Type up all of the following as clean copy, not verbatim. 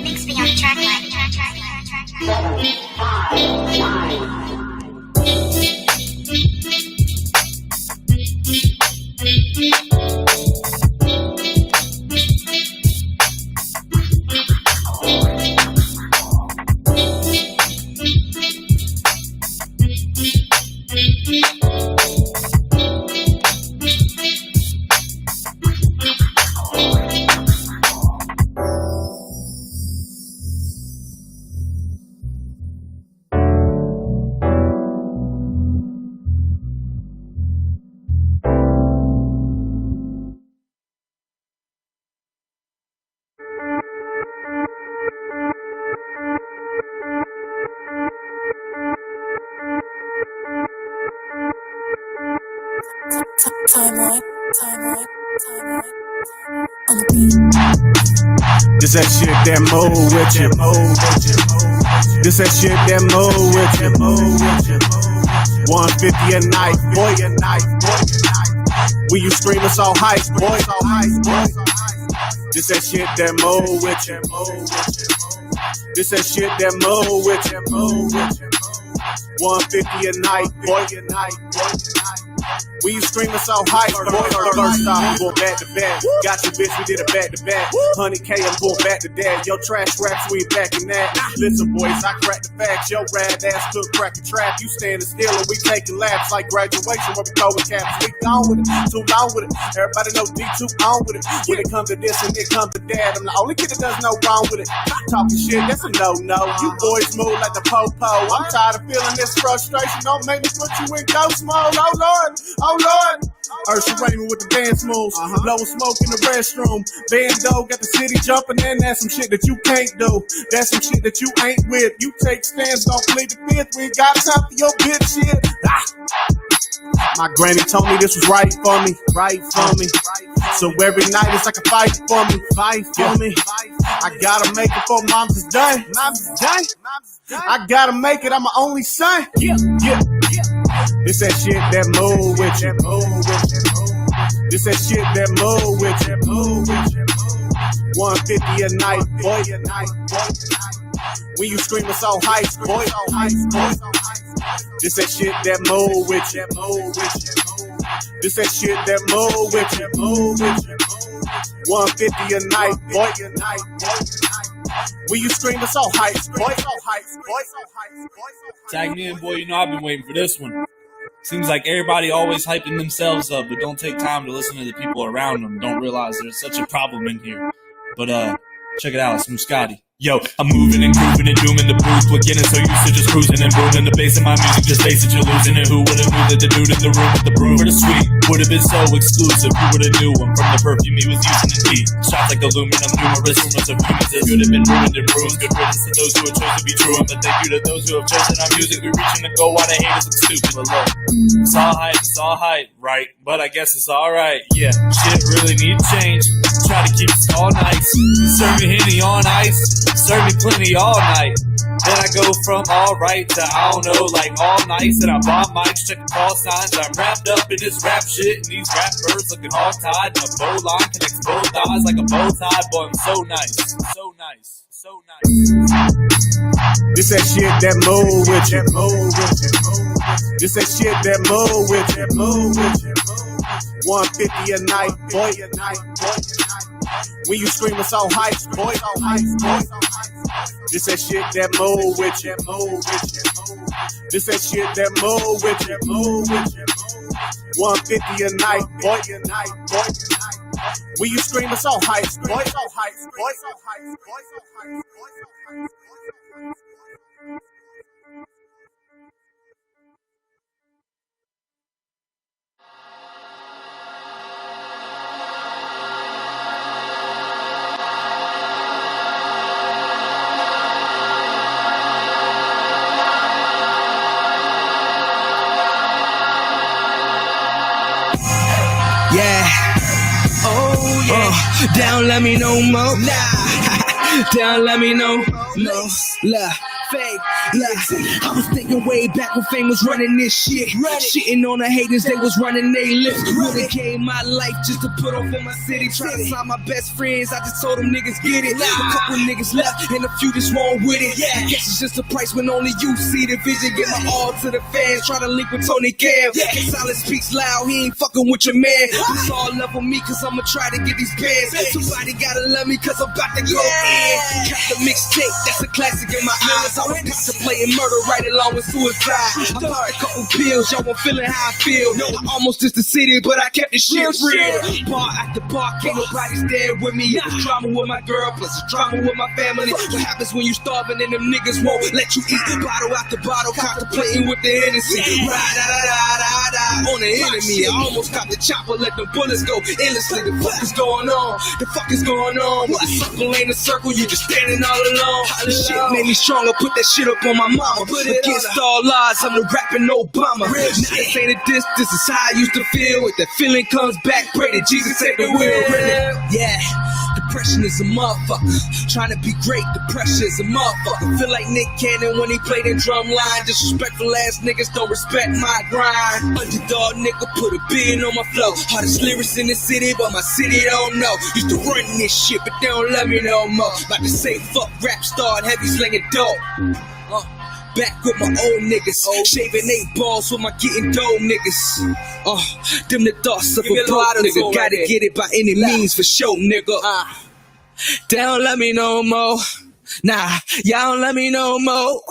Mix me on the track line. Timeline. On the beat. This that shit that move with you. This that shit that move with you. 150 a night, boy. When you scream, it's all hype, boy. This that shit that move with you. This that shit that move with you. 150 a night, boy. When you scream, it's all hype, boy. First off, I'm going back to back. Got your bitch, we did a back to back. 100K, I'm going back to that. Yo, trash raps, we back in that. Listen, boys, I crack the facts. Yo, rad ass cook crack a trap. You standing still and we taking laps like graduation where we throwing caps. We gone with it, too long with it. Everybody know D2 on with it. When it comes to this and it comes to that, I'm the only kid that does no wrong with it. Talking shit, that's a no-no. You boys move like the po-po. I'm tired of feeling this frustration. Don't make me put you in ghost mode. Oh Lord, Ursula Raymond with the dance moves, blowing smoke in the restroom. Bando got the city jumping, and that's some shit that you can't do. That's some shit that you ain't with. You take stands, don't plead the fifth. We ain't got time for your bitch shit. My granny told me this was right for me. So every night it's like a fight for me. I gotta make it for mom's day. I gotta make it, I'm my only son. Yeah. This that shit that move with you. This that shit that move with you. 150 a night, boy. When you scream, it's all hype, boy. This that shit that move with you. This that shit that move with you. 150 a night, boy. When you scream, it's all hype, boy. Tag me in, boy. You know I've been waiting for this one. Seems like everybody always hyping themselves up, but don't take time to listen to the people around them. Don't realize there's such a problem in here. But check it out. It's from Scotty. Yo, I'm moving and grooving and dooming the booth. We're getting so used to just cruising and booming. The bass of my music just face it, you're losing it. Who would've knew that the dude in the room with the broom for the sweet would've been so exclusive? Who would've knew him from the perfume he was using in tea? Shots like aluminum, numerous rumors of humans that could have been ruined and bruised. Good riddance to those who have chosen to be true. But thank you to those who have chosen our music. We're reaching the goal while the haters look stupid. But look, it's all hype, right? But I guess it's alright, yeah. Shit really need change. Try to keep it all nice. Serve me Henny on ice. Serve me plenty all night. Then I go from alright to I don't know, like all nice. And I bomb mics, checking call signs. I'm wrapped up in this rap shit, and these rappers looking all tied. My bow line connects both eyes like a bow tie. Boy, I'm so nice, so nice, so nice. This that shit that move with you. This that shit that move with you. 150 a night, boy. When you scream, it's all hype, boy. This that shit that move with you. This that shit that move with you. 150 a night, boy. When you scream, it's all hype, boy. Yeah. Oh yeah. Down, let me know more. Nah. Down, let me know. No. Love. Fake, I was thinking way back when fame was running this shit. Shitting on the haters, they was running they lips. Really gave my life just to put on for my city. Try to sign my best friends, I just told them niggas get it. A couple niggas left, and a few just won't with it. I guess it's just a price when only you see the vision. Get my all to the fans, try to link with Tony Cam. Silence speaks loud, he ain't fucking with your man. It's all love on me, cause I'ma try to get these bands. Somebody gotta love me, cause I'm about to go in. Got the mixtape, that's a classic in my eyes. I was contemplating murder right along with suicide. I popped a couple pills, y'all weren't feeling how I feel. I almost just the city, but I kept the shit real. Bar after bar, can't nobody stand with me. It was drama with my girl, plus it's drama with my family. What happens when you starving and them niggas won't let you eat? Bottle after bottle, contemplating with the Hennessy. On the enemy, I almost got the chopper, let the bullets go endlessly. The fuck is going on? The fuck is going on? What circle ain't a circle, you just standing all alone. This shit made me stronger, put that shit up on my mama. Against all odds, I'm the rapping Obama. Now this ain't a diss, this is how I used to feel. If that feeling comes back, pray that Jesus take the wheel. Yeah, depression is a motherfucker. Trying to be great, the pressure is a motherfucker. Feel like Nick Cannon when he played that drum line. Disrespectful ass niggas don't respect my grind. Underdog nigga put a being on my flow. Hardest lyrics in the city, but my city don't know. Used to run this shit, but they don't love me no more. About to say fuck rap, start heavy slinging dope. Back with my old niggas, shaving they balls with my getting dough niggas. Them the thoughts of a broke nigga. Gotta get it by any means for sure, nigga. They don't let me no more. Nah, y'all don't let me no more.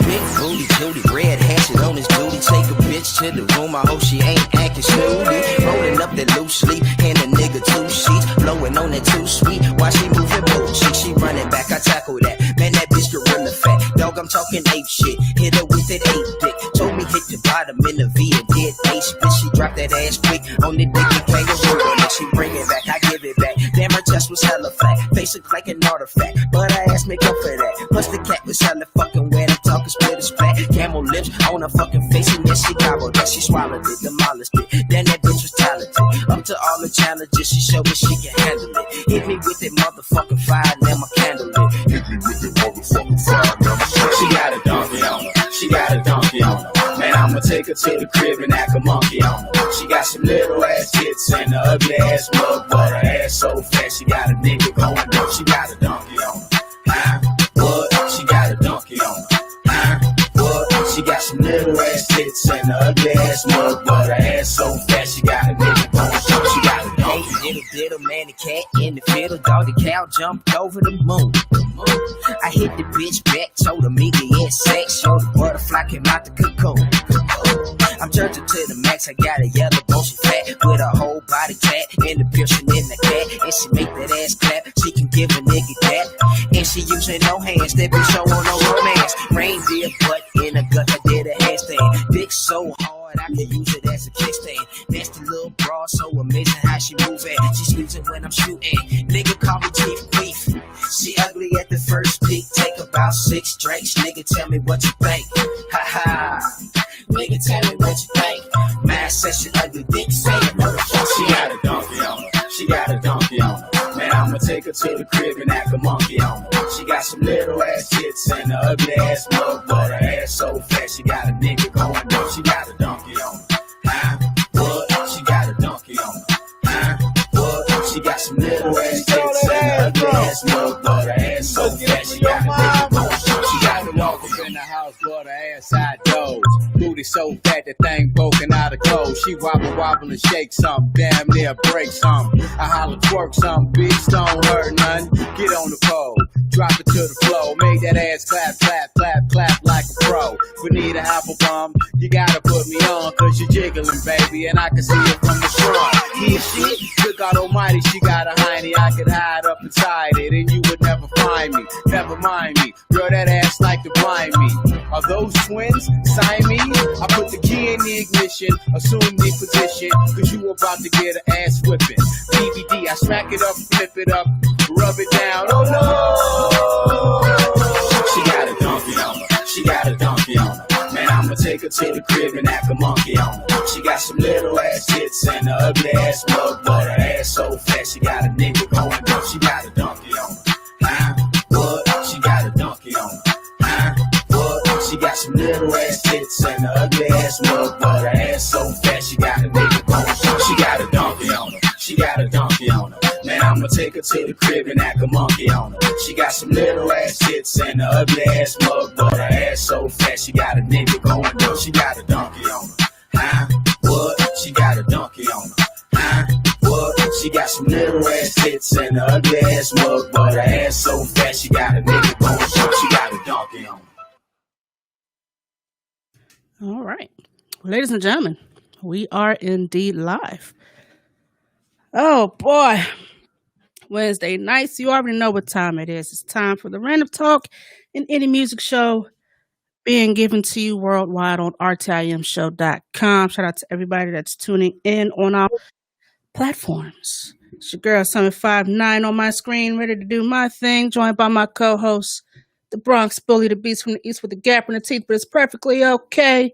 Big booty, cutie, red hatchet on his booty. Take a bitch to the room, I hope she ain't acting snooty. Rolling up that loose sleep, and a nigga 2 sheets. Blowing on that too sweet, while she moving both cheeks. She running back, I tackle that. Man, that bitch gorilla fat. Dog, I'm talking ape shit. Hit her with that ape dick. Told me hit the bottom in the V and did H. Bitch, she dropped that ass quick on the dick and kangaroo. And she bring it back, I give it back. Damn, her chest was hella flat. Face looked like an artifact, but her ass make up for that. Plus the cat was hella fucking wet. I'm talking split a splat. Camel lips on her fucking face, and then she gobbled that. She swallowed it, demolished it. Then that bitch was talented. Up to all the challenges, she showed me she can handle it. Hit me with that motherfucking fire, now my candle lit. Hit me with that motherfucking fire, now my candle lit. She got a donkey on her. She got a donkey on her. Man, I'ma take her to the crib and act a monkey on her. She got some little ass tits and an ugly ass mug, but her ass so fat she got a nigga going up. She got a donkey on her. What? She got a donkey on her. What? She got some little ass tits and an ugly ass mug, but her ass so fat she got a nigga going up. She got a donkey. Little man, the cat in the fiddle, dog, the cow jumped over the moon. I hit the bitch back, told her meet me in sex, showed the butterfly came out the cocoon. I'm turned to the max, I got a yellow bone, she fat with a whole body cat and the piercing in the cat, and she make that ass clap, she can give a nigga that, and she using no hands, that bitch showing no romance, reindeer butt in a gut, I did a handstand, dick so hard I can use it as a kickstand, that's the little broad, so amazing how she move it, she squeezing when I'm shooting, nigga call me Chief Queef, she ugly at the first peek, take about 6 drinks, nigga tell me what you think, ha ha. Nigga, tell me what you think. Man said she ugly, dick say it, motherfucker. She got a donkey on her. She got a donkey on her. Man, I'ma take her to the crib and act a monkey on her. She got some little ass tits and a ugly ass mug, but her ass so fat she got a nigga going dumb. She got a donkey on her. Huh? What? She got a donkey on her. Huh? What? She got some little ass tits and a ugly ass mug, but her ass so fat she got a nigga going dumb. She got a walk up in the house, but her ass side doors. Booty so fat that thing broken out of clothes. She wobble and shake something, damn near break something. I holler twerk something, bitch don't hurt none. Get on the pole, drop it to the floor. Make that ass clap, clap, clap, clap like a pro. Bonita Applebum, you gotta put me on, cause you're jiggling, baby, and I can see it from the front. Yeah, shit, good God almighty, she got a hiney. I could hide up inside it, and you would never find me. Never mind me, girl, that ass like to blind me. Are those twins? Siamese? I put the key in the ignition, assume the position, cause you about to get an ass whipping. DVD, I smack it up, flip it up, rub it down, oh no! She got a donkey on her, she got a donkey on her. Man, I'ma take her to the crib and act a monkey on her. She got some little ass tits and a ugly ass mug, but her ass so fat she got a nigga going dumb. She got a donkey on her. Huh? What? She got a donkey on her. Huh? What? She got some little ass tits and a ugly ass mug, but her ass so fat she got a nigga going dumb. She got a donkey on her. She got a donkey on her. Man, I'ma take her to the crib and act a monkey on her. She got some little ass tits and a ugly ass mug, but her ass so fat she got a nigga going dumb. She got a donkey on her. Huh? What? She got a donkey on her. Huh? What? She got some little ass tits and a ugly ass mug, but her ass so fat she got a nigga going dumb. She got a donkey on her. All right. Ladies and gentlemen, we are indeed live. Oh, boy. Wednesday nights, you already know what time it is. It's time for the Random Talk and Indie Music Show being given to you worldwide on rtimshow.com. Shout out to everybody that's tuning in on our platforms. It's your girl, Summit59 on my screen, ready to do my thing, joined by my co-host, the Bronx Bully, the Beast from the East with the gap in the teeth, but it's perfectly okay,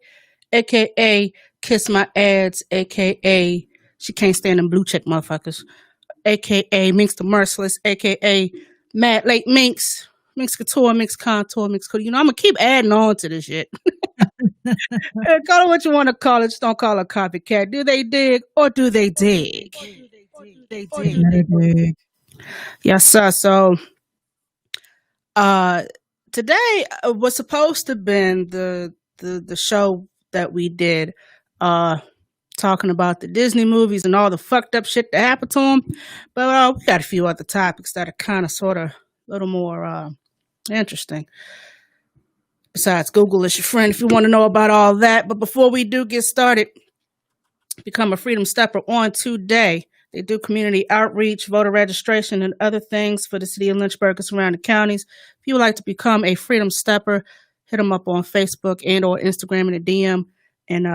a.k.a. Kiss My Ads, a.k.a. She can't stand them blue check motherfuckers, a.k.a. Minx the Merciless, a.k.a. Mad Late Minx, Minx Couture, Minx Contour, Minx Cootie. You know, I'm going to keep adding on to this shit. Call it what you want to call it. Just don't call it copycat. Do they dig or do they dig? They dig. Yes, sir. So, today was supposed to have been the show that we did, talking about the Disney movies and all the fucked up shit that happened to them. But we got a few other topics that are kind of sort of a little more interesting. Besides, Google is your friend if you want to know about all that. But before we do get started, become a Freedom Stepper on today. They do community outreach, voter registration, and other things for the city of Lynchburg and surrounding counties. If you would like to become a Freedom Stepper, hit them up on Facebook and or Instagram in a DM. And,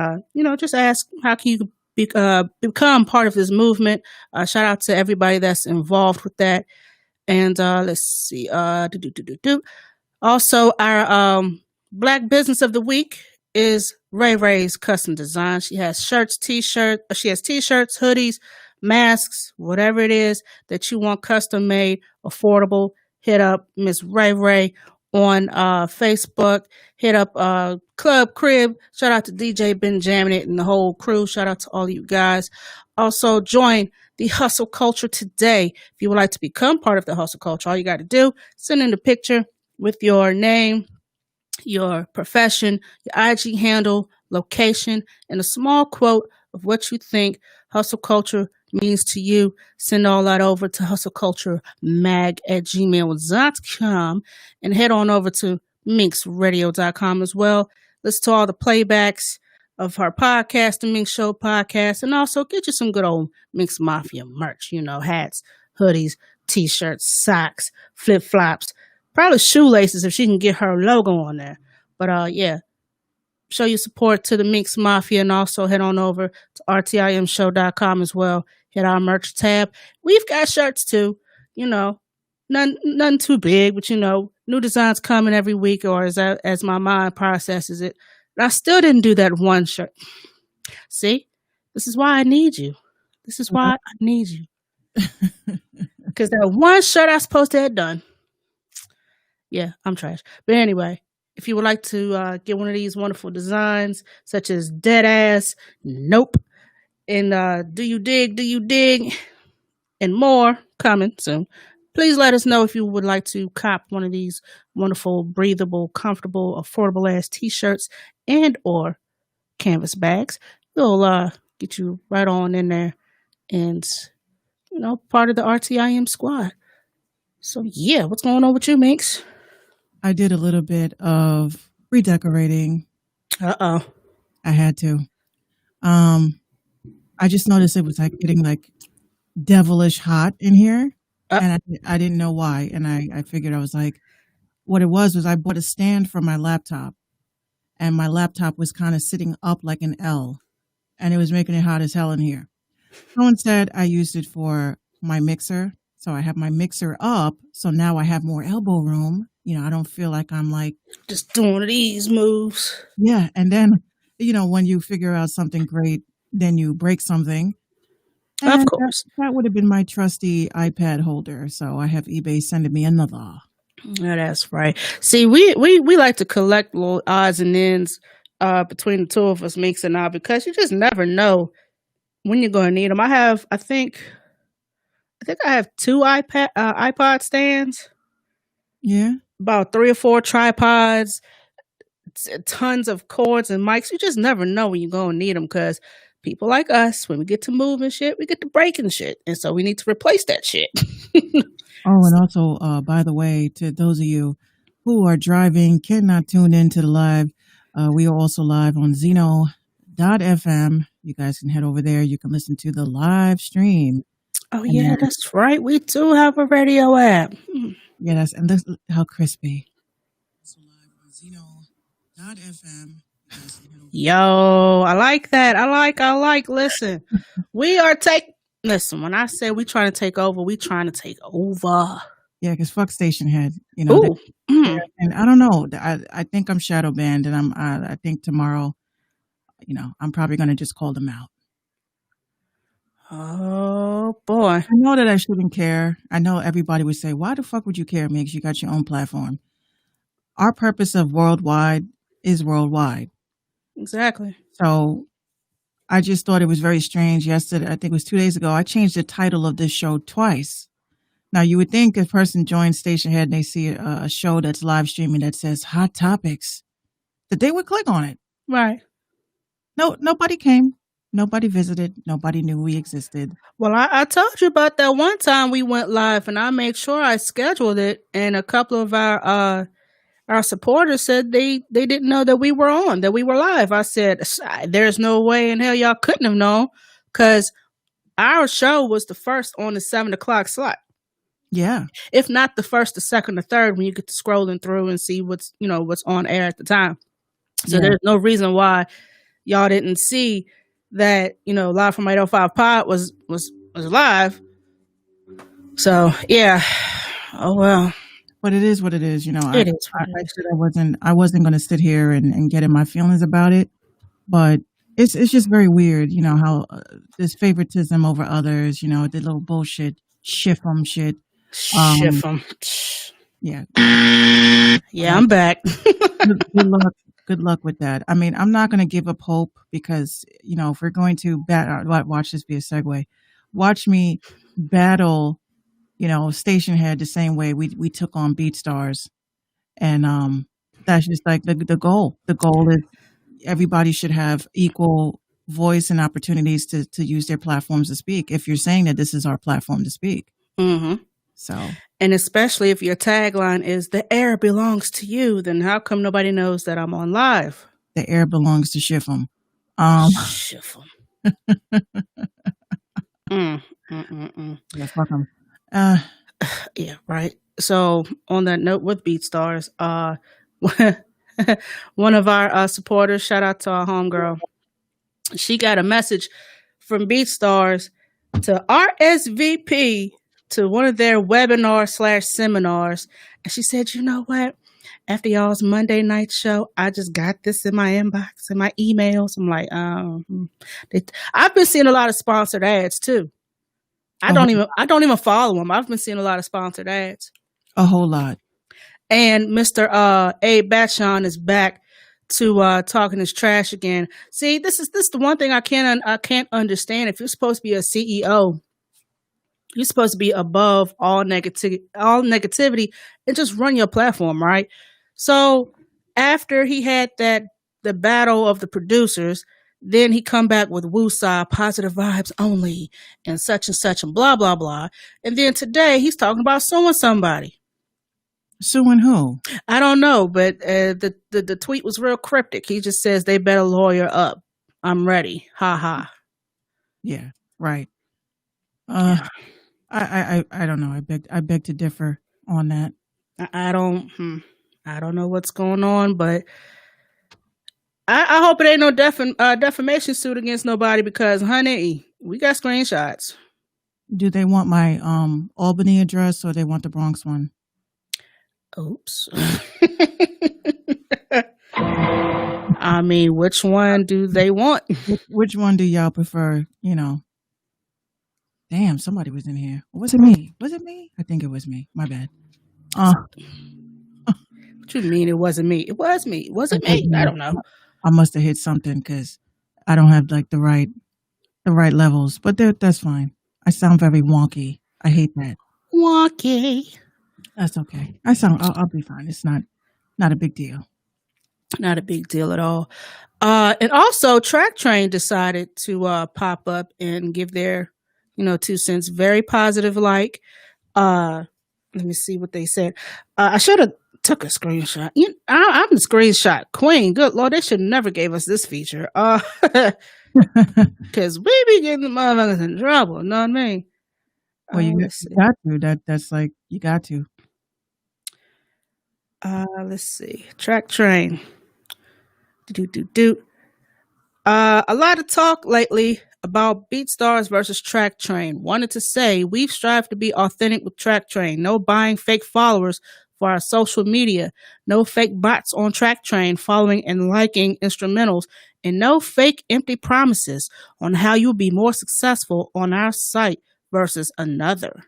just ask, how can you become part of this movement? Shout out to everybody that's involved with that. And let's see. Also, our Black Business of the Week is Ray Ray's Custom Design. She has t-shirts, hoodies, masks, whatever it is that you want custom made, affordable. Hit up Miss Ray Ray on Facebook. Hit up Club Crib. Shout out to DJ Benjamin and the whole crew. Shout out to all of you guys. Also join the Hustle Culture today. If you would like to become part of the Hustle Culture, all you got to do, send in the picture with your name, your profession, your IG handle, location, and a small quote of what you think Hustle Culture means to you. Send all that over to hustleculturemag@gmail.com and head on over to minxradio.com as well. Listen to all the playbacks of her podcast, the Minx Show podcast, and also get you some good old Minx Mafia merch, hats, hoodies, t-shirts, socks, flip-flops, probably shoelaces if she can get her logo on there. But show your support to the Minx Mafia, and also head on over to rtimshow.com as well. Hit our merch tab. We've got shirts too, nothing too big, but new designs coming every week, or as my mind processes it. And I still didn't do that one shirt. See, this is why I need you. This is why I need you. Because that one shirt I supposed to have done. Yeah, I'm trash. But anyway, if you would like to get one of these wonderful designs, such as Dead Ass, Nope, and Do You Dig, and more coming soon, please let us know if you would like to cop one of these wonderful, breathable, comfortable, affordable ass t-shirts and or canvas bags. We'll get you right on in there and, part of the RTIM squad. So yeah, what's going on with you, Minx? I did a little bit of redecorating. Uh-oh. I had to. I just noticed it was like getting like devilish hot in here, and I didn't know why. And I figured, I was like, what it was I bought a stand for my laptop, and my laptop was kind of sitting up like an L, and it was making it hot as hell in here. So instead, I used it for my mixer. So I have my mixer up, so now I have more elbow room. I don't feel like I'm like just doing these moves. Yeah, and then when you figure out something great, then you break something. And of course, that would have been my trusty iPad holder. So I have eBay sending me another. Yeah, that's right. See, we like to collect little odds and ends between the two of us, Mix and I, because you just never know when you're going to need them. I think I have 2 iPod stands. Yeah. About 3 or 4 tripods, tons of cords and mics. You just never know when you're going to need them, because people like us, when we get to moving shit, we get to breaking shit. And so we need to replace that shit. And also, by the way, to those of you who are driving, cannot tune into the live, we are also live on Zeno.fm. You guys can head over there. You can listen to the live stream. Oh, yeah, that's right. We do have a radio app. Yeah, and this how crispy. So live on Zeno.fm. Yo, I like that. I like. Listen, listen, when I say we trying to take over, we trying to take over. Yeah, because fuck Station Head. Ooh. And I don't know. I think I'm shadow banned, and I think tomorrow, I'm probably going to just call them out. Oh, boy. I know that I shouldn't care. I know everybody would say, why the fuck would you care, Migs? You got your own platform. Our purpose of worldwide is worldwide. Exactly. So I just thought it was very strange. Yesterday, I think it was 2 days ago, I changed the title of this show twice. Now, you would think if a person joins Station Head and they see a show that's live streaming that says Hot Topics, that they would click on it. Right. No, nobody came. Nobody visited. Nobody knew we existed. Well, I told you about that one time we went live, and I made sure I scheduled it. And a couple of our supporters said they didn't know that we were on, that we were live. I said, there's no way in hell y'all couldn't have known, because our show was the first on the 7 o'clock slot. Yeah. If not the first, the second, or third, when you get to scrolling through and see what's on air at the time. So there's no reason why y'all didn't see that, Live from 805 Pod was live. So yeah. Oh well. But it is what it is, It is. I said I wasn't gonna sit here and get in my feelings about it. But it's just very weird, how this favoritism over others, the little bullshit shift them shit. Shift them. Yeah. Yeah, I'm back. Good luck with that. I mean, I'm not going to give up hope, because, if we're going to watch this be a segue, watch me battle, Station Head the same way we took on BeatStars. And that's just like the goal. The goal is everybody should have equal voice and opportunities to use their platforms to speak. If you're saying that this is our platform to speak. Mm-hmm. So, and especially if your tagline is "the air belongs to you," then how come nobody knows that I'm on live? The air belongs to Shiffum. Shiffum. Yeah, fuck 'em. Yeah, right. So on that note, with BeatStars, one of our supporters, shout out to our homegirl, she got a message from BeatStars to RSVP to one of their webinar/seminars. And she said, you know what? After y'all's Monday night show, I just got this in my inbox, in my emails. I'm like, I've been seeing a lot of sponsored ads too. I don't even follow him. I've been seeing a lot of sponsored ads. A whole lot. And Mr. Abe Batshon is back to talking his trash again. See, this is the one thing I can't understand. If you're supposed to be a CEO, you're supposed to be above all negativity and just run your platform, right? So after he had the battle of the producers, then he come back with woosah, positive vibes only, and such and blah blah blah. And then today he's talking about suing somebody. Suing who? I don't know, but the tweet was real cryptic. He just says they better lawyer up. I'm ready. Ha ha. Yeah, right. I don't know. I beg to differ on that. I don't know what's going on, but I hope it ain't no defamation suit against nobody because, honey, we got screenshots. Do they want my Albany address or they want the Bronx one? Oops. I mean, which one do they want? Which one do y'all prefer? Damn, somebody was in here. Or was it me? Was it me? I think it was me. My bad. What you mean it wasn't me? It was me. Was it me? I don't know. I must have hit something because I don't have like the right levels. But that's fine. I sound very wonky. I hate that. Wonky. That's okay. I'll be fine. It's not a big deal. Not a big deal at all. And also Track Train decided to pop up and give their 2 cents. Very positive. Let me see what they said. I should have took a screenshot. I'm the screenshot queen. Good Lord, they should never gave us this feature. Because we be getting the motherfuckers in trouble. Know what I mean? Well, you got to. That's like you got to. Let's see. Track Train. A lot of talk lately about BeatStars versus Track Train. Wanted to say we've strived to be authentic with Track Train. No buying fake followers for our social media. No fake bots on Track Train following and liking instrumentals. And no fake empty promises on how you'll be more successful on our site versus another.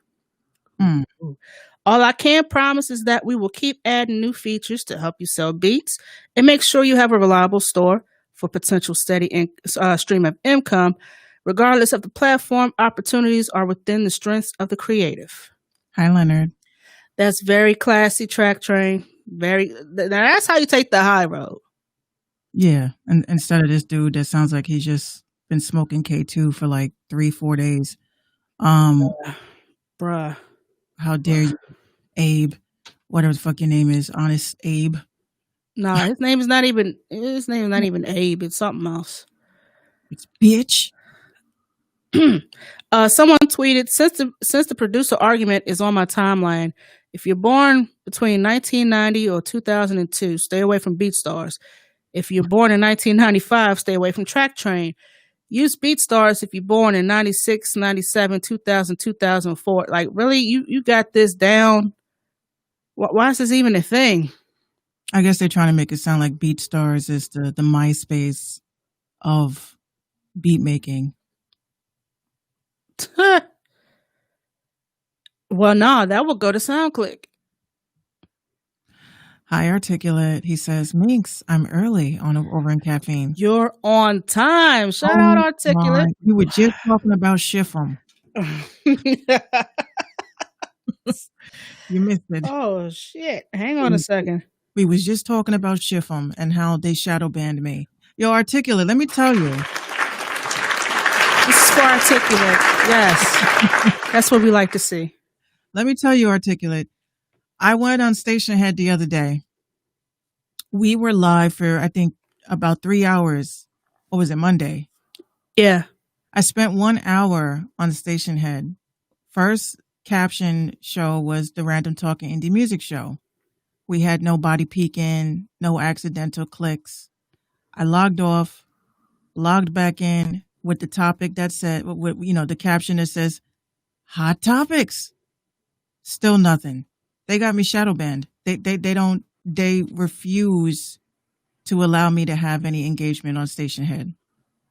All I can promise is that we will keep adding new features to help you sell beats and make sure you have a reliable store for potential steady stream of income. Regardless of the platform, opportunities are within the strengths of the creative. Hi, Leonard. That's very classy, Track Train. That's how you take the high road. Yeah, and instead of this dude that sounds like he's just been smoking K2 for like 3-4 days. Bruh. How dare you, Abe? Whatever the fuck your name is, Honest Abe. No, his name is not even Abe. It's something else. It's bitch. Someone tweeted, since the producer argument is on my timeline, if you're born between 1990 or 2002, stay away from BeatStars. If you're born in 1995, stay away from Track Train. Use BeatStars if you're born in 96, 97, 2000, 2004. Like, really? You got this down? Why is this even a thing? I guess they're trying to make it sound like BeatStars is the MySpace of beat making. Well, no, that will go to SoundClick. Hi, Articulate. He says, Minx, I'm early over in caffeine. You're on time. Shout out, Articulate. You were just talking about Shifram. You missed it. Oh, shit. Hang on a second. We was just talking about Shifram and how they shadow banned me. Yo, Articulate, let me tell you. This is for Articulate. Yes. That's what we like to see. Let me tell you, Articulate. I went on Station Head the other day. We were live for, I think, about 3 hours. Or was it Monday? Yeah. I spent 1 hour on Station Head. First caption show was the Random Talking Indie Music Show. We had no body peeking, no accidental clicks. I logged off, logged back in with the topic that said, the caption that says, hot topics. Still nothing. They got me shadow banned. They refuse to allow me to have any engagement on Station Head,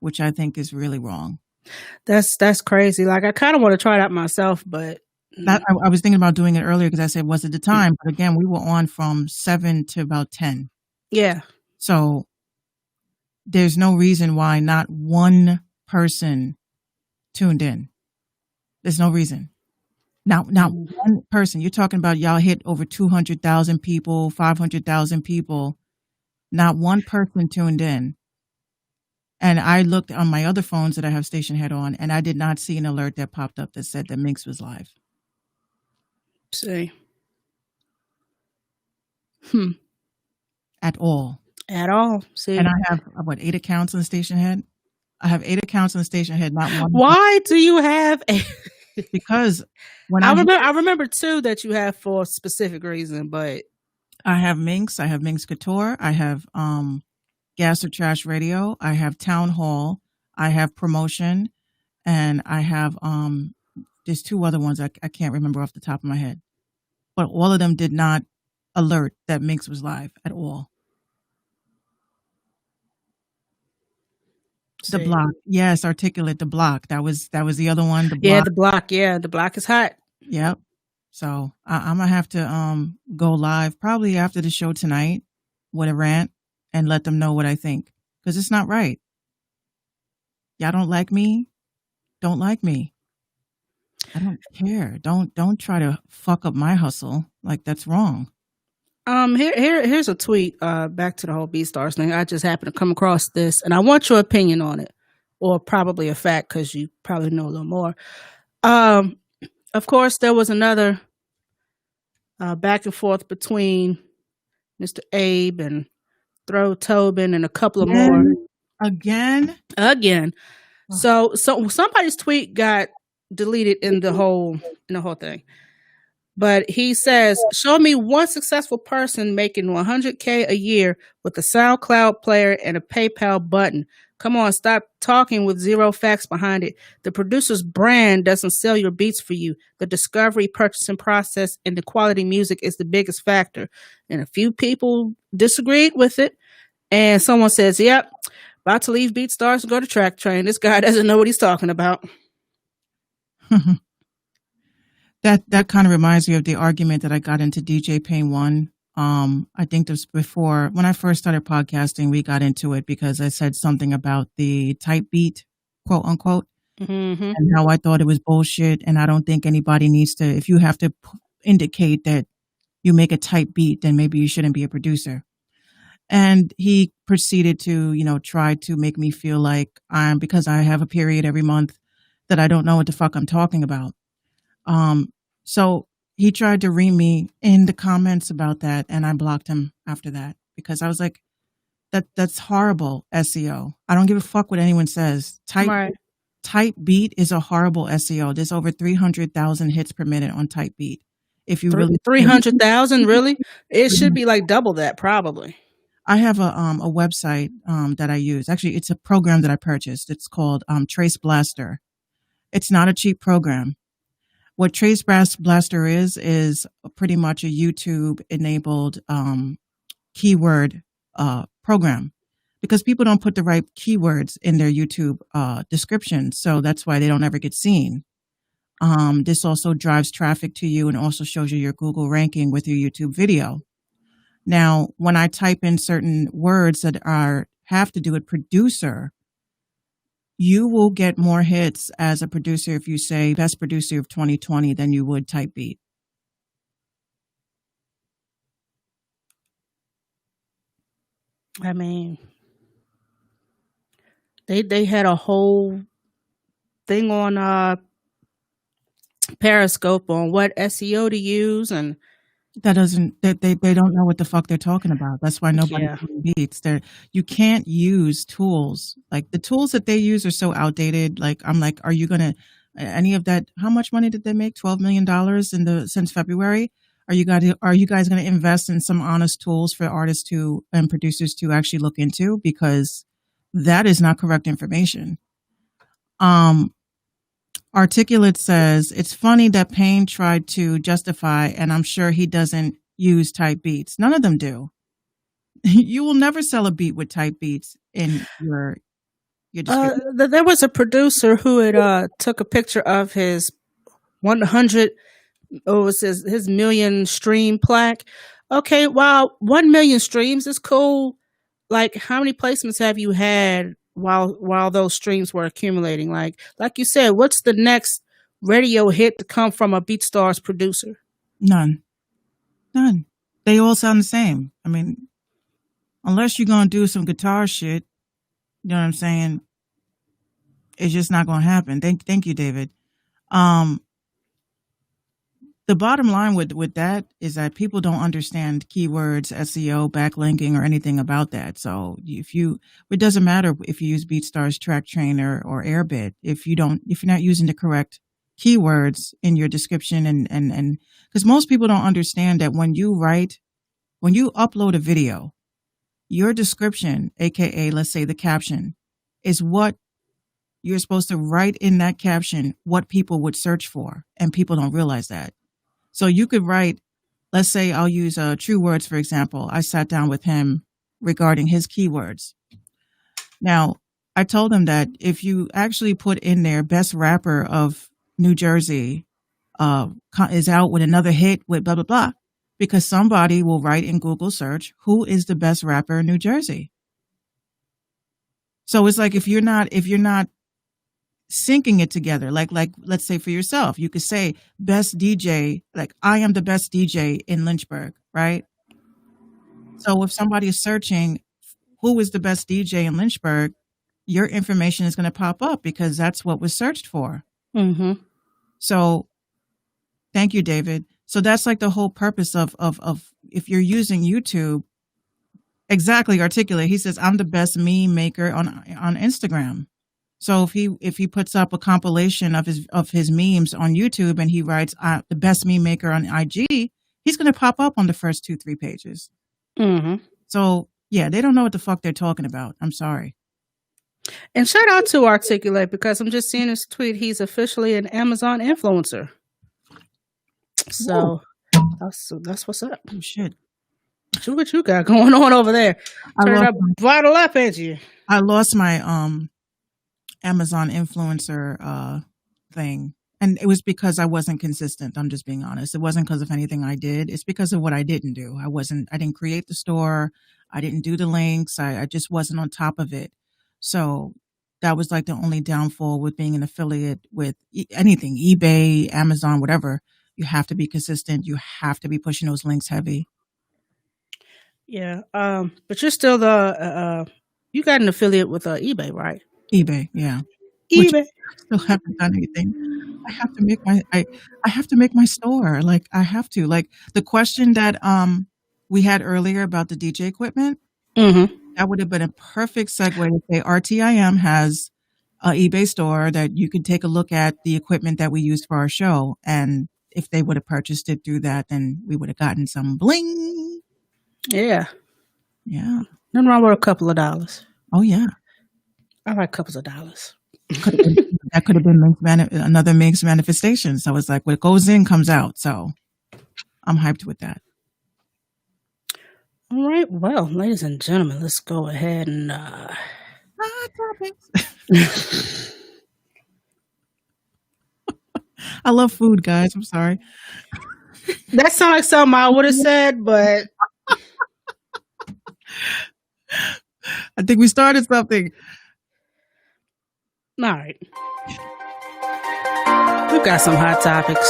which I think is really wrong. That's crazy. Like I kind of want to try it out myself, but I was thinking about doing it earlier because I said, was it the time? But again, we were on from 7 to about 10. yeah. So there's no reason why not one person tuned in. There's no reason. Not one person. You're talking about y'all hit over 200,000 people, 500,000 people. Not one person tuned in. And I looked on my other phones that I have Station Head on, and I did not see an alert that popped up that said that Minx was live. See. At all. At all. See. And I have, 8 accounts on Station Head? I have 8 accounts on Station Head, not one. Why do you have a... Because when I remember too that you have for a specific reason, but I have Minx Couture, I have Gas or Trash Radio, I have Town Hall, I have Promotion, and I have there's 2 other ones I can't remember off the top of my head. But all of them did not alert that Minx was live at all. The block. Yes, Articulate, the block. That was the other one. The block. Yeah, the block. Yeah, the block is hot. Yep. So I'm gonna have to go live probably after the show tonight with a rant and let them know what I think, because it's not right. Y'all don't like me. Don't like me. I don't care. Don't try to fuck up my hustle. Like, that's wrong. Here's a tweet. Back to the whole BeatStars thing. I just happened to come across this, and I want your opinion on it, or probably a fact because you probably know a little more. Of course, there was another back and forth between Mr. Abe and Throw Tobin and a couple of more. Again. So somebody's tweet got deleted in the whole thing. But he says, show me one successful person making $100K a year with a SoundCloud player and a PayPal button. Come on, stop talking with zero facts behind it. The producer's brand doesn't sell your beats for you. The discovery, purchasing process, and the quality music is the biggest factor. And a few people disagreed with it. And someone says, yep, about to leave BeatStars and go to Track Train. This guy doesn't know what he's talking about. That kind of reminds me of the argument that I got into DJ Pain 1. I think this before, when I first started podcasting, we got into it because I said something about the type beat, quote unquote, and how I thought it was bullshit. And I don't think anybody needs to, if you have to indicate that you make a type beat, then maybe you shouldn't be a producer. And he proceeded to, try to make me feel like because I have a period every month, that I don't know what the fuck I'm talking about. So he tried to ream me in the comments about that, and I blocked him after that because I was like, that's horrible SEO. I don't give a fuck what anyone says. Type beat is a horrible SEO. There's over 300,000 hits per minute on type beat. If you really 300,000, really? It should be like double that, probably. I have a website that I use. Actually, it's a program that I purchased. It's called Trace Blaster. It's not a cheap program. What Trace Blaster is pretty much a YouTube-enabled keyword program, because people don't put the right keywords in their YouTube description, so that's why they don't ever get seen. This also drives traffic to you and also shows you your Google ranking with your YouTube video. Now, when I type in certain words that have to do with producer, you will get more hits as a producer if you say best producer of 2020 than you would type beat. I mean, they had a whole thing on Periscope on what SEO to use, and they don't know what the fuck they're talking about. That's why nobody beats. You can't use tools. Like, the tools that they use are so outdated. Like, I'm like, are you gonna any of that? How much money did they make? $12 million since February. Are you guys gonna invest in some honest tools for artists and producers to actually look into? Because that is not correct information. Articulate says, it's funny that Payne tried to justify, and I'm sure he doesn't use type beats. None of them do. You will never sell a beat with type beats in your Your description. There was a producer who had took a picture of his 100, or was his million stream plaque. Okay, while 1 million streams is cool, like how many placements have you had while those streams were accumulating? Like you said, what's the next radio hit to come from a BeatStars producer? None. They all sound the same. I mean, unless you're gonna do some guitar shit, you know what I'm saying? It's just not gonna happen. Thank you, David. The bottom line with that is that people don't understand keywords, SEO, backlinking, or anything about that. So it doesn't matter if you use BeatStars, Track Trainer, or Airbit. If you're not using the correct keywords in your description, and because most people don't understand that when you upload a video, your description, aka let's say the caption, is what you're supposed to write in that caption, what people would search for, and people don't realize that. So you could write, let's say I'll use True Words, for example. I sat down with him regarding his keywords. Now, I told him that if you actually put in there best rapper of New Jersey is out with another hit with blah, blah, blah, because somebody will write in Google search, who is the best rapper in New Jersey? So it's like if you're not syncing it together, like let's say for yourself, you could say best DJ, like I am the best DJ in Lynchburg, right? So if somebody is searching who is the best DJ in Lynchburg, your information is going to pop up because that's what was searched for. Mm-hmm. So thank you, David. So that's like the whole purpose of if you're using YouTube, exactly articulate. He says, I'm the best meme maker on Instagram. So if he puts up a compilation of his memes on YouTube and he writes the best meme maker on IG, he's going to pop up on the first 2-3 pages. Mm-hmm. So yeah, they don't know what the fuck they're talking about. I'm sorry. And shout out to Articulate, because I'm just seeing his tweet. He's officially an Amazon influencer. So that's what's up. Oh, shit. What you got going on over there? Turn up, bottle up, ain't you? I lost my Amazon influencer thing, and it was because I wasn't consistent. I'm just being honest. It wasn't because of anything I did. It's because of what I didn't do. I didn't create the store. I didn't do the links. I just wasn't on top of it. So that was like the only downfall with being an affiliate with anything, eBay, Amazon, whatever. You have to be consistent. You have to be pushing those links heavy. Yeah. But you're still you got an affiliate with eBay, right? eBay, yeah. eBay. Which I still haven't done anything. I have to make I have to make my store. Like I have to. Like the question that we had earlier about the DJ equipment, that would have been a perfect segue to say RTIM has an eBay store that you could take a look at the equipment that we used for our show. And if they would have purchased it through that, then we would have gotten some bling. Yeah. Yeah. Nothing wrong with a couple of dollars. Oh, yeah. I like couples of dollars. That could have been another Ming's manifestation. So it's like what goes in comes out. So I'm hyped with that. All right. Well, ladies and gentlemen, let's go ahead and I love food, guys. I'm sorry. That sounds like something I would have said, but I think we started something. All right. We've got some hot topics.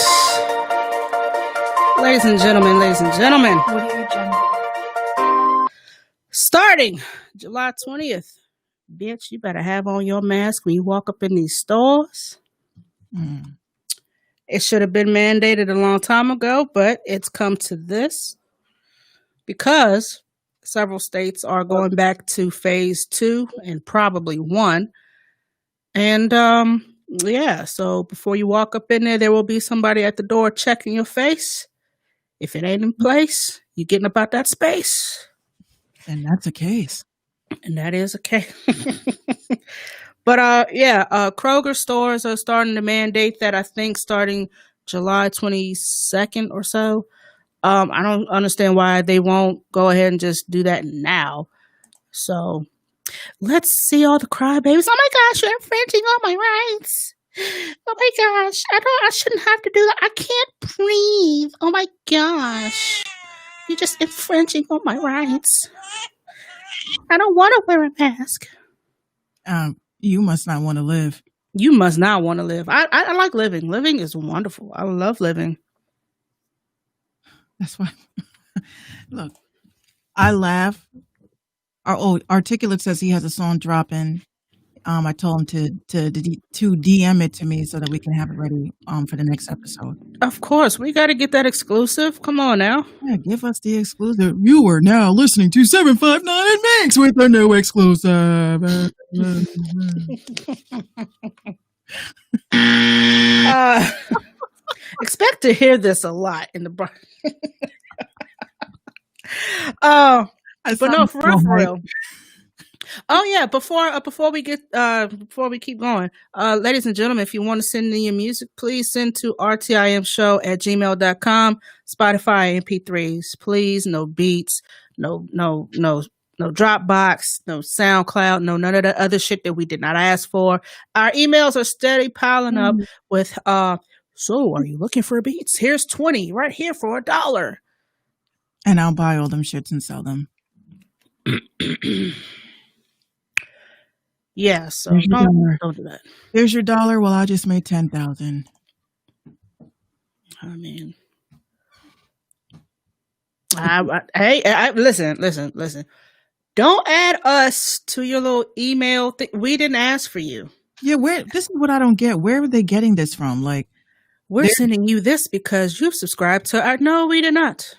Ladies and gentlemen. What are your agenda? Starting July 20th. Bitch, you better have on your mask when you walk up in these stores. It should have been mandated a long time ago, but it's come to this because several states are going back to phase 2 and probably 1. And yeah, so before you walk up in there will be somebody at the door checking your face. If it ain't in place, you're getting about that space. And that's a case. And that is a case. But yeah, Kroger stores are starting to mandate that, I think, starting July 22nd or so. I don't understand why they won't go ahead and just do that now. So Let's see all the crybabies. Oh my gosh, you're infringing on my rights. Oh my gosh, I shouldn't have to do that. I can't breathe. Oh my gosh. You're just infringing on my rights. I don't want to wear a mask. You must not want to live. You must not want to live. I like living. Living is wonderful. I love living. That's why. Look, I laugh. Articulate says he has a song dropping. I told him to DM it to me so that we can have it ready for the next episode. Of course, we got to get that exclusive. Come on now. Yeah, give us the exclusive. You are now listening to 759 and Max with the new exclusive. Expect to hear this a lot in the but no, for real. Oh yeah, before we keep going, ladies and gentlemen, if you want to send in your music, please send to rtimshow@gmail.com. Spotify MP3s, please. No beats, no Dropbox, no SoundCloud, no none of the other shit that we did not ask for. Our emails are steady piling up with so are you looking for beats? Here's 20 right here for $1. And I'll buy all them shits and sell them. Yeah, so don't do that. Here's your $1. Well, I just made 10,000. I mean, hey, listen. Don't add us to your little email thing. We didn't ask for you. Yeah, this is what I don't get. Where are they getting this from? Like, we're sending you this because you've subscribed to our. No, we did not.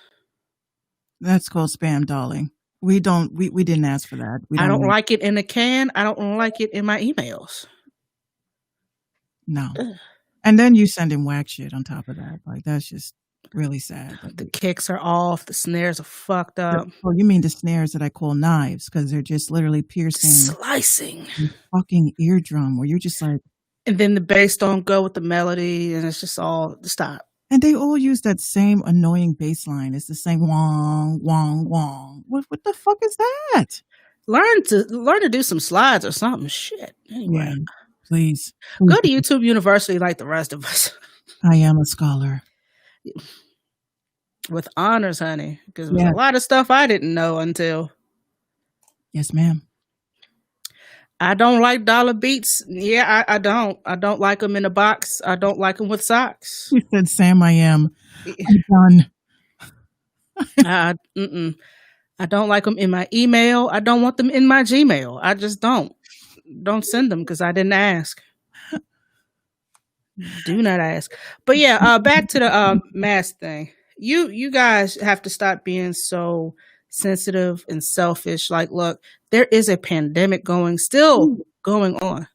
That's called spam, darling. We didn't ask for that. I don't like it in a can. I don't like it in my emails. No. Ugh. And then you send in whack shit on top of that. Like, that's just really sad. The kicks are off. The snares are fucked up. Oh, you mean the snares that I call knives because they're just literally piercing. Slicing. Fucking eardrum where you're just like. And then the bass don't go with the melody and it's just all stop. And they all use that same annoying bass line. It's the same wong, wong, wong. What the fuck is that? Learn to do some slides or something. Shit. Anyway. Yeah, please. Go to YouTube University like the rest of us. I am a scholar. With honors, honey. Because there's a lot of stuff I didn't know until. Yes, ma'am. I don't like dollar beats. Yeah, I don't. I don't like them in a box. I don't like them with socks. You said, Sam, I am. I'm done. I don't like them in my email. I don't want them in my Gmail. I just don't. Don't send them because I didn't ask. Do not ask. But yeah, back to the mask thing. You guys have to stop being so sensitive and selfish. Like, look, there is a pandemic still going on.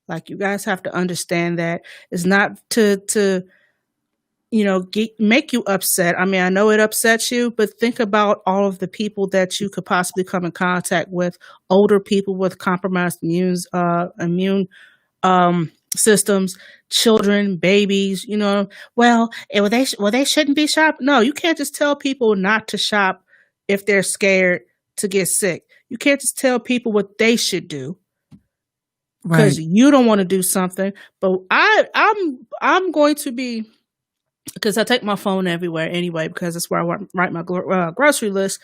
Like, you guys have to understand that it's not to make you upset. I mean, I know it upsets you, but think about all of the people that you could possibly come in contact with, older people with compromised immune systems, children, babies, they shouldn't be shopping. No, you can't just tell people not to shop if they're scared to get sick. You can't just tell people what they should do because you don't want to do something. But I'm going to be, because I take my phone everywhere anyway, because that's where I write my grocery list.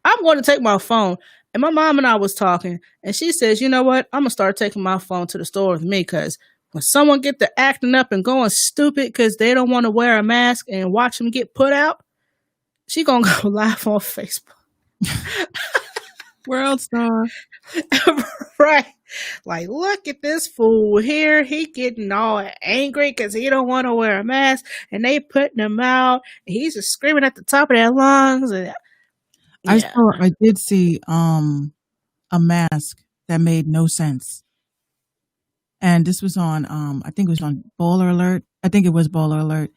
I'm going to take my phone. And my mom and I was talking, and she says, you know what? I'm going to start taking my phone to the store with me, because when someone get to acting up and going stupid because they don't want to wear a mask and watch them get put out, she going to go live on Facebook. World star. Right. Like, look at this fool here. He getting all angry because he don't want to wear a mask, and they putting him out. And he's just screaming at the top of their lungs. And, I did see a mask that made no sense. And this was on I think it was on Baller Alert. I think it was Baller Alert.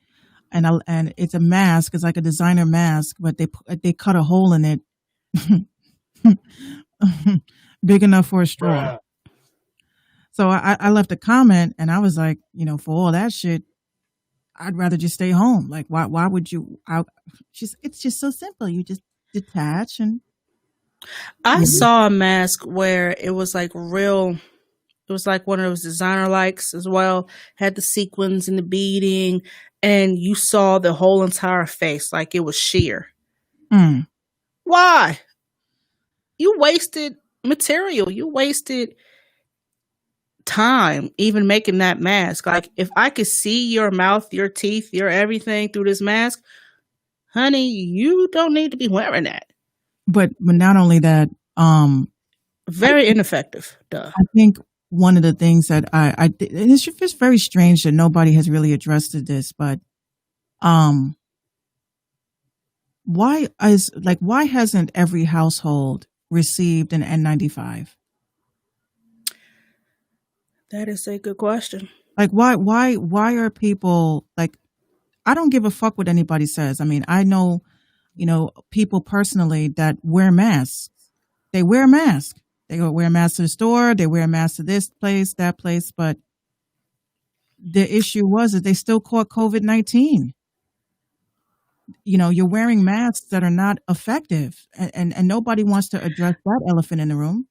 And it's a mask. It's like a designer mask, but they cut a hole in it big enough for a straw. So I left a comment, and I was like, for all that shit, I'd rather just stay home. Like, why would you? It's just so simple. You just detach and I Yeah. saw a mask where it was like real. It was like one of those designer likes as well. Had the sequins and the beading, and you saw the whole entire face like it was sheer. Mm. Why? You wasted material. You wasted time even making that mask. Like if I could see your mouth, your teeth, your everything through this mask, honey, you don't need to be wearing that. But not only that, Very ineffective. Duh. I think one of the things that and it's just very strange that nobody has really addressed this, but why hasn't every household received an N95? That is a good question. Like why are people like, I don't give a fuck what anybody says. I mean, I know, people personally that wear masks. They wear a mask. They go wear a mask to the store, they wear a mask to this place, that place, but the issue was that they still caught COVID-19. You're wearing masks that are not effective, and nobody wants to address that elephant in the room.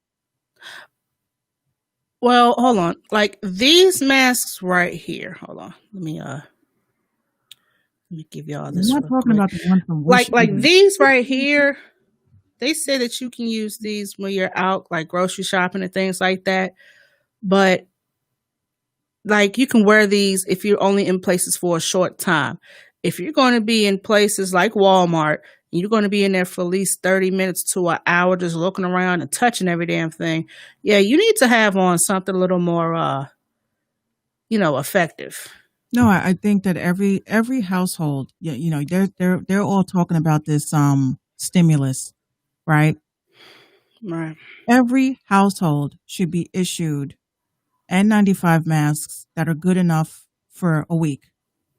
Well, hold on. Like these masks right here. Hold on. Let me give y'all this. I'm not real talking quick. about the one from Like Washington. these right here. They say that you can use these when you're out, like grocery shopping and things like that. But like you can wear these if you're only in places for a short time. If you're going to be in places like Walmart, and you're going to be in there for at least 30 minutes to an hour just looking around and touching every damn thing, yeah, you need to have on something a little more, effective. No, I think that every household, they're all talking about this stimulus, right? Right. Every household should be issued N95 masks that are good enough for a week,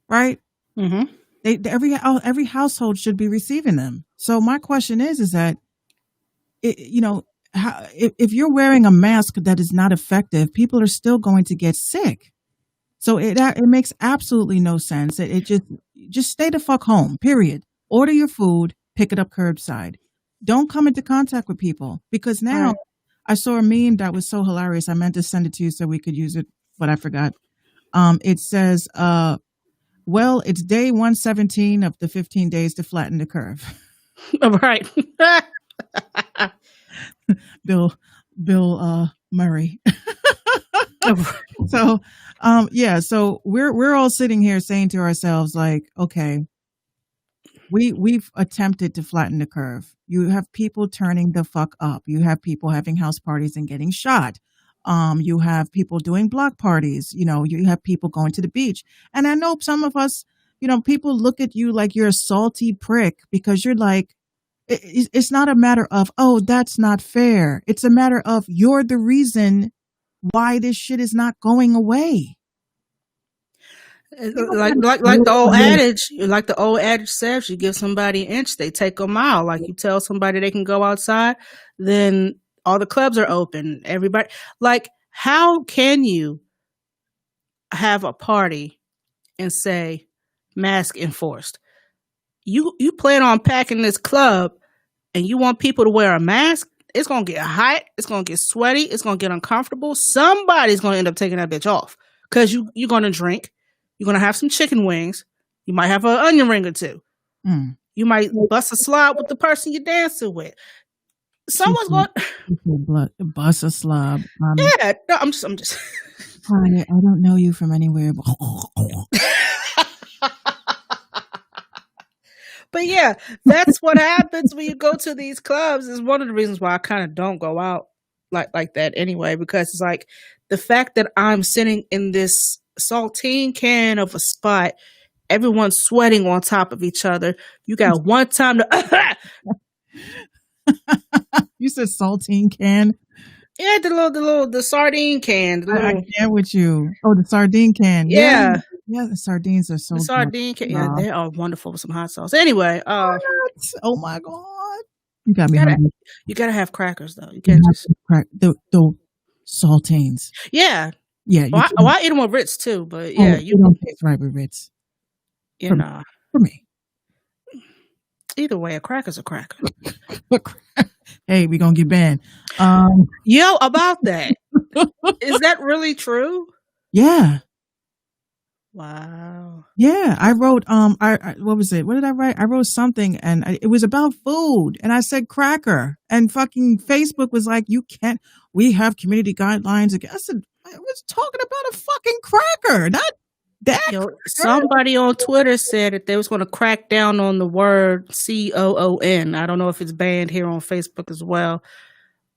right? Mm-hmm. Every household should be receiving them. So my question is that, if you're wearing a mask that is not effective, people are still going to get sick. So it makes absolutely no sense. It just stay the fuck home. Period. Order your food, pick it up curbside. Don't come into contact with people, because now Right. I saw a meme that was so hilarious. I meant to send it to you so we could use it, but I forgot. It says, well, it's day 117 of the 15 days to flatten the curve. Right. Bill Murray. So, so we're all sitting here saying to ourselves, like, okay, we've attempted to flatten the curve. You have people turning the fuck up. You have people having house parties and getting shot. You have people doing block parties. You have people going to the beach. And I know some of us, people look at you like you're a salty prick because you're like, it's not a matter of, oh, that's not fair. It's a matter of you're the reason why this shit is not going away. Like the old adage says, you give somebody an inch, they take a mile. Like you tell somebody they can go outside, then all the clubs are open. Everybody, like, how can you have a party and say mask enforced? You plan on packing this club and you want people to wear a mask? It's gonna get hot. It's gonna get sweaty. It's gonna get uncomfortable. Somebody's gonna end up taking that bitch off because you're gonna drink. You're gonna have some chicken wings. You might have an onion ring or two. Mm. You might bust a slob with the person you're dancing with. Someone's going. Bust a slob. Yeah, no, I'm just. Hi, I don't know you from anywhere. But yeah, that's what happens when you go to these clubs. Is one of the reasons why I kind of don't go out like that anyway, because it's like the fact that I'm sitting in this saltine can of a spot, everyone's sweating on top of each other. You got one time to. You said saltine can? Yeah, the sardine can. I can't with you. Oh, the sardine can. Yeah. Yeah, the sardines are so The good. sardine can. Yeah, they are wonderful with some hot sauce. Anyway, What? Oh my god! You got me gotta- hungry. you gotta have crackers though. You You can't have just. to crack the saltines. Yeah. Yeah, you Well, can't- I eat them with Ritz too, but oh, yeah, you don't taste right with Ritz you know. for me. Either way, a cracker's a cracker. But hey, we're gonna get banned. Yo, about that. Is that really true? Yeah. Wow. Yeah, I wrote I what was it? What did I write? I wrote something and it was about food and I said cracker and fucking Facebook was like, you can't. We have community guidelines. I said I was talking about a fucking cracker, not that. Yo, Cracker. somebody on Twitter said that they was going to crack down on the word COON. I don't know if it's banned here on Facebook as well,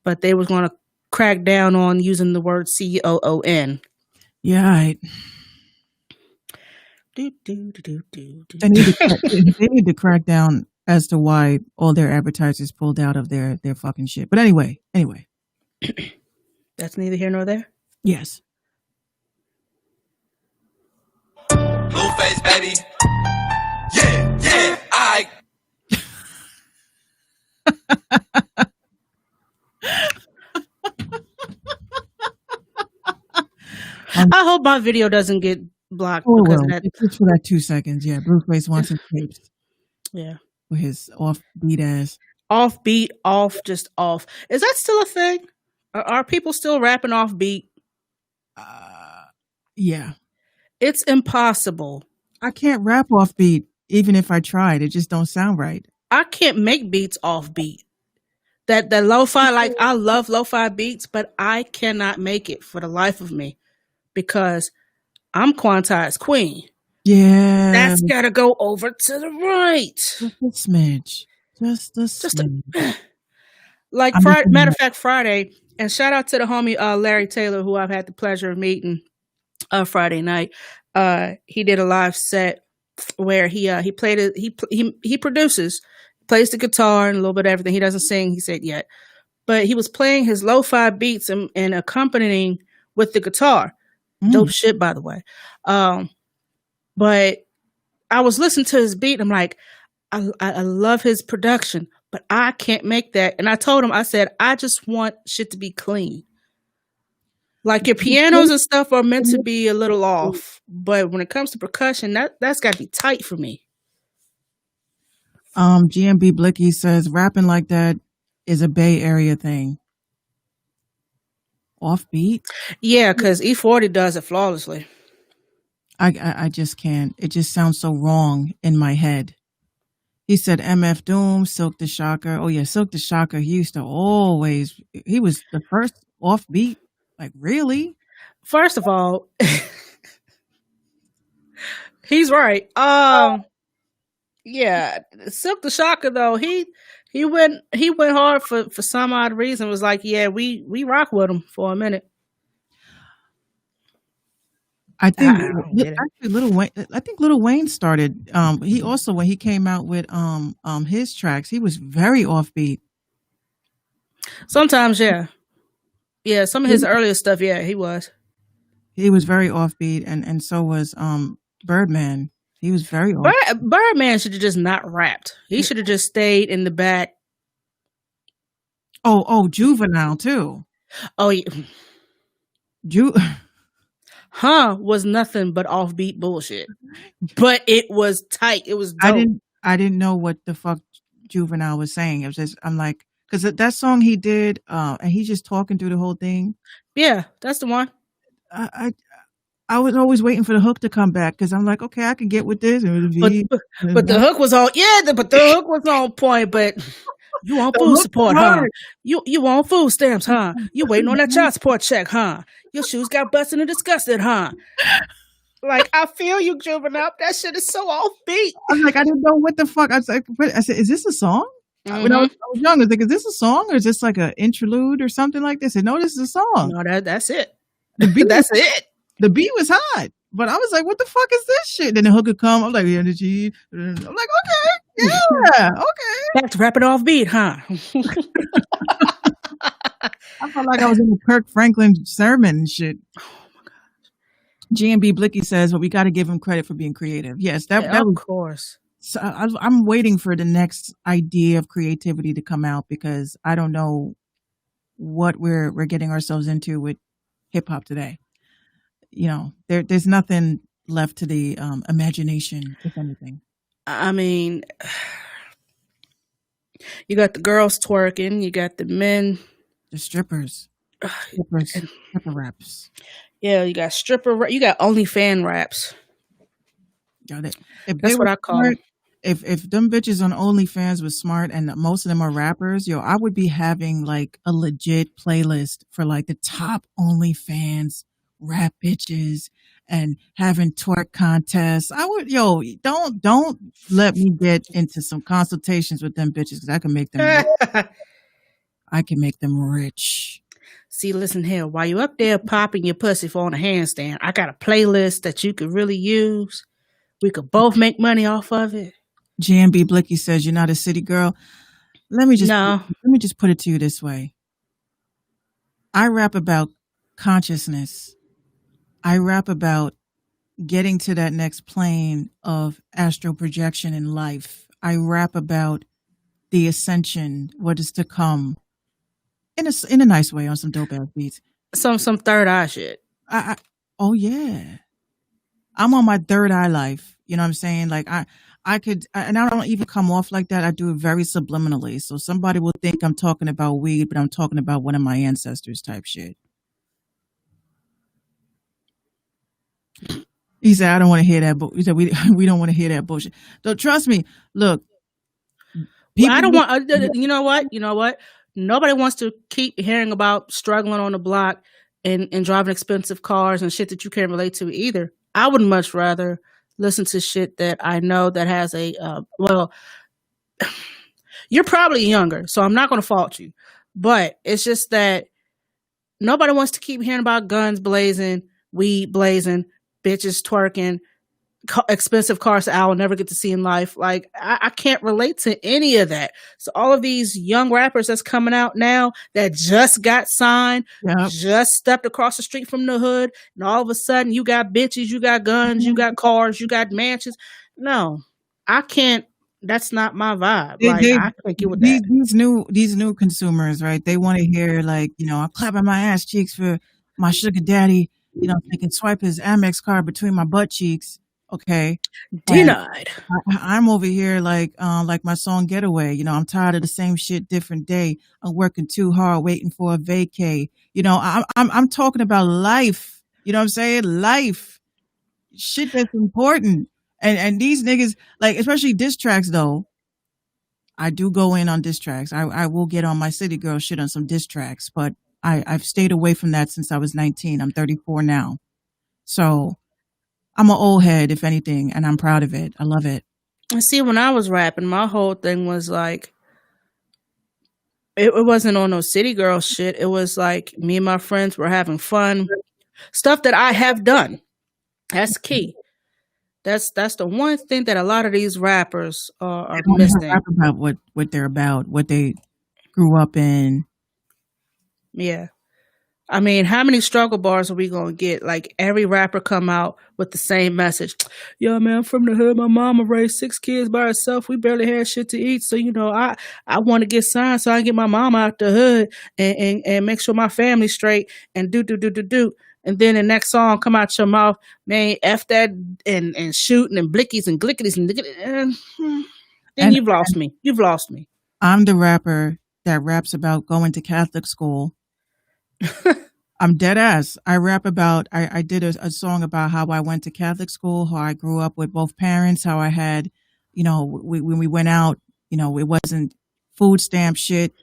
but they was going to crack down on using the word COON. Yeah, right. Do, do, do, do, do, do. They need to crack down as to why all their advertisers pulled out of their fucking shit. But anyway, That's neither here nor there. yes. Blueface, baby. Yeah, I. I hope my video doesn't get blocked Oh because well, of that. it's just for that 2 seconds. Yeah, Blueface wants his tapes Yeah. with his offbeat ass. Offbeat, just off. Is that still a thing? Are people still rapping offbeat? Yeah, It's impossible. I can't rap offbeat even if I tried. It just don't sound right. I can't make beats offbeat. That lo-fi, like I love lo-fi beats, but I cannot make it for the life of me because I'm quantized queen. Yeah, That's gotta go over to the right. just a smidge. Just a Just a- smidge. Like I'm Friday, looking matter at- of fact, Friday, and shout out to the homie Larry Taylor, who I've had the pleasure of meeting Friday night. He did a live set where he played it. He produces, plays the guitar and a little bit of everything. He doesn't sing, he said yet, but he was playing his lo-fi beats and accompanying with the guitar. Dope shit, by the way. But I was listening to his beat. I'm like, I love his production, but I can't make that. And I told him, I said, I just want shit to be clean. Like your pianos and stuff are meant to be a little off, but when it comes to percussion, that's got to be tight for me. GMB Blicky says rapping like that is a Bay Area thing. Offbeat? Yeah, because E40 does it flawlessly. I just can't. It just sounds so wrong in my head. He said MF Doom, Silk the Shocker. Oh yeah, Silk the Shocker. He used to always. He was the first offbeat. Like really? First of all, he's right. Yeah, Silk the Shocker though, he went hard for some odd reason. It was like, yeah, we rock with him for a minute. I think don't get it. actually Lil Wayne. I think Lil Wayne started. He also when he came out with his tracks, he was very offbeat. Sometimes, yeah. Yeah, some of his earlier stuff, yeah, he was. He was very offbeat, and so was Birdman. He was very off. Birdman should have just not rapped. He should have just stayed in the back. Oh, Juvenile too. Oh, yeah. Huh Was nothing but offbeat bullshit. But it was tight. It was dope. I didn't know what the fuck Juvenile was saying. It was just I'm like because that song he did and he's just talking through the whole thing. Yeah, that's the one. I was always waiting for the hook to come back because I'm like, okay, I can get with this. But the hook was on. Yeah, but the hook was on point. But you want food support, huh? You want food stamps, huh? You waiting on that child support check, huh? Your shoes got busted and disgusted, huh? Like I feel you, Juvenile. That shit is so offbeat. I'm like, I didn't know what the fuck. I said, is this a song? Mm-hmm. When I was young, I was like, is this a song or is this like an interlude or something like this? I said, no, this is a song. No, that's it. The beat That's it. The beat was hot, but I was like, what the fuck is this shit? Then the hook would come. I'm like, energy. I'm like, okay, yeah, okay. Back to rapping off beat, huh? I felt like I was in a Kirk Franklin sermon and shit. Oh my gosh. GMB Blicky says, well, we got to give him credit for being creative. Yes, that of was. course. So I'm waiting for the next idea of creativity to come out because I don't know what we're getting ourselves into with hip hop today. You know, there's nothing left to the imagination, if anything. I mean, You got the girls twerking. You got the men. The strippers, stripper raps. Yeah, you got stripper. You got OnlyFan raps. Got it. If they That's what were I call smart, them. if them bitches on OnlyFans was smart and most of them are rappers, yo, I would be having like a legit playlist for like the top OnlyFans rap bitches and having twerk contests. I would, yo, don't let me get into some consultations with them bitches because I can make them. I can make them rich. See, listen here. While you up there popping your pussy for on a handstand, I got a playlist that you could really use. We could both make money off of it. GMB Blicky says you're not a city girl. Let me just put it to you this way. I rap about consciousness. I rap about getting to that next plane of astral projection in life. I rap about the ascension, what is to come, in a nice way on some dope ass beats. Some third eye shit. Oh yeah, I'm on my third eye life. You know what I'm saying? Like I could, and I don't even come off like that. I do it very subliminally. So somebody will think I'm talking about weed, but I'm talking about one of my ancestors type shit. He said, I don't want to hear that. He said, we don't want to hear that bullshit. Don't trust me. Look, I don't want, you know what? Nobody wants to keep hearing about struggling on the block and driving expensive cars and shit that you can't relate to either. I would much rather listen to shit that I know that has you're probably younger, so I'm not going to fault you. But it's just that nobody wants to keep hearing about guns blazing, weed blazing, bitches twerking, expensive cars that I will never get to see in life. Like, I can't relate to any of that. So all of these young rappers that's coming out now that just got signed, just stepped across the street from the hood, and all of a sudden you got bitches, you got guns, you got cars, you got mansions. No, I can't. That's not my vibe. I can't get with that. These new consumers, right? They want to hear like, I'm clapping my ass cheeks for my sugar daddy. They can swipe his Amex card between my butt cheeks. Okay. Denied. I'm over here like my song Getaway. I'm tired of the same shit, different day. I'm working too hard, waiting for a vacay. I'm talking about life. You know what I'm saying? Life. Shit that's important. And these niggas, like, especially diss tracks though. I do go in on diss tracks. I will get on my city girl shit on some diss tracks, but I've stayed away from that since I was 19. I'm 34 now. So I'm an old head, if anything, and I'm proud of it. I love it. See, when I was rapping, my whole thing was like, it wasn't on no city girl shit. It was like me and my friends were having fun. Stuff that I have done. That's key. That's the one thing that a lot of these rappers are missing. Rap about what they're about, what they grew up in. Yeah. I mean, how many struggle bars are we going to get? Like, every rapper come out with the same message. Yo, man, I'm from the hood. My mama raised 6 kids by herself. We barely had shit to eat. So, I want to get signed so I can get my mama out the hood and make sure my family's straight and do. And then the next song come out your mouth, man, F that and shooting and blickies and glickities and then you've lost me. You've lost me. I'm the rapper that raps about going to Catholic school. I'm dead ass. I rap about, I did a song about how I went to Catholic school, how I grew up with both parents, how I had, when we went out, it wasn't food stamp shit.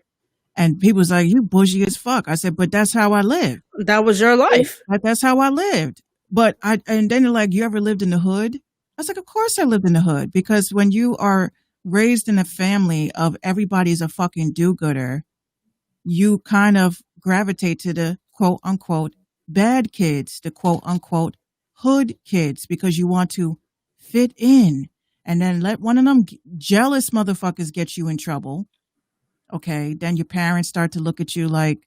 And people was like, you bougie as fuck. I said, but that's how I live. That was your life. That's how I lived. And then they're like, you ever lived in the hood? I was like, of course I lived in the hood. Because when you are raised in a family of everybody's a fucking do-gooder, you kind of gravitate to the quote unquote bad kids, the quote unquote hood kids, because you want to fit in and then let one of them jealous motherfuckers get you in trouble. Okay. Then your parents start to look at you like,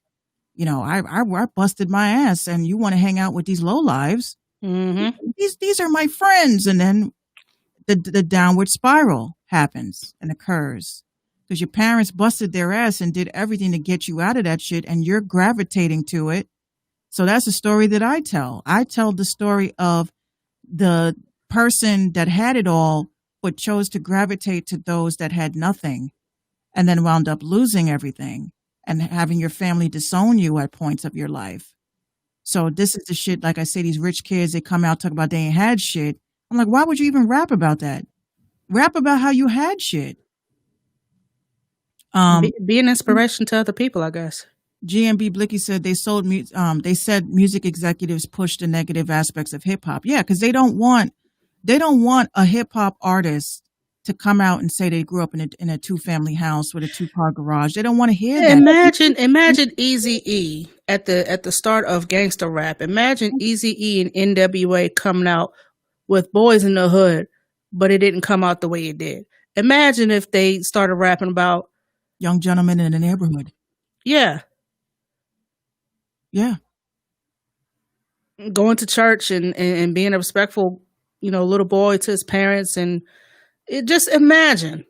I busted my ass and you want to hang out with these lowlives. Mm-hmm. These are my friends. And then the downward spiral happens and occurs. Because your parents busted their ass and did everything to get you out of that shit and you're gravitating to it. So that's a story that I tell. I tell the story of the person that had it all but chose to gravitate to those that had nothing. and then wound up losing everything and having your family disown you at points of your life. So this is the shit, like I say, these rich kids, they come out, talk about they ain't had shit. I'm like, why would you even rap about that? Rap about how you had shit. Be an inspiration to other people, I guess. GMB Blicky said they said music executives push the negative aspects of hip hop. Yeah, because they don't want a hip hop artist to come out and say they grew up in a 2-family house with a 2-car garage. They don't want to hear that. Imagine Eazy-E at the start of gangster rap. Imagine Eazy-E and NWA coming out with Boys in the Hood, but it didn't come out the way it did. Imagine if they started rapping about young gentlemen in the neighborhood. Yeah. Yeah. Going to church and being a respectful, little boy to his parents, and just imagine.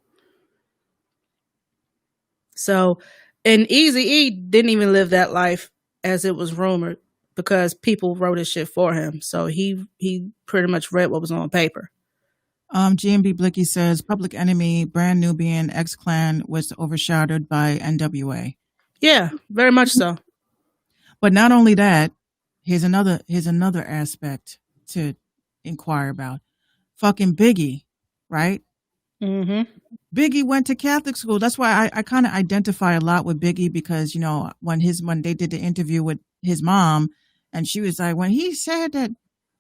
So, and Eazy-E didn't even live that life as it was rumored because people wrote his shit for him. So he pretty much read what was on paper. GMB Blicky says Public Enemy, Brand Nubian, X-Clan was overshadowed by NWA. Yeah, very much so. But not only that, here's another aspect to inquire about. Fucking Biggie, right? Mm-hmm. Biggie went to Catholic school. That's why I kind of identify a lot with Biggie because, when they did the interview with his mom, and she was like, when he said that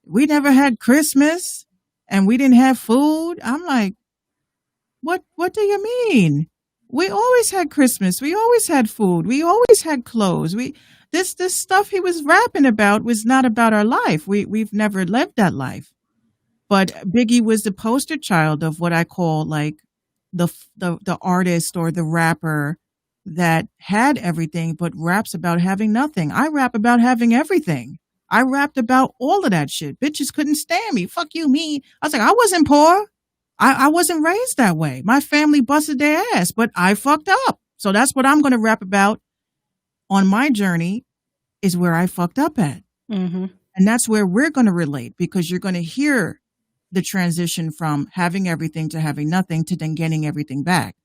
we never had Christmas and we didn't have food, I'm like, what do you mean? We always had Christmas. We always had food. We always had clothes. This stuff he was rapping about was not about our life. We've never lived that life. But Biggie was the poster child of what I call like the artist or the rapper that had everything but raps about having nothing. I rap about having everything. I rapped about all of that shit. Bitches couldn't stand me. Fuck you, me. I was like, I wasn't poor. I wasn't raised that way. My family busted their ass, but I fucked up. So that's what I'm going to rap about on my journey, is where I fucked up at. Mm-hmm. And that's where we're going to relate, because you're going to hear the transition from having everything to having nothing to then getting everything back.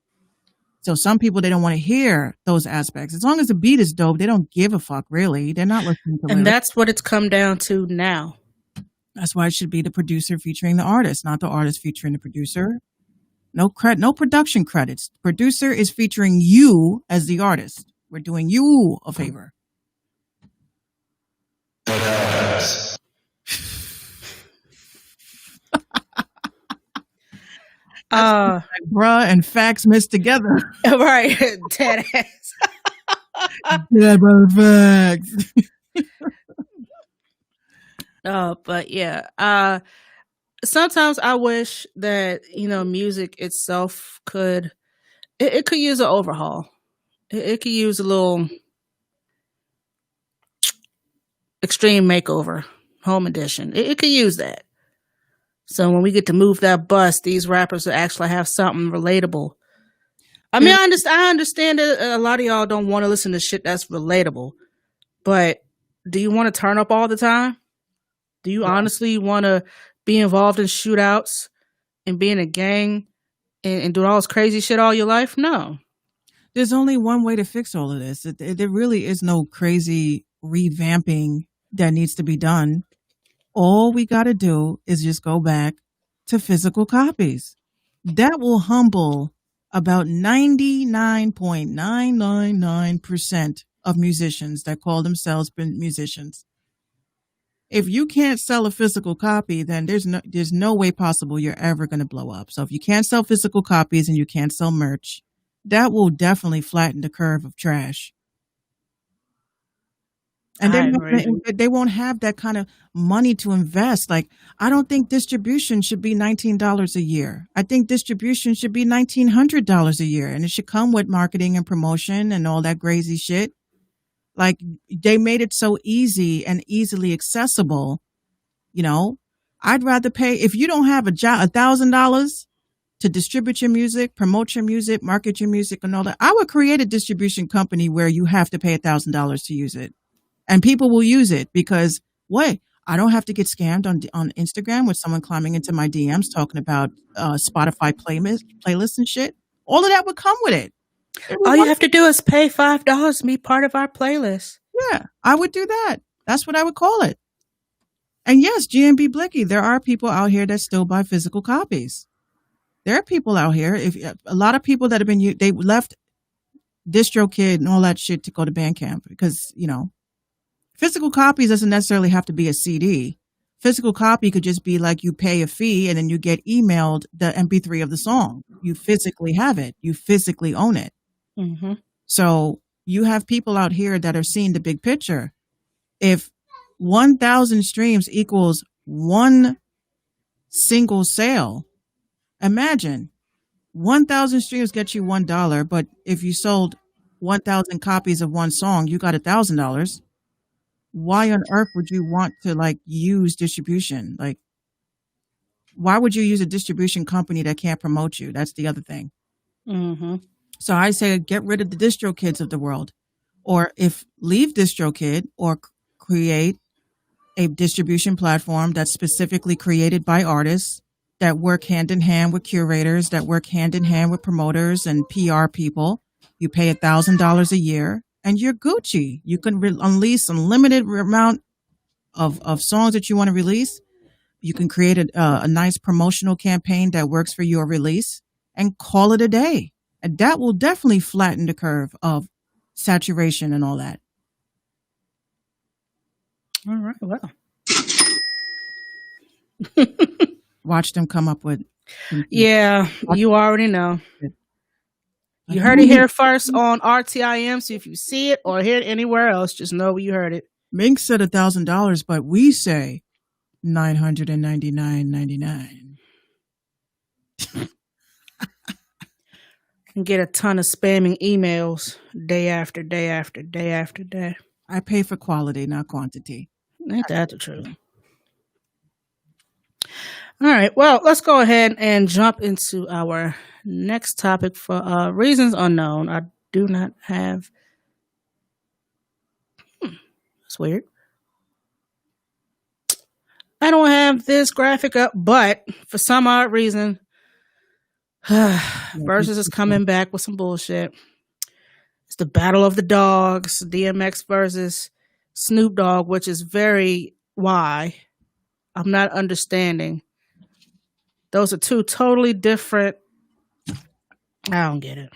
So some people, they don't want to hear those aspects. As long as the beat is dope, they don't give a fuck, really. They're not listening to And that's what it's come down to now. That's why it should be the producer featuring the artist, not the artist featuring the producer. No production credits. Producer is featuring you as the artist. We're doing you a favor. Like bruh and facts mixed together. Right. Dead ass. Yeah, brother, facts. But yeah. Sometimes I wish that, music itself could use an overhaul. It could use a little extreme makeover, home edition. It could use that. So when we get to move that bus, these rappers will actually have something relatable. I mean, I understand that a lot of y'all don't want to listen to shit that's relatable, but do you want to turn up all the time? Do you honestly want to be involved in shootouts and be in a gang and do all this crazy shit all your life? No. There's only one way to fix all of this. There really is no crazy revamping that needs to be done. All we got to do is just go back to physical copies. That will humble about 99.999% of musicians that call themselves musicians. If you can't sell a physical copy, then there's no way possible you're ever going to blow up. So if you can't sell physical copies and you can't sell merch, that will definitely flatten the curve of trash. And they won't have that kind of money to invest. Like, I don't think distribution should be $19 a year. I think distribution should be $1,900 a year. And it should come with marketing and promotion and all that crazy shit. Like, they made it so easy and easily accessible. I'd rather pay, if you don't have $1,000 to distribute your music, promote your music, market your music and all that, I would create a distribution company where you have to pay $1,000 to use it. And people will use it because, I don't have to get scammed on Instagram with someone climbing into my DMs talking about Spotify playlists and shit. All of that would come with it. All you have to do is pay $5 to be part of our playlist. Yeah, I would do that. That's what I would call it. And yes, GMB Blicky, there are people out here that still buy physical copies. There are people out here. If a lot of people that have been, they left DistroKid and all that shit to go to Bandcamp because, you know, physical copies doesn't necessarily have to be a CD. Physical copy could just be like you pay a fee and then you get emailed the MP3 of the song. You physically have it. You physically own it. Mm-hmm. So you have people out here that are seeing the big picture. If 1,000 streams equals one single sale, imagine 1,000 streams get you $1, but if you sold 1,000 copies of one song, you got $1,000. Why on earth would you want to like use distribution? Like, why would you use a distribution company that can't promote you? That's the other thing. Mm-hmm. So I say get rid of the DistroKids of the world, or if leave DistroKid or create a distribution platform that's specifically created by artists that work hand in hand with curators, that work hand in hand with promoters and PR people. You pay $1,000 a year and you're Gucci. You can unleash unlimited amount of songs that you want to release. You can create a nice promotional campaign that works for your release and call it a day. And that will definitely flatten the curve of saturation and all that. All right. Well, Watch them come up with. yeah, you already know. You heard it here first on RTIM. So if you see it or hear it anywhere else, just know you heard it. Mink said $1,000, but we say $999.99. And get a ton of spamming emails day after day after day after day. I pay for quality, not quantity. Ain't that the truth? All right. Well, let's go ahead and jump into our next topic for reasons unknown. I do not have. That's weird. I don't have this graphic up, but for some odd reason, Versus is coming back with some bullshit. It's the Battle of the Dogs, DMX versus Snoop Dogg, which is very why I'm not understanding. Those are two totally different. I don't get it.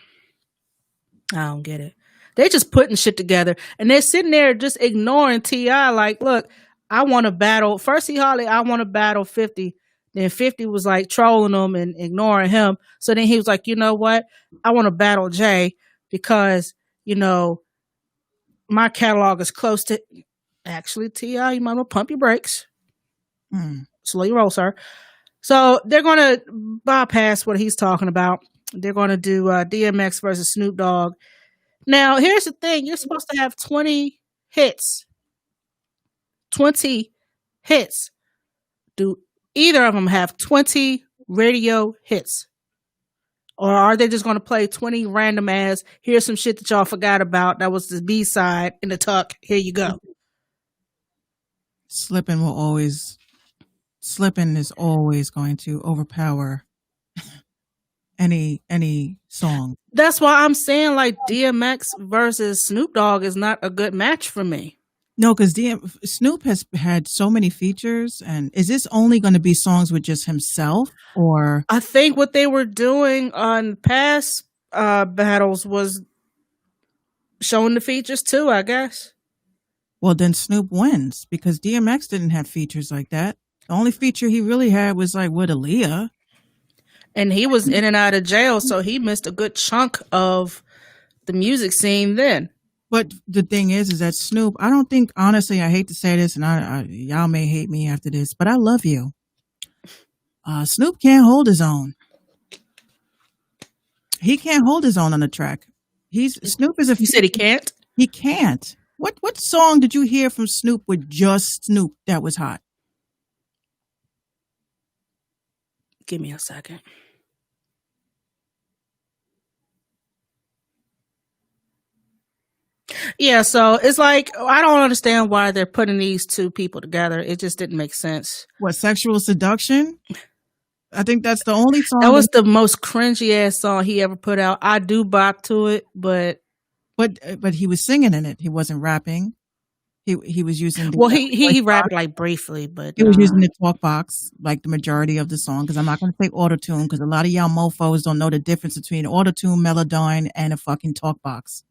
They're just putting shit together and they're sitting there just ignoring T.I. Like, look, I want to battle. First he hollered, I want to battle 50. Then 50 was like trolling him and ignoring him. So then he was like, you know what? I want to battle Jay because, you know, my catalog is close to. Actually, T.I., you might want to pump your brakes. Slow your roll, sir. So they're going to bypass what he's talking about. They're going to do DMX versus Snoop Dogg. Now, here's the thing. You're supposed to have 20 hits. 20 hits. Do either of them have 20 radio hits? Or are they just going to play 20 random ass, here's some shit that y'all forgot about. That was the B-side in the tuck. Here you go. Slippin' is always going to overpower any song. That's why I'm saying like DMX versus Snoop Dogg is not a good match for me. No, because Snoop has had so many features, and is this only going to be songs with just himself, or? I think what they were doing on past battles was showing the features too, I guess. Well, then Snoop wins because DMX didn't have features like that. The only feature he really had was like with Aaliyah. And he was in and out of jail, so he missed a good chunk of the music scene then. But the thing is that Snoop, I don't think, honestly, I hate to say this, and y'all may hate me after this, but I love you. Snoop can't hold his own. He can't hold his own on the track. Snoop is a. You said he can't? He can't. What song did you hear from Snoop with just Snoop that was hot? Give me a second. Yeah, so it's like, I don't understand why they're putting these two people together. It just didn't make sense. What, Sexual Seduction? I think that's the only song. That was the most cringy ass song he ever put out. I do bop to it, but he was singing in it. He wasn't rapping. He was using the well, voice he box. rapped like briefly, but He was using the talk box like the majority of the song, because I'm not going to say auto-tune, because a lot of y'all mofos don't know the difference between auto-tune, Melodyne, and a fucking talk box.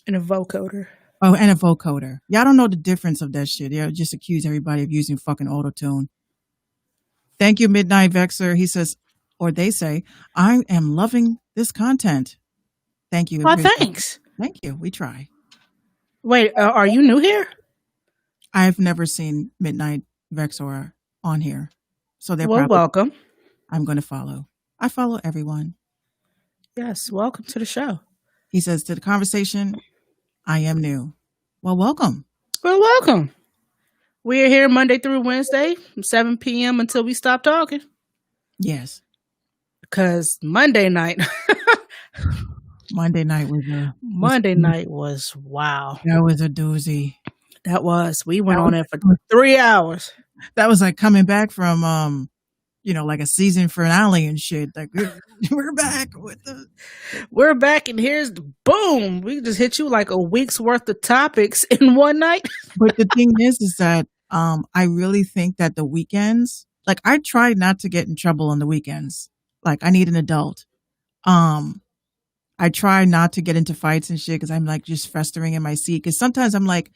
and a vocoder. Oh, and a vocoder. Y'all don't know the difference of that shit. Y'all just accuse everybody of using fucking auto-tune. Thank you, Midnight Vexer. He says, or they say, I am loving this content. Thank you. Well, thanks. Thank you. We try. Wait, are you new here? I've never seen Midnight Vexor on here. So they're Well, probably, welcome. I'm going to follow. I follow everyone. Yes, welcome to the show. He says, to the conversation, I am new. Well, welcome. Well, welcome. We are here Monday through Wednesday from 7 p.m. until we stop talking. Yes. Because Monday night, Monday night was wow. That was a doozy. That was. We went on there for 3 hours. That was like coming back from, like a season finale and shit. Like we're back with We're back, and here's the boom. We just hit you like a week's worth of topics in one night. But the thing is that I really think that the weekends, like I try not to get in trouble on the weekends. Like I need an adult. I try not to get into fights and shit because I'm like just festering in my seat. Because sometimes I'm like,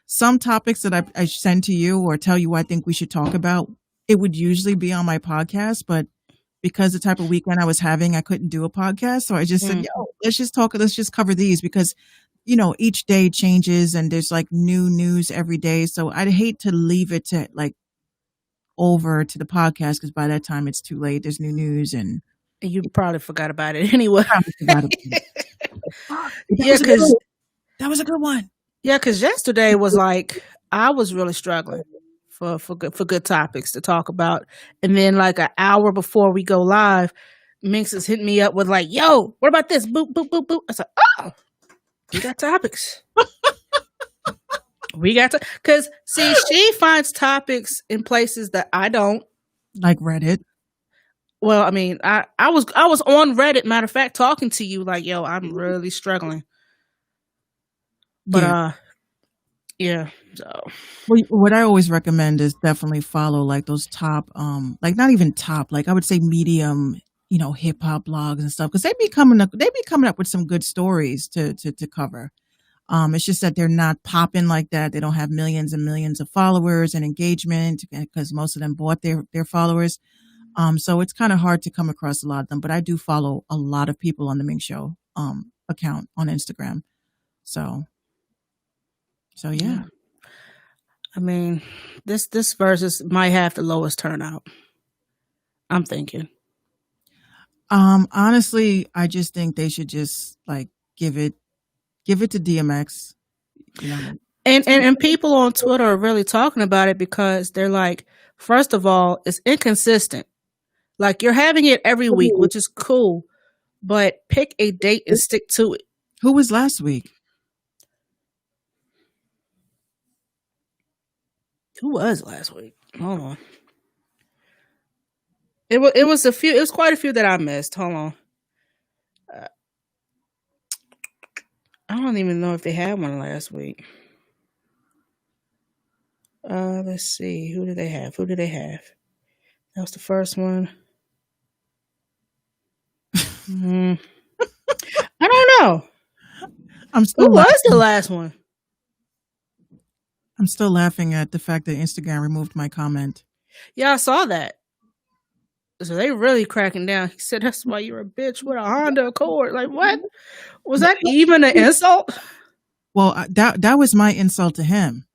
some topics that I send to you or tell you I think we should talk about, it would usually be on my podcast, but because the type of weekend I was having, I couldn't do a podcast. So I just said, let's just cover these because, each day changes and there's like new news every day. So I'd hate to leave it to like over to the podcast because by that time it's too late. There's new news and you probably forgot about it anyway. Yeah, because that was a good one. Yeah, because yesterday was like I was really struggling for good topics to talk about, and then like an hour before we go live, Minx is hitting me up with like, "Yo, what about this?" Boop boop boop boop. I said, "Oh, we got topics. We got to." Because see, she finds topics in places that I don't, like Reddit. Well, I mean, I was on Reddit. Matter of fact, talking to you like, "Yo, I'm really struggling." But yeah. So what I always recommend is definitely follow like those top, like not even top, like I would say medium, hip hop blogs and stuff because they be coming up with some good stories to cover. It's just that they're not popping like that. They don't have millions and millions of followers and engagement because most of them bought their followers. So it's kind of hard to come across a lot of them. But I do follow a lot of people on the Ming Show account on Instagram. So yeah. I mean, this versus might have the lowest turnout. I'm thinking. Honestly, I just think they should just like give it to DMX. And people on Twitter are really talking about it because they're like, first of all, it's inconsistent. Like you're having it every week, which is cool, but pick a date and stick to it. Who was last week? Who was last week? Hold on. It was a few. It was quite a few that I missed. Hold on. I don't even know if they had one last week. Let's see. Who did they have? That was the first one. I don't know. Who was the last one? I'm still laughing at the fact that Instagram removed my comment. Yeah, I saw that. So they really cracking down. He said, "That's why you're a bitch with a Honda Accord." Like, what? Was that even an insult? Well, that was my insult to him.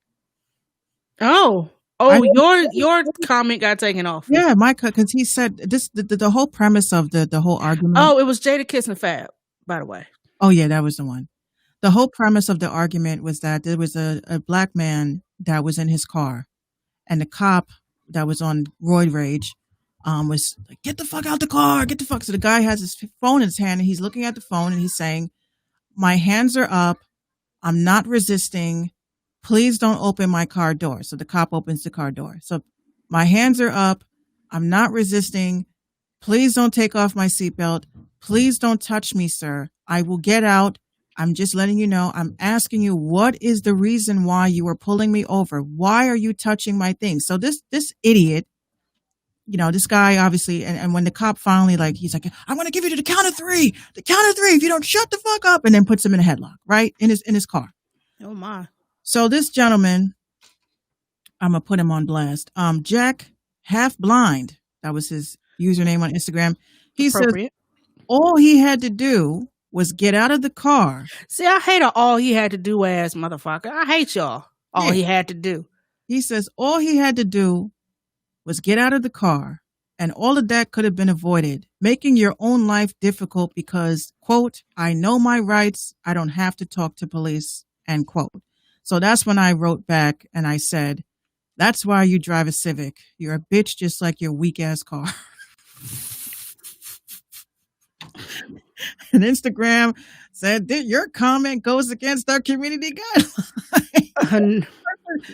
Oh, your comment got taken off. Yeah, because he said this. The whole premise of the whole argument. Oh, it was Jadakiss and Fab, by the way. Oh yeah, that was the one. The whole premise of the argument was that there was a black man that was in his car, and the cop that was on roid rage was like, "Get the fuck out the car! Get the fuck!" So the guy has his phone in his hand, and he's looking at the phone, and he's saying, "My hands are up. I'm not resisting. Please don't open my car door." So the cop opens the car door. So my hands are up. I'm not resisting. Please don't take off my seatbelt. Please don't touch me, sir. I will get out. I'm just letting you know. I'm asking you, what is the reason why you are pulling me over? Why are you touching my things? So this idiot, this guy obviously, and when the cop finally, he's like, I'm going to give you to the count of three. The count of three. If you don't shut the fuck up, and then puts him in a headlock, right? In his car. Oh my. So this gentleman, I'm going to put him on blast. Jack Half Blind. That was his username on Instagram. He says all he had to do was get out of the car. See, I hate all he had to do ass motherfucker. I hate y'all. All he had to do. He says all he had to do was get out of the car, and all of that could have been avoided, making your own life difficult because, quote, I know my rights. I don't have to talk to police, end quote. So that's when I wrote back and I said, that's why you drive a Civic. You're a bitch just like your weak ass car. And Instagram said that your comment goes against our community guidelines.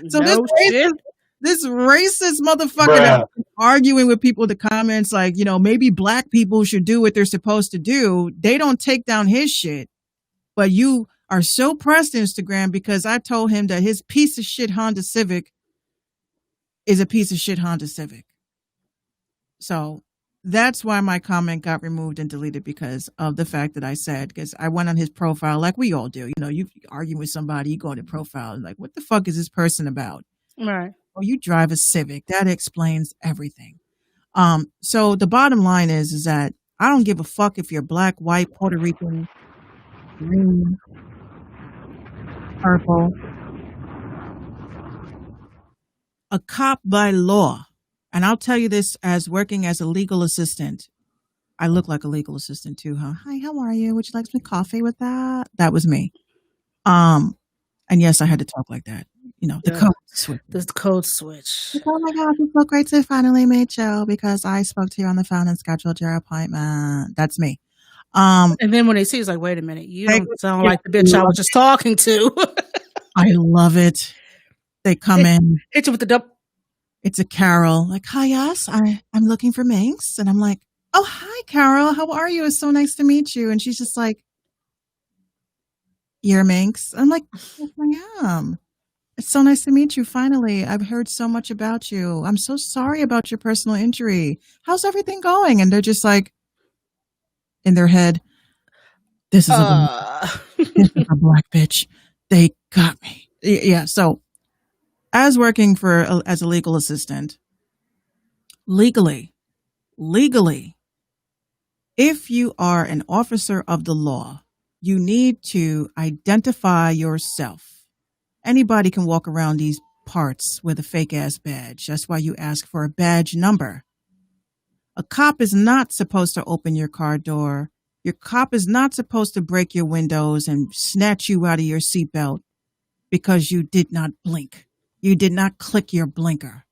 So this racist motherfucker that's arguing with people in the comments, maybe black people should do what they're supposed to do. They don't take down his shit. But you are so pressed, Instagram, because I told him that his piece of shit Honda Civic is a piece of shit Honda Civic. So that's why my comment got removed and deleted, because of the fact that I said, because I went on his profile like we all do. You argue with somebody, you go to profile and what the fuck is this person about? Right. Well, you drive a Civic. That explains everything. So the bottom line is that I don't give a fuck if you're black, white, Puerto Rican, green, purple. A cop by law, and I'll tell you this as working as a legal assistant. I look like a legal assistant too, huh? Hi, how are you? Would you like some coffee with that? That was me. And yes, I had to talk like that. The code switch. The code switch. Oh my God, it's so great to finally meet you because I spoke to you on the phone and scheduled your appointment. That's me. And then when they see, it's like, wait a minute, you don't sound like the bitch I was just talking to. I love it. They come in. Hit you with the double. It's a Carol. Hi, yes, I'm looking for Minx. And I'm like, oh, hi, Carol. How are you? It's so nice to meet you. And she's just like, you're Minx? I'm like, yes, I am. It's so nice to meet you. Finally, I've heard so much about you. I'm so sorry about your personal injury. How's everything going? And they're just like, in their head, this is a black bitch. They got me. Yeah. So as working as a legal assistant, legally, if you are an officer of the law, you need to identify yourself. Anybody can walk around these parts with a fake ass badge. That's why you ask for a badge number. A cop is not supposed to open your car door. Your cop is not supposed to break your windows and snatch you out of your seatbelt because you did not blink. You did not click your blinker.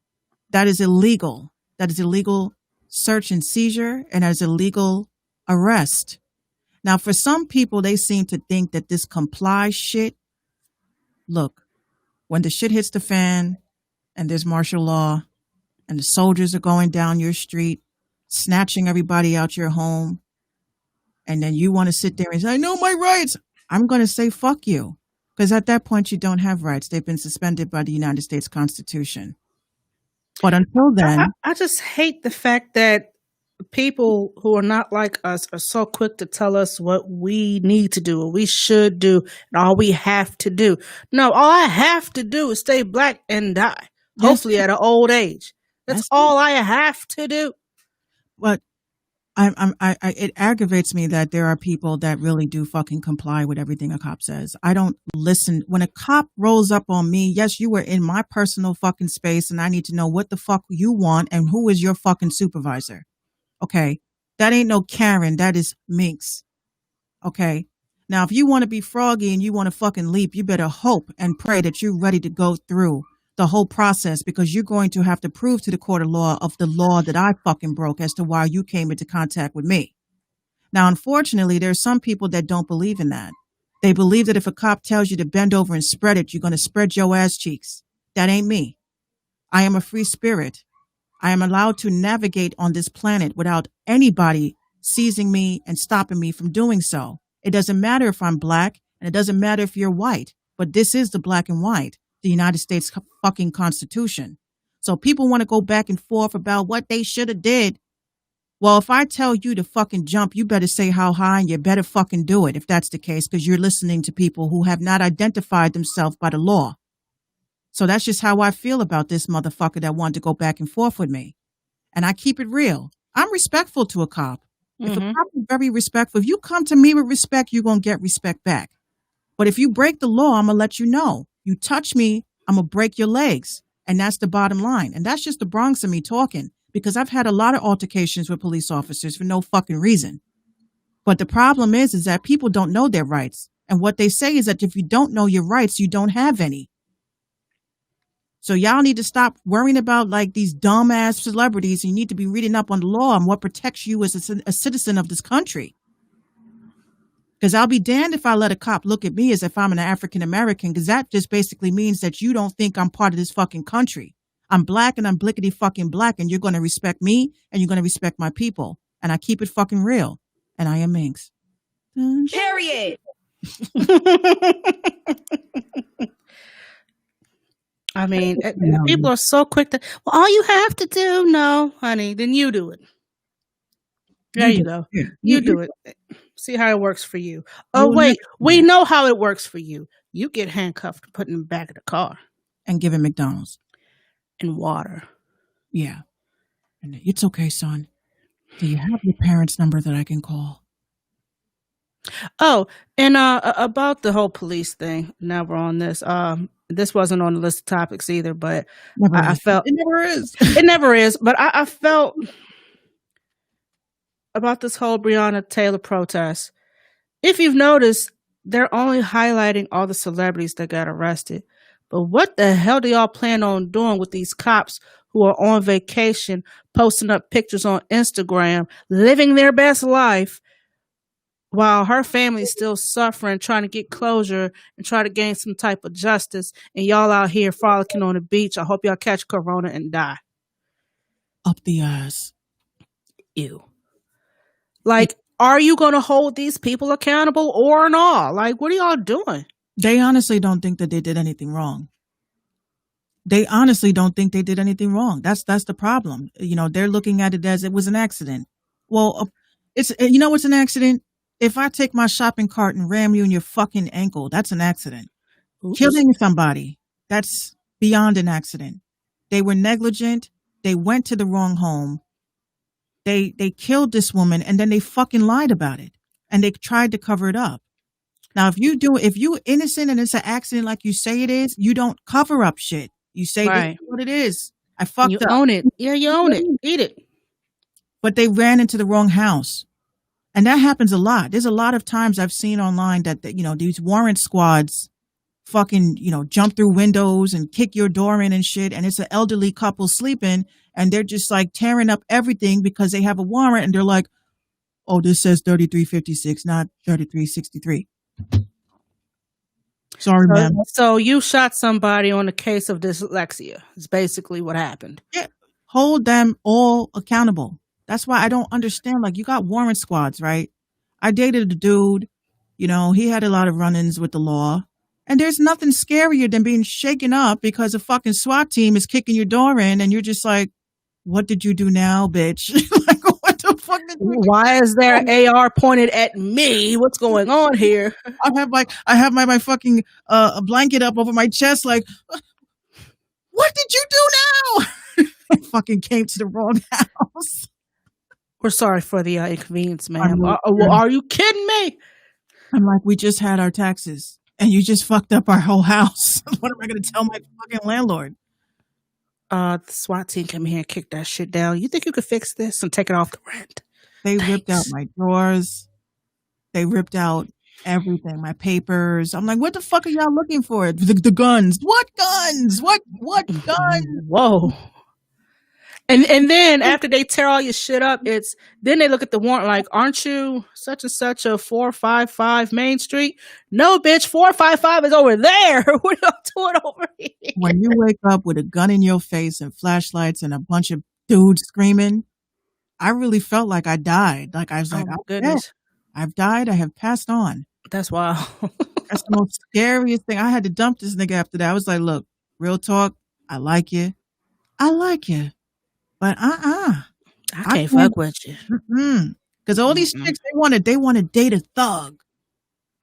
That is illegal. That is illegal search and seizure, and that is illegal arrest. Now, for some people, they seem to think that this comply shit. Look, when the shit hits the fan and there's martial law and the soldiers are going down your street, snatching everybody out your home, and then you want to sit there and say, I know my rights. I'm going to say, fuck you. Because at that point, you don't have rights. They've been suspended by the United States Constitution. But until then... I just hate the fact that people who are not like us are so quick to tell us what we need to do, what we should do, and all we have to do. No, all I have to do is stay black and die, hopefully at an old age. That's all I have to do. But it aggravates me that there are people that really do fucking comply with everything a cop says. I don't listen. When a cop rolls up on me, yes, you were in my personal fucking space and I need to know what the fuck you want and who is your fucking supervisor. Okay. That ain't no Karen. That is Minx. Okay. Now, if you want to be froggy and you want to fucking leap, you better hope and pray that you're ready to go through the whole process, because you're going to have to prove to the court of law of the law that I fucking broke as to why you came into contact with me. Now, unfortunately, there's some people that don't believe in that. They believe that if a cop tells you to bend over and spread it, you're going to spread your ass cheeks. That ain't me. I am a free spirit. I am allowed to navigate on this planet without anybody seizing me and stopping me from doing so. It doesn't matter if I'm black, and it doesn't matter if you're white, but this is the black and white, the United States fucking Constitution. So people want to go back and forth about what they should have did. Well, if I tell you to fucking jump, you better say how high, and you better fucking do it if that's the case, because you're listening to people who have not identified themselves by the law. So that's just how I feel about this motherfucker that wanted to go back and forth with me. And I keep it real. I'm respectful to a cop. If a cop is very respectful, if you come to me with respect, you're going to get respect back. But if you break the law, I'm going to let you know. You touch me, I'm going to break your legs. And that's the bottom line. And that's just the Bronx of me talking, because I've had a lot of altercations with police officers for no fucking reason. But the problem is that people don't know their rights. And what they say is that if you don't know your rights, you don't have any. So y'all need to stop worrying about like these dumbass celebrities. You need to be reading up on the law and what protects you as a citizen of this country. Because I'll be damned if I let a cop look at me as if I'm an African American, because that just basically means that you don't think I'm part of this fucking country. I'm black and I'm blickety fucking black, and you're going to respect me and you're going to respect my people. And I keep it fucking real. And I am Minx. Period. I mean, people are so quick to, well, all you have to do, no, honey, then you do it. There you go. Yeah. You do it. See how it works for you. Oh, wait, we know how it works for you. You get handcuffed and put in the back of the car. And give him McDonald's. And water. Yeah. And it's okay, son. Do you have your parents' number that I can call? Oh, and about the whole police thing, now we're on this. This wasn't on the list of topics either, but I felt it never is. It never is. But I felt about this whole Breonna Taylor protest. If you've noticed, they're only highlighting all the celebrities that got arrested. But what the hell do y'all plan on doing with these cops who are on vacation, posting up pictures on Instagram, living their best life, while her family's still suffering, trying to get closure and try to gain some type of justice, and y'all out here frolicking on the beach? I hope y'all catch corona and die. Up the ass. Ew. Like, are you going to hold these people accountable or not? Like, what are y'all doing? They honestly don't think that they did anything wrong. They honestly don't think they did anything wrong. That's the problem. You know, they're looking at it as it was an accident. Well, it's an accident. If I take my shopping cart and ram you in your fucking ankle, that's an accident. Oops. Killing somebody, that's beyond an accident. They were negligent. They went to the wrong home. They killed this woman, and then they fucking lied about it, and they tried to cover it up. Now, if you innocent and it's an accident like you say it is, you don't cover up shit. You say Right. This is what it is. I fucked You up. own it. Yeah, you own it. Eat it. But they ran into the wrong house. And that happens a lot. There's a lot of times I've seen online that these warrant squads fucking, jump through windows and kick your door in and shit. And it's an elderly couple sleeping, and they're just like tearing up everything because they have a warrant, and they're like, oh, this says 3356, not 3363. Sorry, ma'am. So you shot somebody on a case of dyslexia. It's basically what happened. Yeah. Hold them all accountable. That's why I don't understand. Like, you got warrant squads, right? I dated a dude, he had a lot of run-ins with the law. And there's nothing scarier than being shaken up because a fucking SWAT team is kicking your door in, and you're just like, what did you do now, bitch? Like, what the fuck did you do? Why is there an AR pointed at me? What's going on here? I have my fucking a blanket up over my chest, like, what did you do now? I fucking came to the wrong house. We're sorry for the inconvenience, ma'am. Are you kidding me? I'm like, we just had our taxes, and you just fucked up our whole house. What am I going to tell my fucking landlord? The SWAT team came here and kicked that shit down. You think you could fix this and take it off the rent? They ripped out my drawers. They ripped out everything, my papers. I'm like, what the fuck are y'all looking for? The guns. What guns? What guns? Whoa. And then after they tear all your shit up, then they look at the warrant like, aren't you such and such a 455 Main Street? No, bitch, 455 is over there. What are y'all doing over here? When you wake up with a gun in your face and flashlights and a bunch of dude screaming. I really felt like I died. Like I was Oh like, my I'm dead. goodness. I've died. I have passed on. That's wild. That's the most scariest thing. I had to dump this nigga after that. I was like, look, real talk. I like you. I like you. But I I can't can't. fuck with you. Because all these Mm-mm. chicks, they want to date a thug.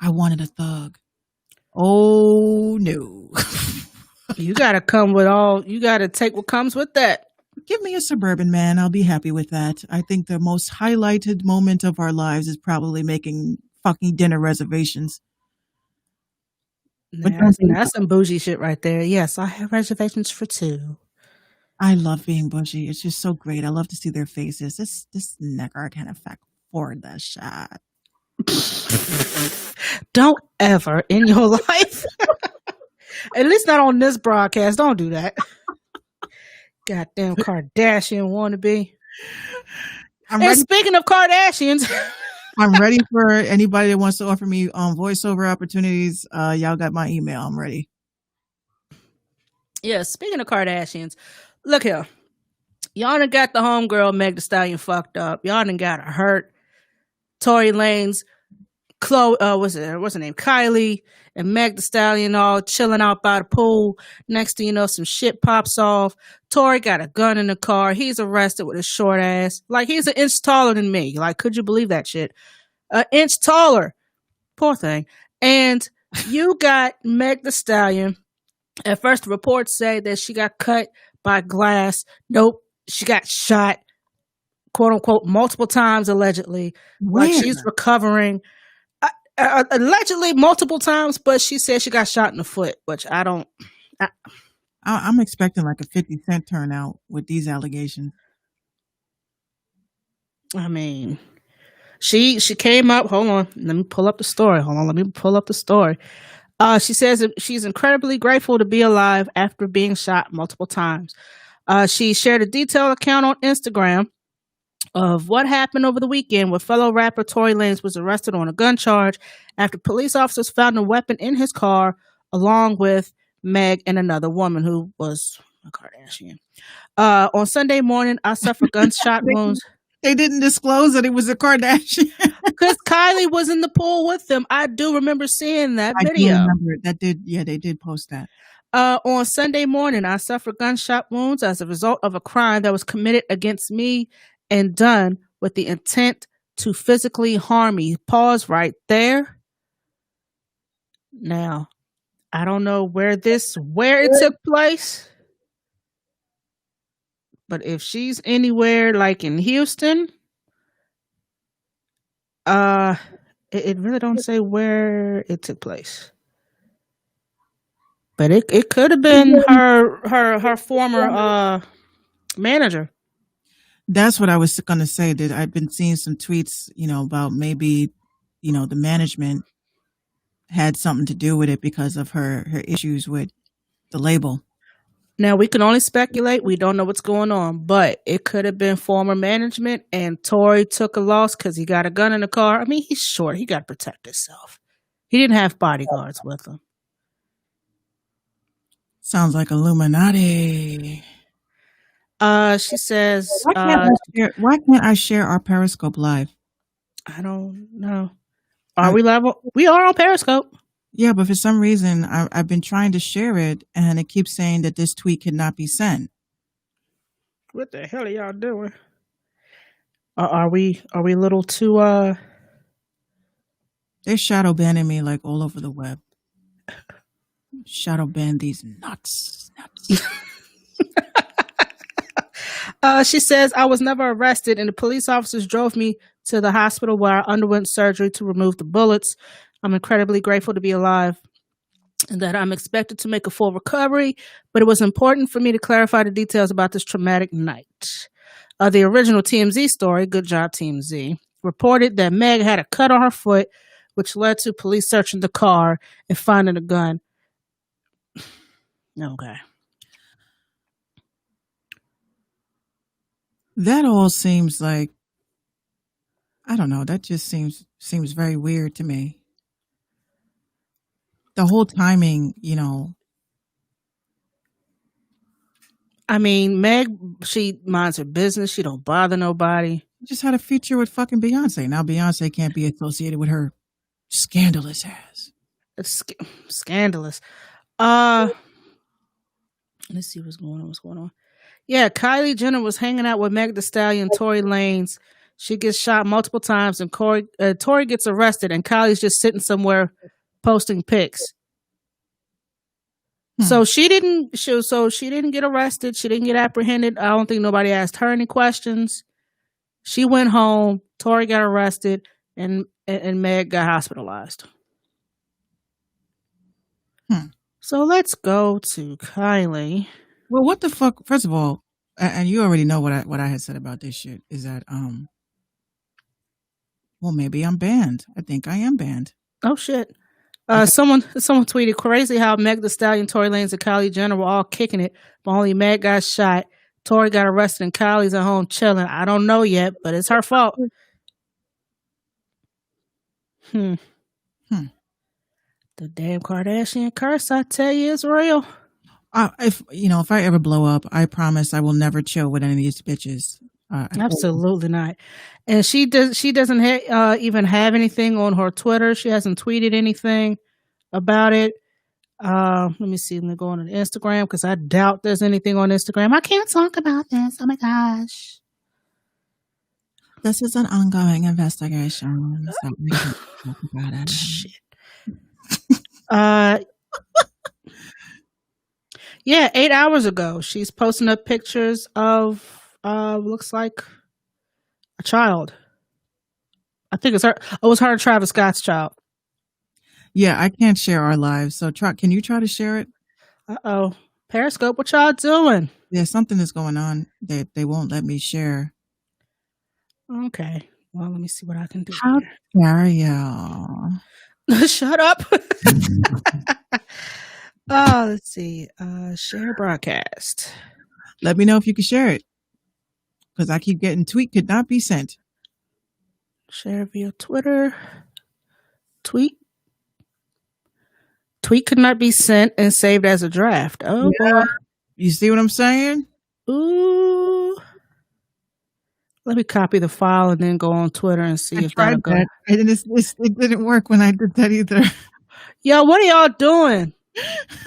I wanted a thug. Oh no. You gotta take what comes with that. Give me a suburban man. I'll be happy with that. I think the most highlighted moment of our lives is probably making fucking dinner reservations. But That's some bougie shit right there. Yes, I have reservations for 2. I love being bougie. It's just so great. I love to see their faces. This nigger can afford that shot. Don't ever in your life, at least not on this broadcast, don't do that. Goddamn Kardashian wannabe. And speaking of Kardashians, I'm ready for anybody that wants to offer me voiceover opportunities. Y'all got my email. I'm ready. yeah, speaking of Kardashians, look here. Y'all done got the homegirl Meg Thee Stallion fucked up. Y'all done got her hurt. Tory Lanez, what's her name? Kylie and Meg Thee Stallion all chilling out by the pool. Next thing you know, some shit pops off. Tory got a gun in the car. He's arrested with a short ass. Like, he's an inch taller than me. Like, could you believe that shit? An inch taller. Poor thing. And you got Meg Thee Stallion. At first, the reports say that she got cut by glass. Nope. She got shot, quote unquote, multiple times, allegedly. Where? Like, she's recovering. Allegedly multiple times, but she said she got shot in the foot, which I don't. I'm expecting like a 50 Cent turnout with these allegations. I mean, she came up. Hold on, let me pull up the story. She says that she's incredibly grateful to be alive after being shot multiple times. She shared a detailed account on Instagram of what happened over the weekend where fellow rapper Tory Lanez was arrested on a gun charge after police officers found a weapon in his car along with Meg and another woman who was a Kardashian. On Sunday morning, I suffered gunshot wounds. They didn't disclose that it was a Kardashian. Because Kylie was in the pool with them. I do remember seeing that video. I do remember. They did post that. On Sunday morning, I suffered gunshot wounds as a result of a crime that was committed against me and done with the intent to physically harm me. Pause right there. Now, I don't know where it took place, but if she's anywhere like in Houston, it really don't say where it took place. But it could have been her former manager. That's what I was going to say. That I've been seeing some tweets, about maybe, the management had something to do with it because of her issues with the label. Now, we can only speculate. We don't know what's going on, but it could have been former management and Tory took a loss because he got a gun in the car. I mean, he's short. He got to protect himself. He didn't have bodyguards with him. Sounds like Illuminati. She says, why can't I share our Periscope live? I don't know. Are we live? We are on Periscope. Yeah, but for some reason, I've been trying to share it, and it keeps saying that this tweet cannot be sent. What the hell are y'all doing? Are we a little too? They're shadow banning me like all over the web. Shadow ban these nuts. She says, I was never arrested, and the police officers drove me to the hospital where I underwent surgery to remove the bullets. I'm incredibly grateful to be alive and that I'm expected to make a full recovery, but it was important for me to clarify the details about this traumatic night. The original TMZ story, good job TMZ, reported that Meg had a cut on her foot, which led to police searching the car and finding a gun. Okay. That all seems like, I don't know, that just seems very weird to me. The whole timing, I mean, Meg, she minds her business. She don't bother nobody. She just had a feature with fucking Beyonce. Now Beyonce can't be associated with her scandalous ass. It's scandalous. Let's see what's going on. What's going on? Yeah, Kylie Jenner was hanging out with Meg Thee Stallion, Tory Lanez. She gets shot multiple times, and Tory gets arrested, and Kylie's just sitting somewhere posting pics. So she didn't get arrested. She didn't get apprehended. I don't think nobody asked her any questions. She went home. Tory got arrested, and Meg got hospitalized. So let's go to Kylie. Well, what the fuck? First of all, and you already know what I had said about this shit is that well, maybe I'm banned. I think I am banned. Oh shit. Someone tweeted, crazy how Meg Thee Stallion, Tory Lanez, and Kylie Jenner were all kicking it, but only Meg got shot. Tory got arrested, and Kylie's at home chilling. I don't know yet, but it's her fault. The damn Kardashian curse, I tell you, is real. If I ever blow up, I promise I will never chill with any of these bitches. Absolutely not. And she doesn't even have anything on her Twitter. She hasn't tweeted anything about it. Let me see. Let me go on Instagram because I doubt there's anything on Instagram. I can't talk about this. Oh my gosh. This is an ongoing investigation. So we can't talk about it. Shit. Yeah, 8 hours ago, she's posting up pictures of looks like a child. I think it's her. Oh, it was her and Travis Scott's child. Yeah, I can't share our lives. So can you try to share it? Uh-oh. Periscope, what y'all doing? Yeah, something is going on. They won't let me share. Okay. Well, let me see what I can do. How dare you? Shut up. Oh, let's see. Share broadcast. Let me know if you can share it. Because I keep getting tweet could not be sent. Share via Twitter. Tweet could not be sent and saved as a draft. Oh, yeah. Boy. You see what I'm saying? Ooh. Let me copy the file and then go on Twitter and see if that'll go. And it didn't work when I did that either. Yo, what are y'all doing?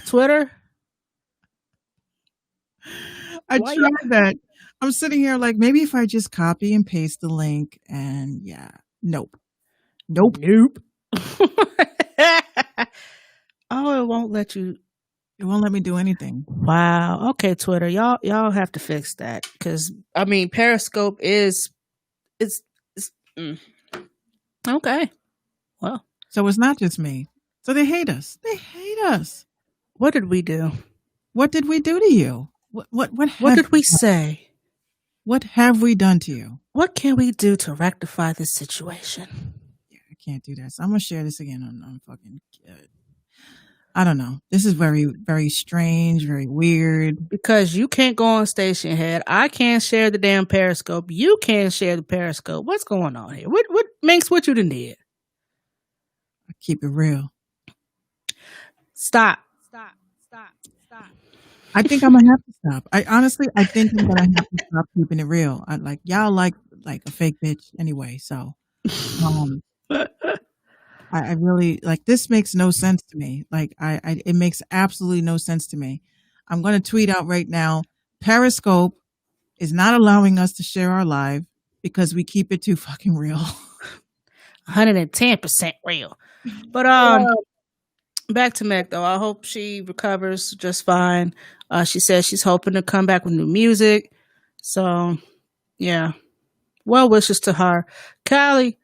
Twitter? I tried that. I'm sitting here like, maybe if I just copy and paste the link and yeah. Nope. Oh, it won't let you. It won't let me do anything. Wow. Okay, Twitter. Y'all have to fix that. Because, I mean, Periscope it's okay. Well. So it's not just me. So they hate us. They hate us. What did we do? What did we do to you? What did we say? What have we done to you? What can we do to rectify this situation? Yeah, I can't do that. So I'm going to share this again on fucking... I don't know. This is very, very strange, very weird. Because you can't go on Station Head. I can't share the damn Periscope. You can't share the Periscope. What's going on here? What makes what you done did? I keep it real. Stop. I think I'm gonna have to stop. I think I'm gonna have to stop keeping it real. Y'all like a fake bitch anyway. So, I really this makes no sense to me. It makes absolutely no sense to me. I'm gonna tweet out right now. Periscope is not allowing us to share our live because we keep it too fucking real. 110% real. But back to Meg though. I hope she recovers just fine. She says she's hoping to come back with new music. So yeah. Well wishes to her. Kylie,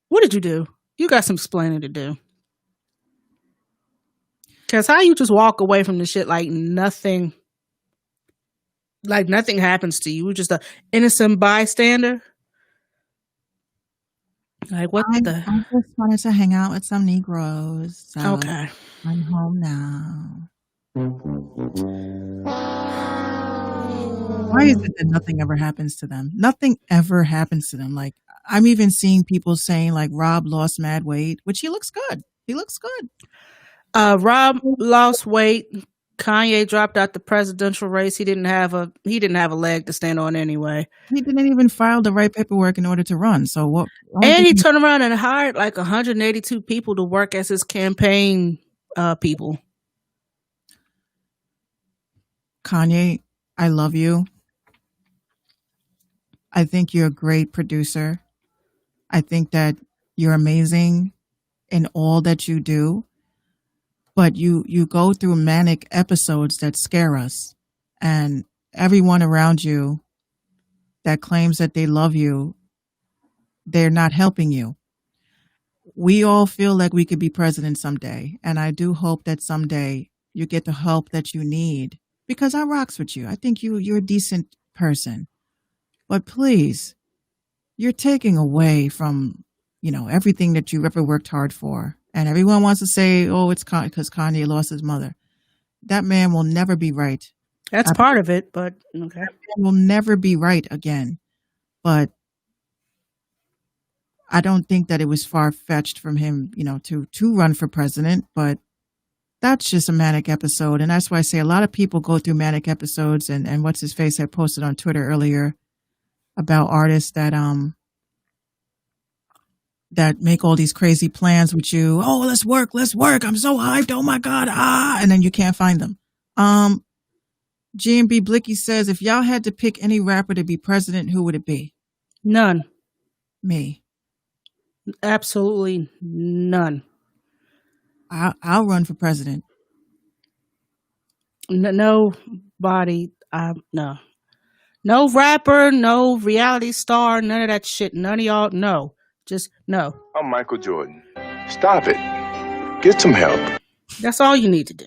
what did you do? You got some explaining to do. Cause how you just walk away from the shit like nothing happens to you. You're just an innocent bystander. Like what I just wanted to hang out with some Negroes. So okay. I'm home now. Why is it that nothing ever happens to them? Nothing ever happens to them. Like I'm even seeing people saying like Rob lost mad weight, which he looks good. He looks good. Rob lost weight. Kanye dropped out the presidential race. He didn't have a leg to stand on anyway. He didn't even file the right paperwork in order to run. So what? And he turned around and hired like 182 people to work as his campaign people. Kanye, I love you. I think you're a great producer. I think that you're amazing in all that you do. But you go through manic episodes that scare us. And everyone around you that claims that they love you, they're not helping you. We all feel like we could be president someday. And I do hope that someday you get the help that you need. Because I rocks with you. I think you're a decent person. But please, you're taking away from, everything that you ever worked hard for. And everyone wants to say, oh, it's because Kanye lost his mother. That man will never be right. That's part of it, but okay. That man will never be right again. But I don't think that it was far-fetched from him, to run for president. But that's just a manic episode. And that's why I say a lot of people go through manic episodes. And what's his face had posted on Twitter earlier about artists that make all these crazy plans with you. Oh, let's work. I'm so hyped. Oh my God. And then you can't find them. GMB Blicky says, if y'all had to pick any rapper to be president, who would it be? None. Me. Absolutely none. I'll run for president. Nobody. No. No rapper, no reality star, none of that shit. None of y'all, no. Just no. I'm Michael Jordan. Stop it. Get some help. That's all you need to do.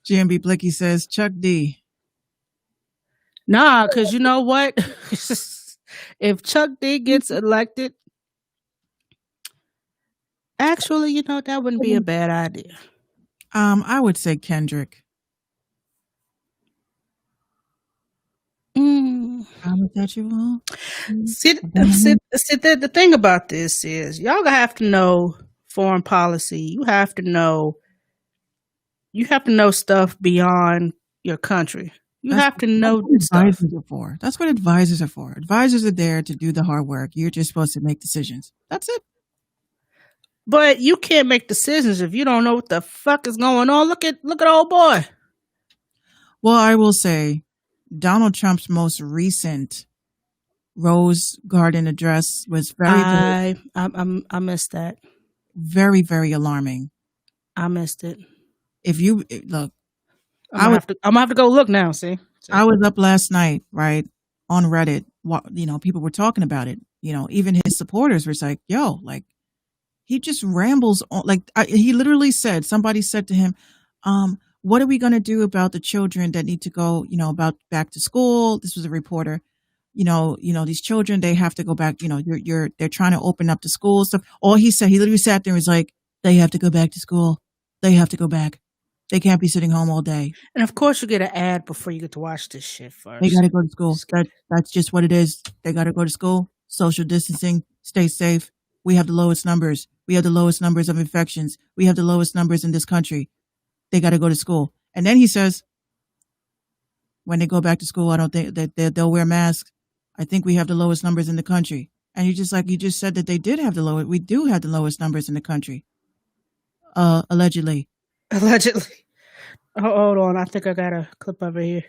GMB Blicky says, Chuck D. Nah, because you know what? If Chuck D gets elected, actually, that wouldn't be a bad idea. I would say Kendrick. See, the thing about this is y'all gonna have to know foreign policy. You have to know stuff beyond your country. Have to know stuff. Advisors are for. That's what advisors are for. Advisors are there to do the hard work. You're just supposed to make decisions. That's it. But you can't make decisions if you don't know what the fuck is going on. Look at old boy. Well, I will say Donald Trump's most recent Rose Garden address was very I missed that. Very, very alarming. I missed it. If you look, I'm gonna have to go look now. See, I was up last night, right, on Reddit. People were talking about it. Even his supporters were like, "Yo, like he just rambles on." He literally said, somebody said to him, "What are we going to do about the children that need to go? About back to school?" This was a reporter. These children, they have to go back. They're trying to open up the school stuff. All he said, he literally sat there and was like, "They have to go back to school. They have to go back. They can't be sitting home all day." And of course, you get an ad before you get to watch this shit first. They got to go to school. That's just what it is. They got to go to school. Social distancing. Stay safe. We have the lowest numbers. We have the lowest numbers of infections. We have the lowest numbers in this country. They got to go to school. And then he says, when they go back to school, I don't think that they'll wear masks. I think we have the lowest numbers in the country. And you just said that they did have we do have the lowest numbers in the country. Allegedly. Allegedly. Hold on. I think I got a clip over here.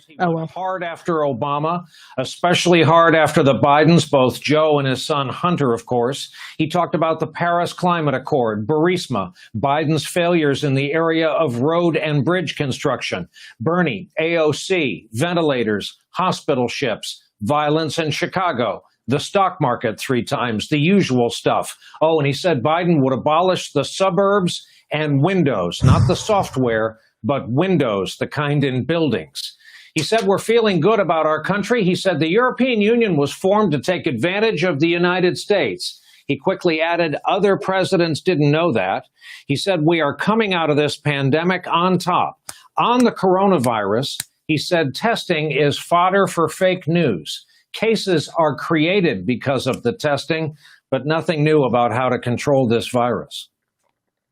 He went hard after Obama, especially hard after the Bidens, both Joe and his son Hunter, of course. He talked about the Paris Climate Accord, Burisma, Biden's failures in the area of road and bridge construction, Bernie, AOC, ventilators, hospital ships, violence in Chicago, the stock market 3 times, the usual stuff. Oh, and he said Biden would abolish the suburbs and windows, not the software, but windows, the kind in buildings. He said, we're feeling good about our country. He said the European Union was formed to take advantage of the United States. He quickly added, other presidents didn't know that. He said, we are coming out of this pandemic on top. On the coronavirus, he said, testing is fodder for fake news. Cases are created because of the testing, but nothing new about how to control this virus.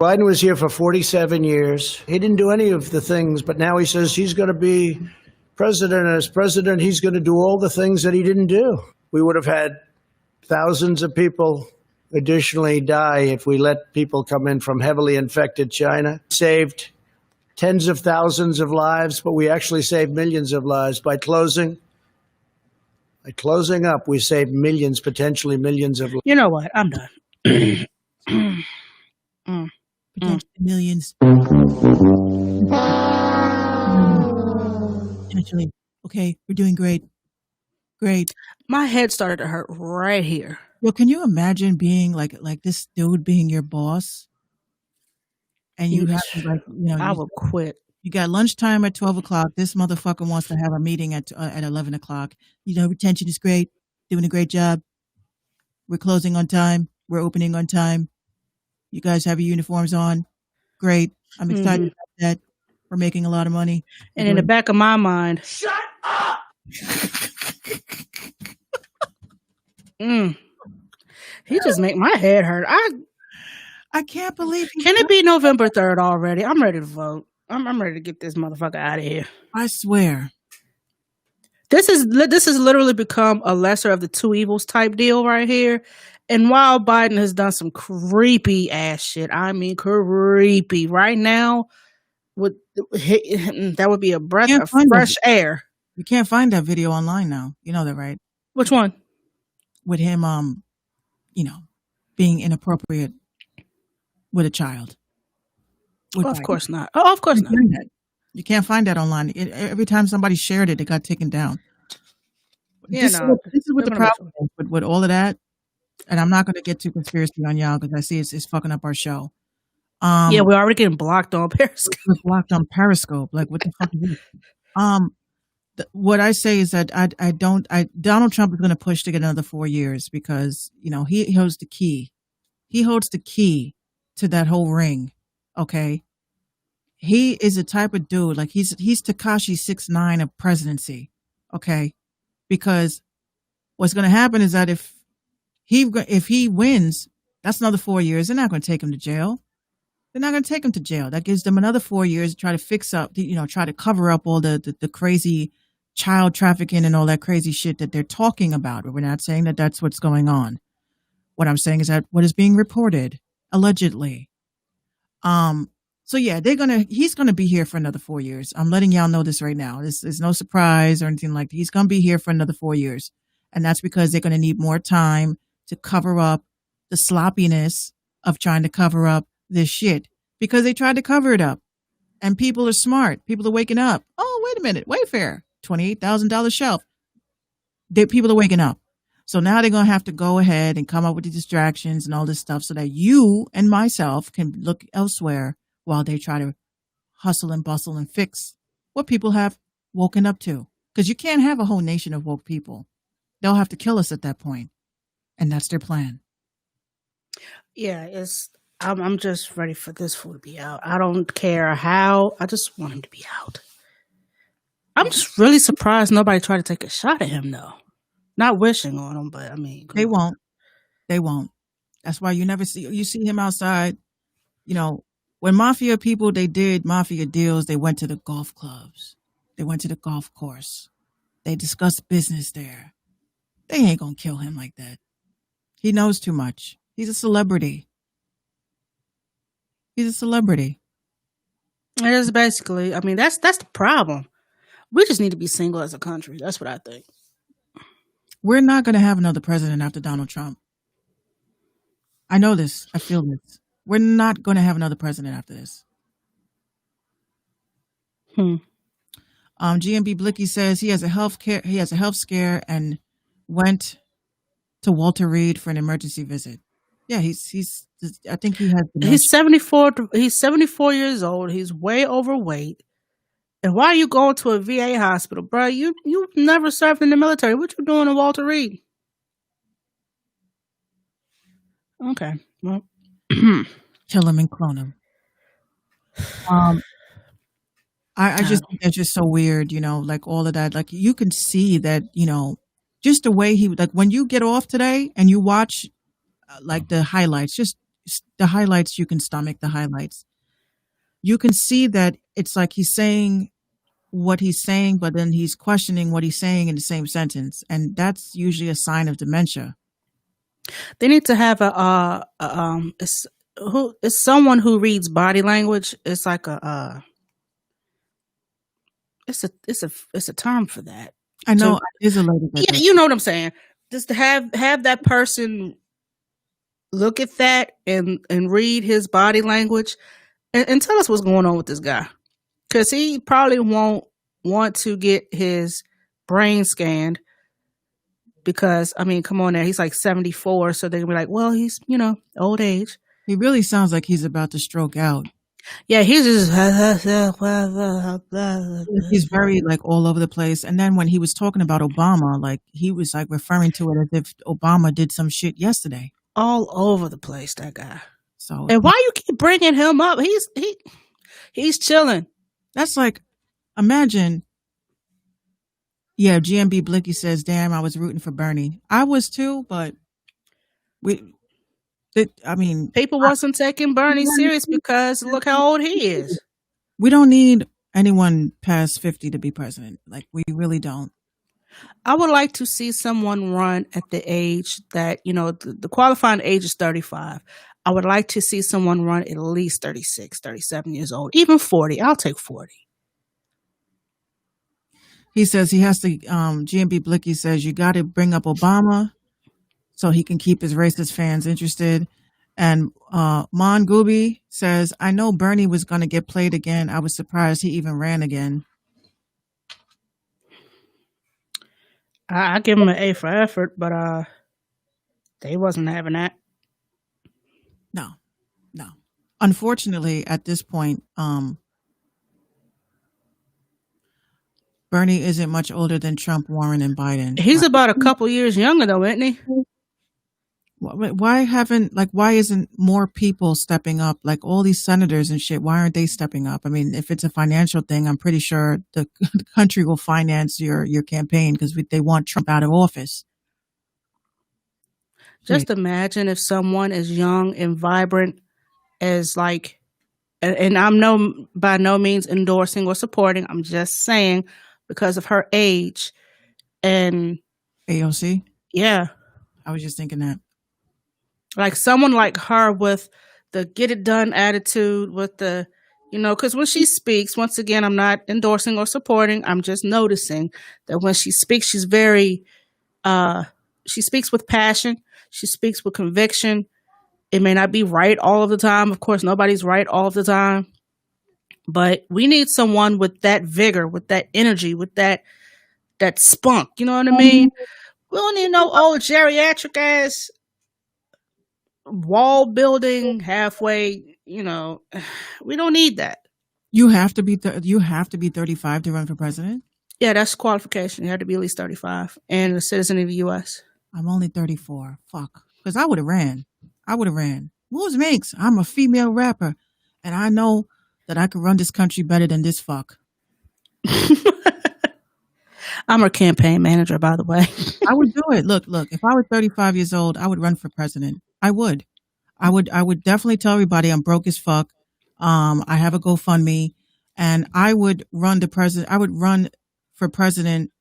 Biden was here for 47 years. He didn't do any of the things, but now he says he's going to be president. And as president, he's going to do all the things that he didn't do. We would have had thousands of people additionally die if we let people come in from heavily infected China. Saved tens of thousands of lives, but we actually saved millions of lives by closing up. We saved millions, potentially millions of lives. You know what? I'm done. Potentially millions. Potentially. Okay, we're doing great. Great. My head started to hurt right here. Well, can you imagine being like this dude being your boss? And you have to I would quit. You got lunchtime at 12 o'clock. This motherfucker wants to have a meeting at 11 o'clock. Retention is great. Doing a great job. We're closing on time. We're opening on time. You guys have your uniforms on. Great. I'm excited about that. We're making a lot of money. And in the back of my mind, Shut up! He just make my head hurt. I can't believe Can it be November 3rd already? I'm ready to vote. I'm ready to get this motherfucker out of here. I swear. This has literally become a lesser of the two evils type deal right here. And while Biden has done some creepy ass shit, I mean creepy, right now, that would be a breath of fresh air. You can't find that video online now. You know that, right? Which one? With him, being inappropriate with a child. Of course not. Oh, of course not. You can't find that online. Every time somebody shared it, it got taken down. Yeah, this is what the problem is with all of that. And I'm not going to get too conspiracy on y'all because I see it's fucking up our show. Yeah, we're already getting blocked on Periscope. We're blocked on Periscope. Like, what the fuck is this? What I say is that Donald Trump is going to push to get another 4 years because, he holds the key. He holds the key to that whole ring. Okay. He is a type of dude, like he's Tekashi 6ix9ine of presidency. Okay. Because what's going to happen is that if he wins, that's another 4 years. They're not going to take him to jail. They're not going to take him to jail. That gives them another 4 years to try to fix up, try to cover up all the crazy child trafficking and all that crazy shit that they're talking about. But we're not saying that that's what's going on. What I'm saying is that what is being reported, allegedly. So yeah, he's gonna be here for another 4 years. I'm letting y'all know this right now. This is no surprise or anything like that. He's gonna be here for another 4 years. And that's because they're gonna need more time to cover up the sloppiness of trying to cover up this shit. Because they tried to cover it up. And people are smart. People are waking up. Oh, wait a minute, Wayfair, $28,000 shelf. People are waking up. So now they're going to have to go ahead and come up with the distractions and all this stuff so that you and myself can look elsewhere while they try to hustle and bustle and fix what people have woken up to. Because you can't have a whole nation of woke people. They'll have to kill us at that point. And that's their plan. Yeah, I'm just ready for this fool to be out. I don't care how. I just want him to be out. I'm just really surprised nobody tried to take a shot at him, though. Not wishing on him, but I mean, they won't. They won't. That's why you see him outside. When mafia people, they did mafia deals, they went to the golf clubs. They went to the golf course. They discussed business there. They ain't gonna kill him like that. He knows too much. He's a celebrity. He's a celebrity. It is basically, that's the problem. We just need to be single as a country. That's what I think. We're not going to have another president after Donald Trump. I know this. I feel this. We're not going to have another president after this. GMB Blicky says he has a health scare and went to Walter Reed for an emergency visit. Yeah, I think he has. He's 74. He's 74 years old. He's way overweight. And why are you going to a VA hospital, bro? You never served in the military. What you doing at Walter Reed? Okay, well, kill him and clone him. I just think that's just so weird, like all of that. Like you can see that, just the way when you get off today and you watch like the highlights, just the highlights, you can stomach the highlights. You can see that it's like he's saying what he's saying, but then he's questioning what he's saying in the same sentence, and that's usually a sign of dementia. They need to have it's someone who reads body language. It's like it's a term for that. I know So, it is a lady. yeah, you know what I'm saying. Just to have that person look at that and read his body language and tell us what's going on with this guy, because he probably won't want to get his brain scanned. Because I mean, come on now, he's like 74, so they're gonna be like, well, he's old age. He really sounds like he's about to stroke out. Yeah, he's just He's very like all over the place. And then when he was talking about Obama, like he was like referring to it as if Obama did some shit yesterday. all over the place. That guy. So And why you keep bringing him up? He's chilling. that's like, imagine. Yeah, GMB Blicky says, "Damn, I was rooting for Bernie. I was too, but I mean, People wasn't taking Bernie serious because look how old he is. we don't need anyone past 50 to be president. Like, we really don't. I would like to see someone run at the age that, the qualifying age is 35. I would like to see someone run at least 36, 37 years old, even 40. I'll take 40. He says he has to, GMB Blicky says, you got to bring up Obama so he can keep his racist fans interested. And Mon Gooby says, I know Bernie was going to get played again. I was surprised he even ran again. I give him an A for effort, but they wasn't having that. No. Unfortunately, at this point, Bernie isn't much older than Trump, Warren, and Biden. He's about a couple years younger though, isn't he? Why isn't more people stepping up? Like all these senators and shit, why aren't they stepping up? I mean, if it's a financial thing, I'm pretty sure the country will finance your campaign because they want Trump out of office. Just imagine if someone as young and vibrant as and I'm by no means endorsing or supporting. I'm just saying because of her age and AOC? Yeah. I was just thinking that. Like someone like her with the get it done attitude, with the, because when she speaks, once again, I'm not endorsing or supporting. I'm just noticing that when she speaks, she's very, she speaks with passion. She speaks with conviction. It may not be right all of the time. Of course, nobody's right all of the time. But we need someone with that vigor, with that energy, with that spunk. You know what I mean? We don't need no old geriatric ass wall building halfway. We don't need that. You have to be 35 to run for president? Yeah, that's qualification. You have to be at least 35 and a citizen of the U.S. I'm only 34. Fuck. Because I would have ran. Who's Minx? I'm a female rapper, and I know that I can run this country better than this fuck. I'm her campaign manager, by the way. I would do it. Look, if I were 35 years old, I would run for president. I would definitely tell everybody I'm broke as fuck. I have a GoFundMe, and I would run for president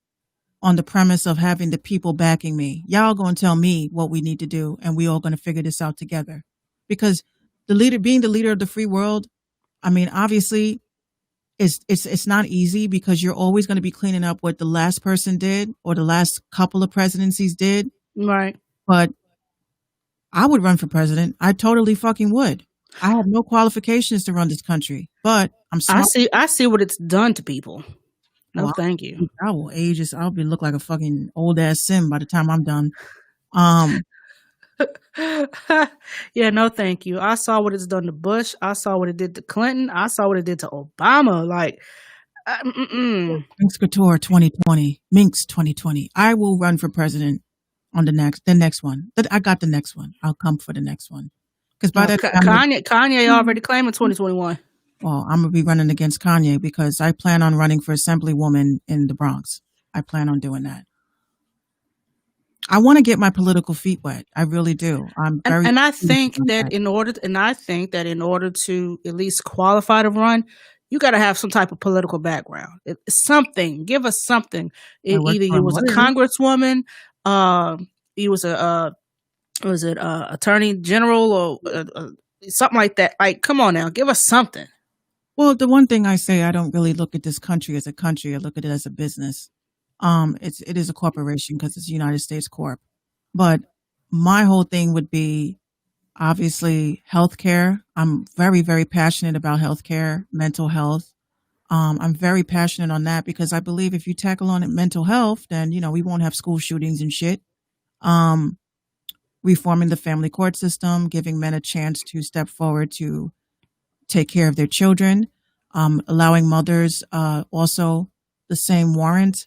on the premise of having the people backing me. Y'all going to tell me what we need to do, and we all going to figure this out together. Because being the leader of the free world, I mean, obviously, it's not easy because you're always going to be cleaning up what the last person did or the last couple of presidencies did. Right. But I would run for president. I totally fucking would. I have no qualifications to run this country, but I'm smart. I see what it's done to people. No, thank you. I will age. I'll look like a fucking old ass Sim by the time I'm done. Yeah, no, thank you. I saw what it's done to Bush. I saw what it did to Clinton. I saw what it did to Obama. Minx Couture 2020. Minx 2020. I will run for president on the next one. I got the next one. I'll come for the next one. Because by that time, Kanye already claiming 2021. Well, I'm going to be running against Kanye because I plan on running for assemblywoman in the Bronx. I plan on doing that. I want to get my political feet wet. I really do. I'm very. And I think that in order to at least qualify to run, you got to have some type of political background. Something. Give us something. Either you was a congresswoman, you was attorney general or something like that. Like, come on now, give us something. Well, the one thing I say, I don't really look at this country as a country. I look at it as a business. It is a corporation because it's a United States Corp. But my whole thing would be obviously healthcare. I'm very, very passionate about healthcare, mental health. I'm very passionate on that because I believe if you tackle on it mental health, then, we won't have school shootings and shit. Reforming the family court system, giving men a chance to step forward to take care of their children, allowing mothers also the same warrant.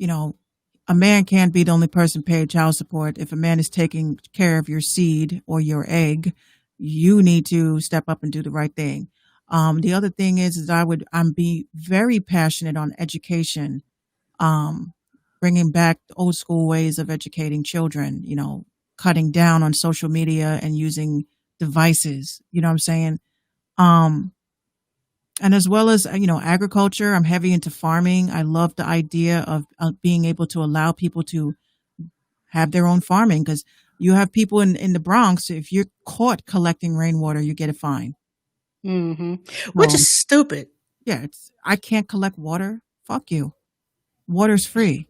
A man can't be the only person paid child support. If a man is taking care of your seed or your egg, you need to step up and do the right thing. The other thing is I'm be very passionate on education, bringing back old school ways of educating children, cutting down on social media and using devices, you know what I'm saying? And as well as, agriculture, I'm heavy into farming. I love the idea of being able to allow people to have their own farming because you have people in the Bronx, if you're caught collecting rainwater, you get a fine. Mm-hmm. Which is stupid. Yeah, I can't collect water. Fuck you. Water's free.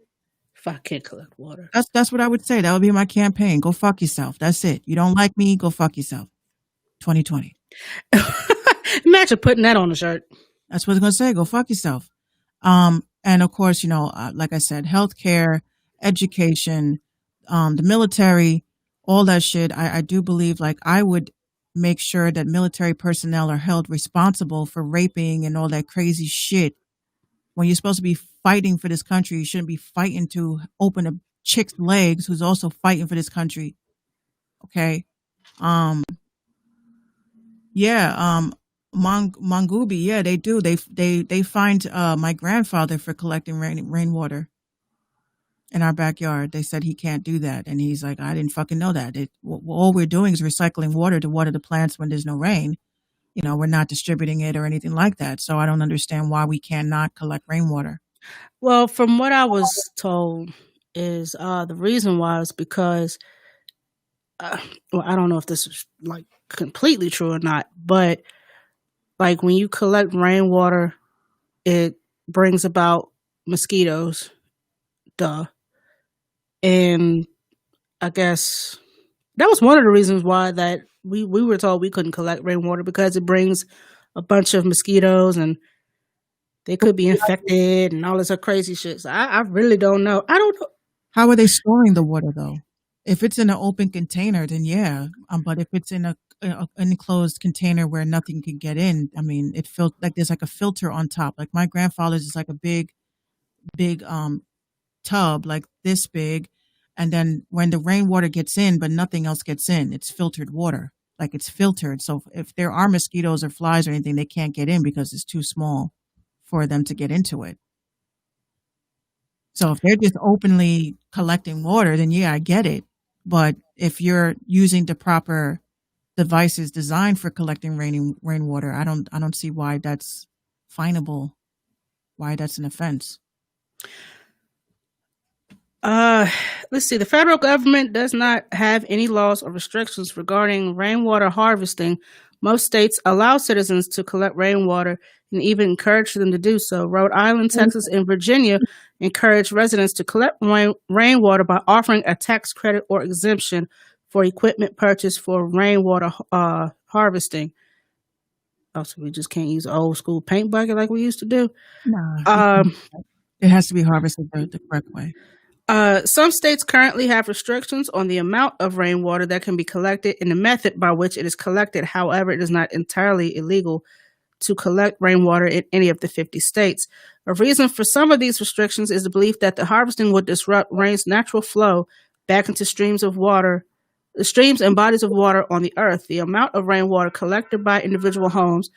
If I can't collect water. That's what I would say. That would be my campaign. Go fuck yourself. That's it. You don't like me, go fuck yourself. 2020. Imagine putting that on a shirt. That's what it's going to say. Go fuck yourself. And of course, like I said, healthcare, education, the military, all that shit. I do believe I would make sure that military personnel are held responsible for raping and all that crazy shit. When you're supposed to be fighting for this country, you shouldn't be fighting to open a chick's legs who's also fighting for this country. Okay. Mongubi, yeah, they do. They fined my grandfather for collecting rainwater in our backyard. They said he can't do that, and he's like, I didn't fucking know that. All we're doing is recycling water to water the plants when there's no rain. We're not distributing it or anything like that. So I don't understand why we cannot collect rainwater. Well, from what I was told, is the reason why is because, I don't know if this is completely true or not, but when you collect rainwater, it brings about mosquitoes. Duh. And I guess that was one of the reasons why that we were told we couldn't collect rainwater because it brings a bunch of mosquitoes and they could be infected and all this crazy shit. So I really don't know. I don't know. How are they storing the water though? If it's in an open container, then yeah. But if it's in an enclosed container where nothing can get in, I mean, it feels like there's a filter on top. Like my grandfather's is a big tub, like this big. And then when the rainwater gets in, but nothing else gets in, it's filtered water. It's filtered. So if there are mosquitoes or flies or anything, they can't get in because it's too small for them to get into it. So if they're just openly collecting water, then yeah, I get it. But if you're using the proper devices designed for collecting rainwater, I don't see why that's finable, why that's an offense. Let's see. The federal government does not have any laws or restrictions regarding rainwater harvesting. Most states allow citizens to collect rainwater and even encourage them to do so. Rhode Island, Texas, and Virginia encourage residents to collect rainwater by offering a tax credit or exemption for equipment purchased for rainwater harvesting. Oh, so we just can't use an old school paint bucket like we used to do? No. It has to be harvested the correct way. Some states currently have restrictions on the amount of rainwater that can be collected and the method by which it is collected. However, it is not entirely illegal to collect rainwater in any of the 50 states. A reason for some of these restrictions is the belief that the harvesting would disrupt rain's natural flow back into streams and bodies of water on the earth. The amount of rainwater collected by individual homes,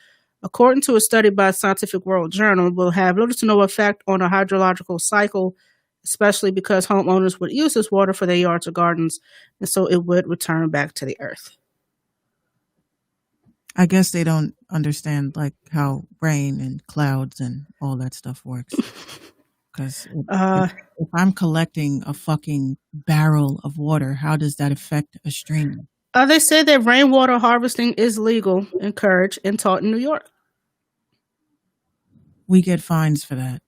according to a study by Scientific World Journal, will have little to no effect on a hydrological cycle especially because homeowners would use this water for their yards or gardens, and so it would return back to the earth. I guess they don't understand like how rain and clouds and all that stuff works. Because if I'm collecting a fucking barrel of water, how does that affect a stream? They say that rainwater harvesting is legal, encouraged, and taught in New York. We get fines for that.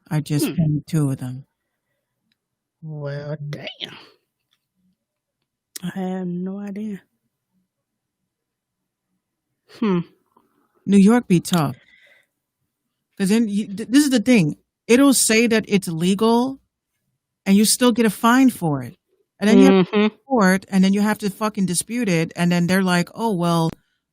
I just paid 2 of them. Well, damn. I have no idea. New York be tough. Because then this is the thing. It'll say that it's legal and you still get a fine for it. And then you have to report, and then you have to fucking dispute it. And then they're like, oh, well,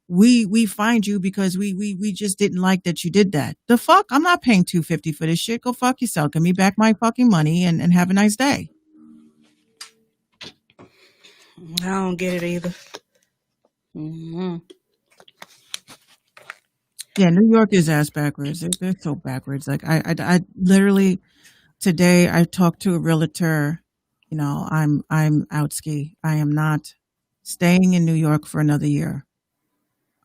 we fined you because we just didn't like that you did that. The fuck? I'm not paying $250 for this shit. Go fuck yourself. Give me back my fucking money and have a nice day. I don't get it either. Yeah, New York is ass backwards. They're so backwards. Like I literally today I talked to a realtor. You know, I'm out ski. I am not staying in New York for another year.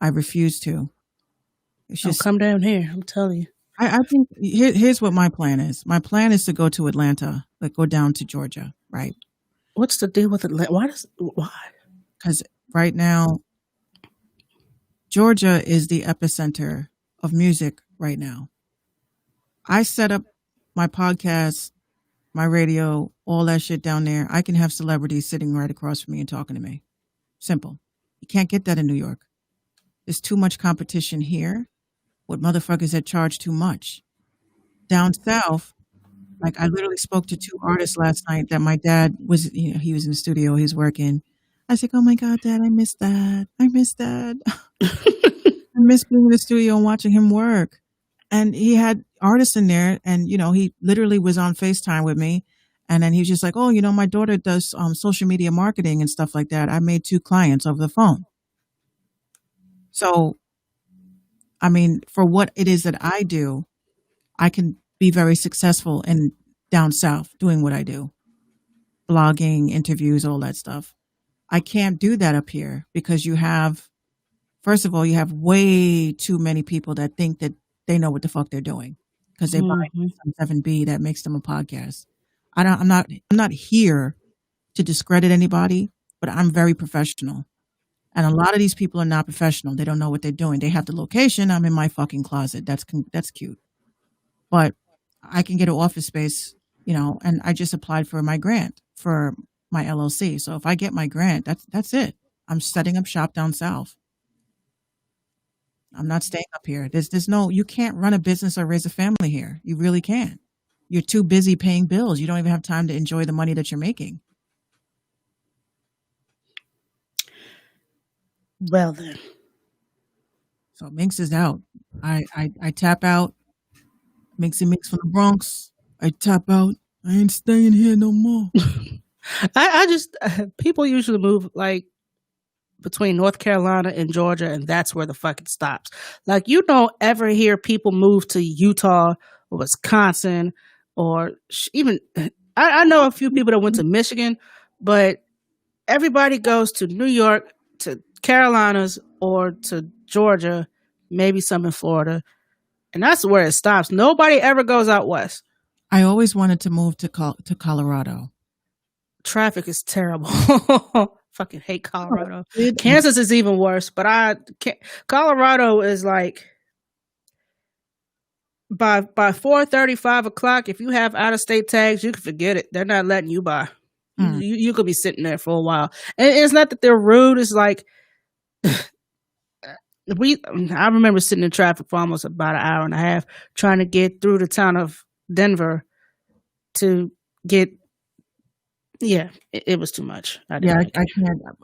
I refuse to. It's just come down here. I'm telling you. I think here's what my plan is. My plan is to go to Atlanta, like go down to Georgia, right? What's the deal with Atlanta? Why? Because right now, Georgia is the epicenter of music right now. I set up my podcast, my radio, all that shit down there. I can have celebrities sitting right across from me and talking to me. Simple. You can't get that in New York. There's too much competition here. What motherfuckers that charge too much. Down south, like I literally spoke to 2 artists last night that my dad was, he was in the studio, he's working. I was like, oh my God, Dad, I miss that. I miss that. I miss being in the studio and watching him work. And he had artists in there and, he literally was on FaceTime with me. And then he was just like, oh, my daughter does social media marketing and stuff like that. I made 2 clients over the phone. So, I mean, for what it is that I do, I can be very successful in down south doing what I do. Blogging, interviews, all that stuff. I can't do that up here because first of all, you have way too many people that think that they know what the fuck they're doing because they buy some 7B that makes them a podcast. I'm not here to discredit anybody, but I'm very professional. And a lot of these people are not professional. They don't know what they're doing. They have the location. I'm in my fucking closet. That's cute. But I can get an office space, and I just applied for my grant for my LLC. So if I get my grant, that's it. I'm setting up shop down south. I'm not staying up here. You can't run a business or raise a family here. You really can't. You're too busy paying bills. You don't even have time to enjoy the money that you're making. Well then. So Minx is out. I tap out. Minxie Mix from the Bronx. I tap out. I ain't staying here no more. I just people usually move like between North Carolina and Georgia, and that's where the fuck it stops. Like you don't ever hear people move to Utah or Wisconsin or even I know a few people that went to Michigan, but everybody goes to New York, to Carolinas, or to Georgia, maybe some in Florida, and that's where it stops. Nobody ever goes out west. I always wanted to move to Colorado. Traffic is terrible. Fucking hate Colorado. Kansas is even worse, but Colorado is like by 4:30, 5 o'clock. If you have out of state tags, you can forget it. They're not letting you by. You could be sitting there for a while, and it's not that they're rude. It's like I remember sitting in traffic for almost about an hour and a half trying to get through the town of Denver to get. Yeah, it was too much. I can't.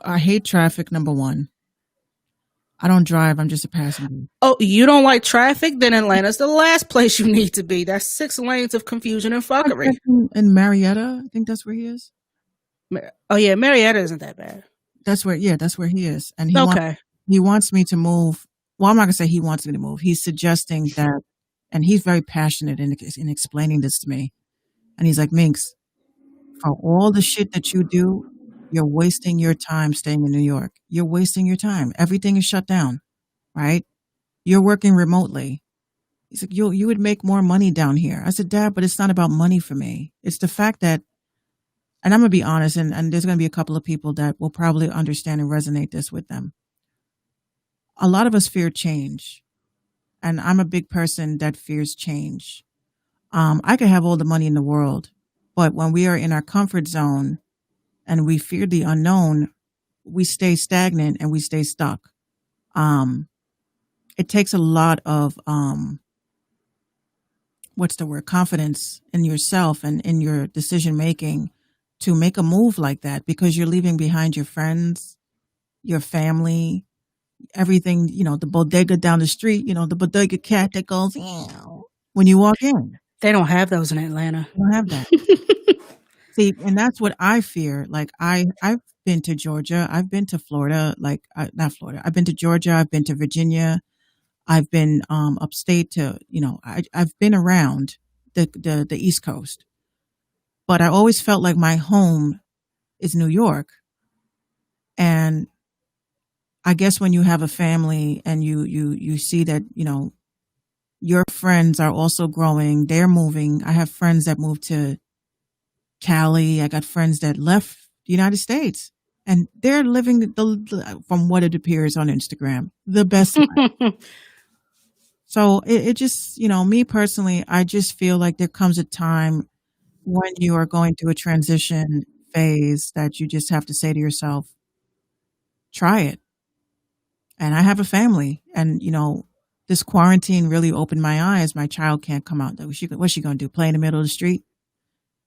I hate traffic. Number one, I don't drive. I'm just a passenger. Oh, you don't like traffic? Then Atlanta's the last place you need to be. That's 6 lanes of confusion and fuckery. In Marietta, I think that's where he is. Oh yeah, Marietta isn't that bad. That's where he is, and he wants me to move. Well, I'm not gonna say he wants me to move. He's suggesting that, and he's very passionate in explaining this to me. And he's like, Minx, for all the shit that you do, you're wasting your time staying in New York. You're wasting your time. Everything is shut down, right? You're working remotely. He's like, you would make more money down here. I said, Dad, but it's not about money for me. It's the fact that, and I'm going to be honest, and there's going to be a couple of people that will probably understand and resonate this with them. A lot of us fear change. And I'm a big person that fears change. I could have all the money in the world, but when we are in our comfort zone and we fear the unknown, we stay stagnant and we stay stuck. It takes a lot of, confidence in yourself and in your decision making to make a move like that, because you're leaving behind your friends, your family, everything, the bodega down the street, the bodega cat that goes when you walk in. They don't have those in Atlanta. They don't have that. See, and that's what I fear. Like I've been to Georgia, I've been to Florida, not Florida. I've been to Georgia, I've been to Virginia, I've been upstate to, I've been around the East Coast, but I always felt like my home is New York. And I guess when you have a family and you see that, your friends are also growing, they're moving. I have friends that moved to Cali. I got friends that left the United States and they're living from what it appears on Instagram, the best life. So it just, me personally, I just feel like there comes a time when you are going through a transition phase that you just have to say to yourself, try it. And I have a family and, this quarantine really opened my eyes. My child can't come out. What's she going to do? Play in the middle of the street?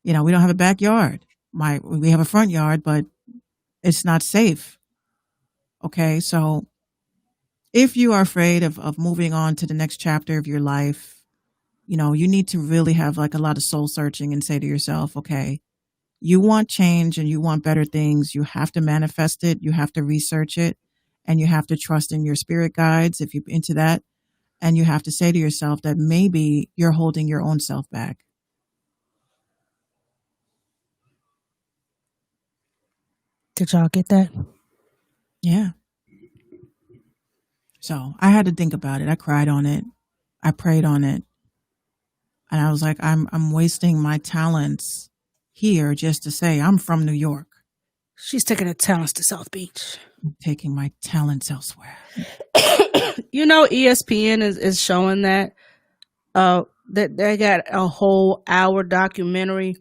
We don't have a backyard. We have a front yard, but it's not safe. Okay. So if you are afraid of moving on to the next chapter of your life, you need to really have like a lot of soul searching and say to yourself, okay, you want change and you want better things. You have to manifest it. You have to research it. And you have to trust in your spirit guides if you're into that. And you have to say to yourself that maybe you're holding your own self back. Did y'all get that? Yeah. So I had to think about it. I cried on it. I prayed on it. And I was like, I'm wasting my talents here just to say I'm from New York. She's taking her talents to South Beach. I'm taking my talents elsewhere. ESPN is showing that they got a whole hour documentary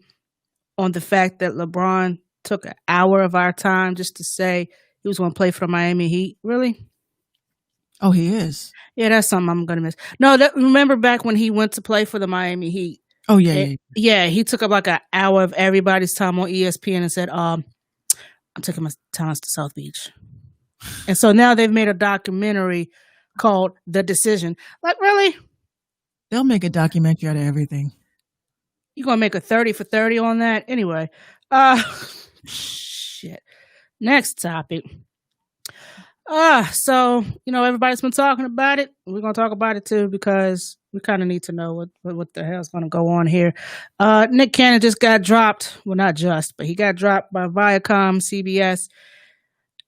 on the fact that LeBron took an hour of our time just to say he was going to play for the Miami Heat. Really? Oh, he is? Yeah, that's something I'm going to miss. No, remember back when he went to play for the Miami Heat? Oh, yeah. Yeah, he took up like an hour of everybody's time on ESPN and said, I'm taking my talents to South Beach. And so now they've made a documentary called The Decision. Like, really? They'll make a documentary out of everything. You're going to make a 30 for 30 on that? Anyway. Shit. Next topic. So, everybody's been talking about it. We're going to talk about it too because we kind of need to know what the hell's going to go on here. Nick Cannon just got dropped. Well, not just, but he got dropped by Viacom CBS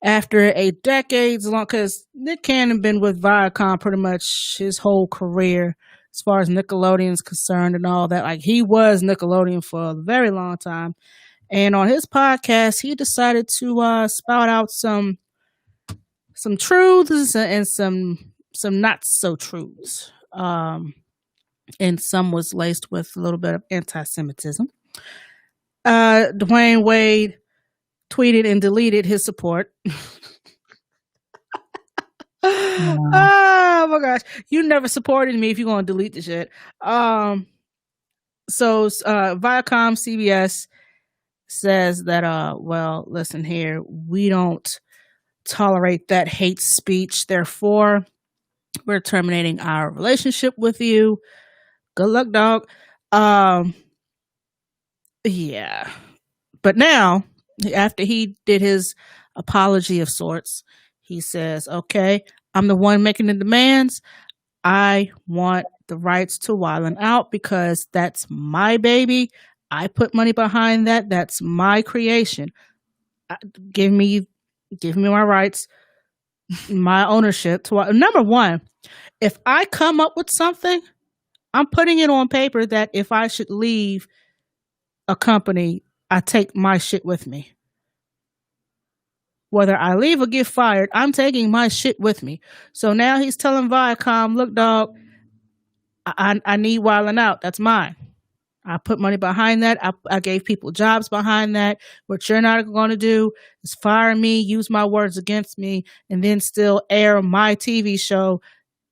after a decades long, because Nick Cannon been with Viacom pretty much his whole career as far as Nickelodeon's concerned and all that. Like, he was Nickelodeon for a very long time. And on his podcast, he decided to spout out some truths and some not so truths. And some was laced with a little bit of anti-Semitism. Dwayne Wade tweeted and deleted his support. Oh my gosh. You never supported me if you're going to delete the shit. So Viacom CBS says that, well, listen here, we don't tolerate that hate speech. Therefore, we're terminating our relationship with you. Good luck, dog. Yeah. But now, after he did his apology of sorts, he says, okay, I'm the one making the demands. I want the rights to Wild 'N Out because that's my baby. I put money behind that. That's my creation. Give me my rights, my ownership. Number one, if I come up with something, I'm putting it on paper that if I should leave a company, I take my shit with me. Whether I leave or get fired, I'm taking my shit with me. So now he's telling Viacom, look, dog, I need Wildin' Out. That's mine. I put money behind that. I gave people jobs behind that. What you're not going to do is fire me, use my words against me, and then still air my TV show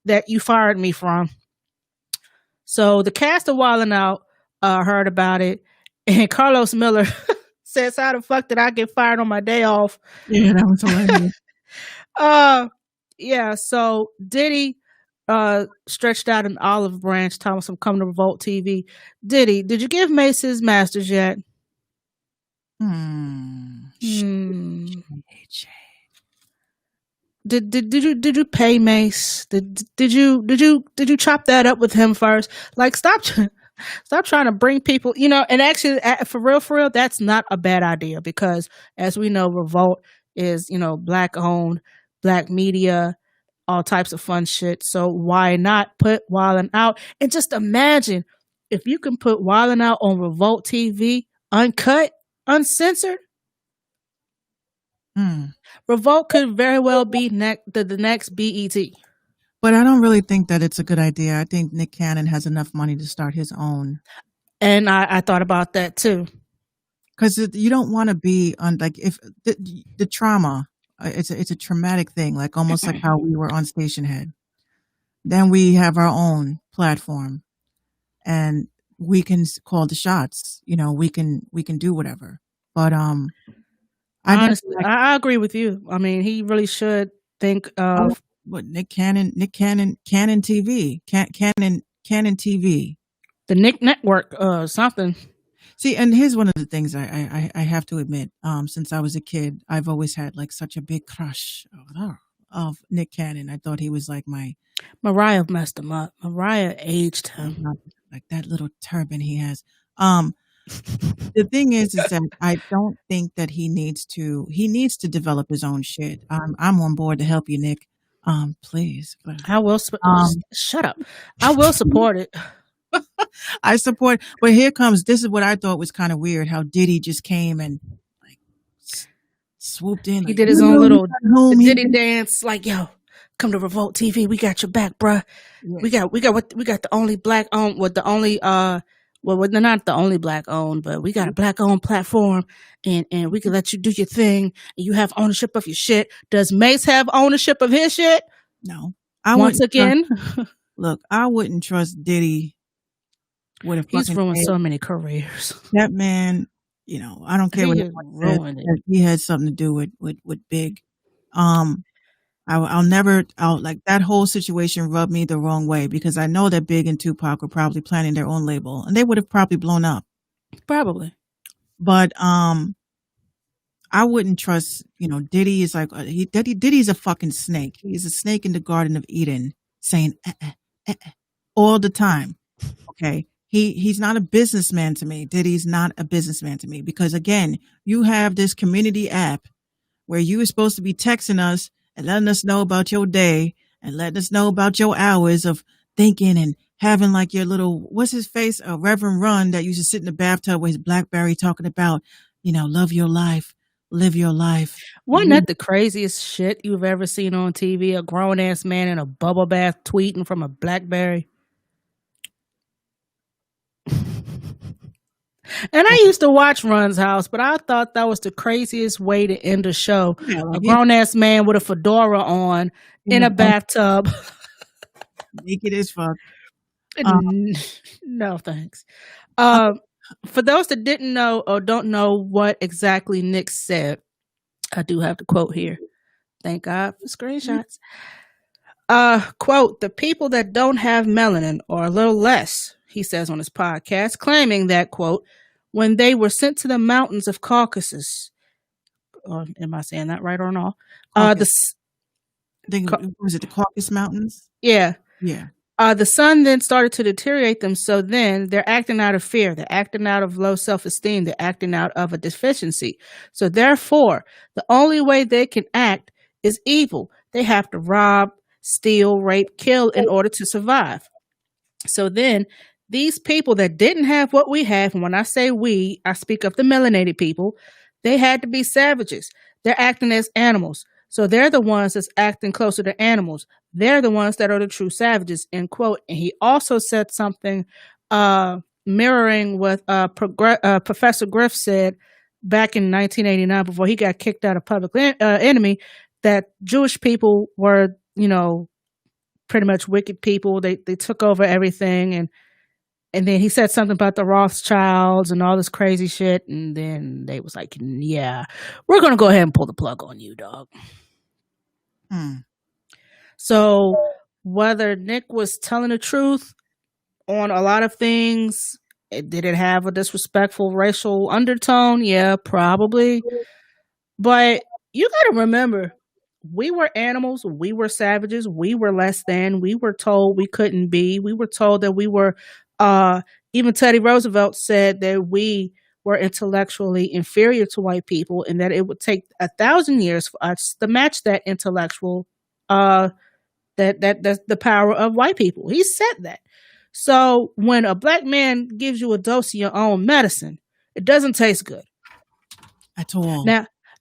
that you fired me from. So the cast of Wildin' Out heard about it, and Carlos Miller says, how the fuck did I get fired on my day off? Yeah, that was hilarious. Yeah, so Diddy stretched out an olive branch, telling us I'm coming to Revolt TV. Diddy, did you give Mace his masters yet? Did you pay Mace? Did you chop that up with him first? Like, stop trying to bring people, and actually for real, that's not a bad idea, because as we know, Revolt is, black owned, black media, all types of fun shit. So why not put Wildin' Out? And just imagine if you can put Wildin' Out on Revolt TV, uncut, uncensored. Revolt could very well be the next BET. But I don't really think that it's a good idea. I think Nick Cannon has enough money to start his own. And I thought about that too. Because you don't want to be on, like, if the trauma, it's a traumatic thing, like almost like how we were on Stationhead. Then we have our own platform, and we can call the shots. We can do whatever. But honestly, I agree with you. I mean, he really should think of what Cannon TV, Cannon TV, the Nick Network, something. See, and here's one of the things I have to admit. Since I was a kid, I've always had like such a big crush of Nick Cannon. I thought he was like Mariah messed him up. Mariah aged him. Like that little turban he has. The thing is that I don't think that he needs to develop his own shit. I'm on board to help you, Nick. Please. I will. Shut up. I will support it. I support, but this is what I thought was kind of weird, how Diddy just came and like swooped in. He did his own little Diddy dance, like, yo, come to Revolt TV, we got your back, bruh. Yeah. We got the only black owned, they're not the only black owned, but we got a black owned platform, and we can let you do your thing, and you have ownership of your shit. Does Mace have ownership of his shit? No. Once again, look, I wouldn't trust Diddy. He's ruined so many careers. That man, I don't care what anyone said. He had something to do with Big. I'll never like that whole situation rubbed me the wrong way, because I know that Big and Tupac were probably planning their own label, and they would have probably blown up. Probably. But I wouldn't trust. Diddy is like Diddy's a fucking snake. He's a snake in the Garden of Eden, saying all the time. Okay. He's not a businessman to me. Diddy's not a businessman to me, because again, you have this community app where you are supposed to be texting us and letting us know about your day and letting us know about your hours of thinking, and having like your little, what's his face? Reverend Run that used to sit in the bathtub with his BlackBerry talking about, love your life, live your life. Wasn't that the craziest shit you've ever seen on TV? A grown ass man in a bubble bath tweeting from a BlackBerry. And I used to watch Run's House, but I thought that was the craziest way to end a show. A grown-ass man with a fedora on in a bathtub. Naked as fuck. No, thanks. For those that didn't know or don't know what exactly Nick said, I do have the quote here. Thank God for screenshots. Quote, the people that don't have melanin or a little less, he says on his podcast, claiming that, quote, when they were sent to the mountains of Caucasus, or am I saying that right or not? Was it the Caucasus Mountains? Yeah. Yeah. The son then started to deteriorate them. So then they're acting out of fear. They're acting out of low self-esteem. They're acting out of a deficiency. So therefore, the only way they can act is evil. They have to rob, steal, rape, kill in order to survive. So then these people that didn't have what we have, and when I say we, I speak of the melanated people, they had to be savages. They're acting as animals. So they're the ones that's acting closer to animals. They're the ones that are the true savages, end quote. And he also said something mirroring what Professor Griff said back in 1989 before he got kicked out of Public Enemy, that Jewish people were, pretty much wicked people. They took over everything. And then he said something about the Rothschilds and all this crazy shit. And then they was like, yeah, we're going to go ahead and pull the plug on you, dog. So whether Nick was telling the truth on a lot of things, did it have a disrespectful racial undertone? Yeah, probably. But you got to remember, we were animals. We were savages. We were less than. We were told we couldn't be. We were told that we were, even Teddy Roosevelt said that we were intellectually inferior to white people and that it would take 1,000 years for us to match that intellectual, that's the power of white people. He said that. So when a black man gives you a dose of your own medicine, it doesn't taste good at all.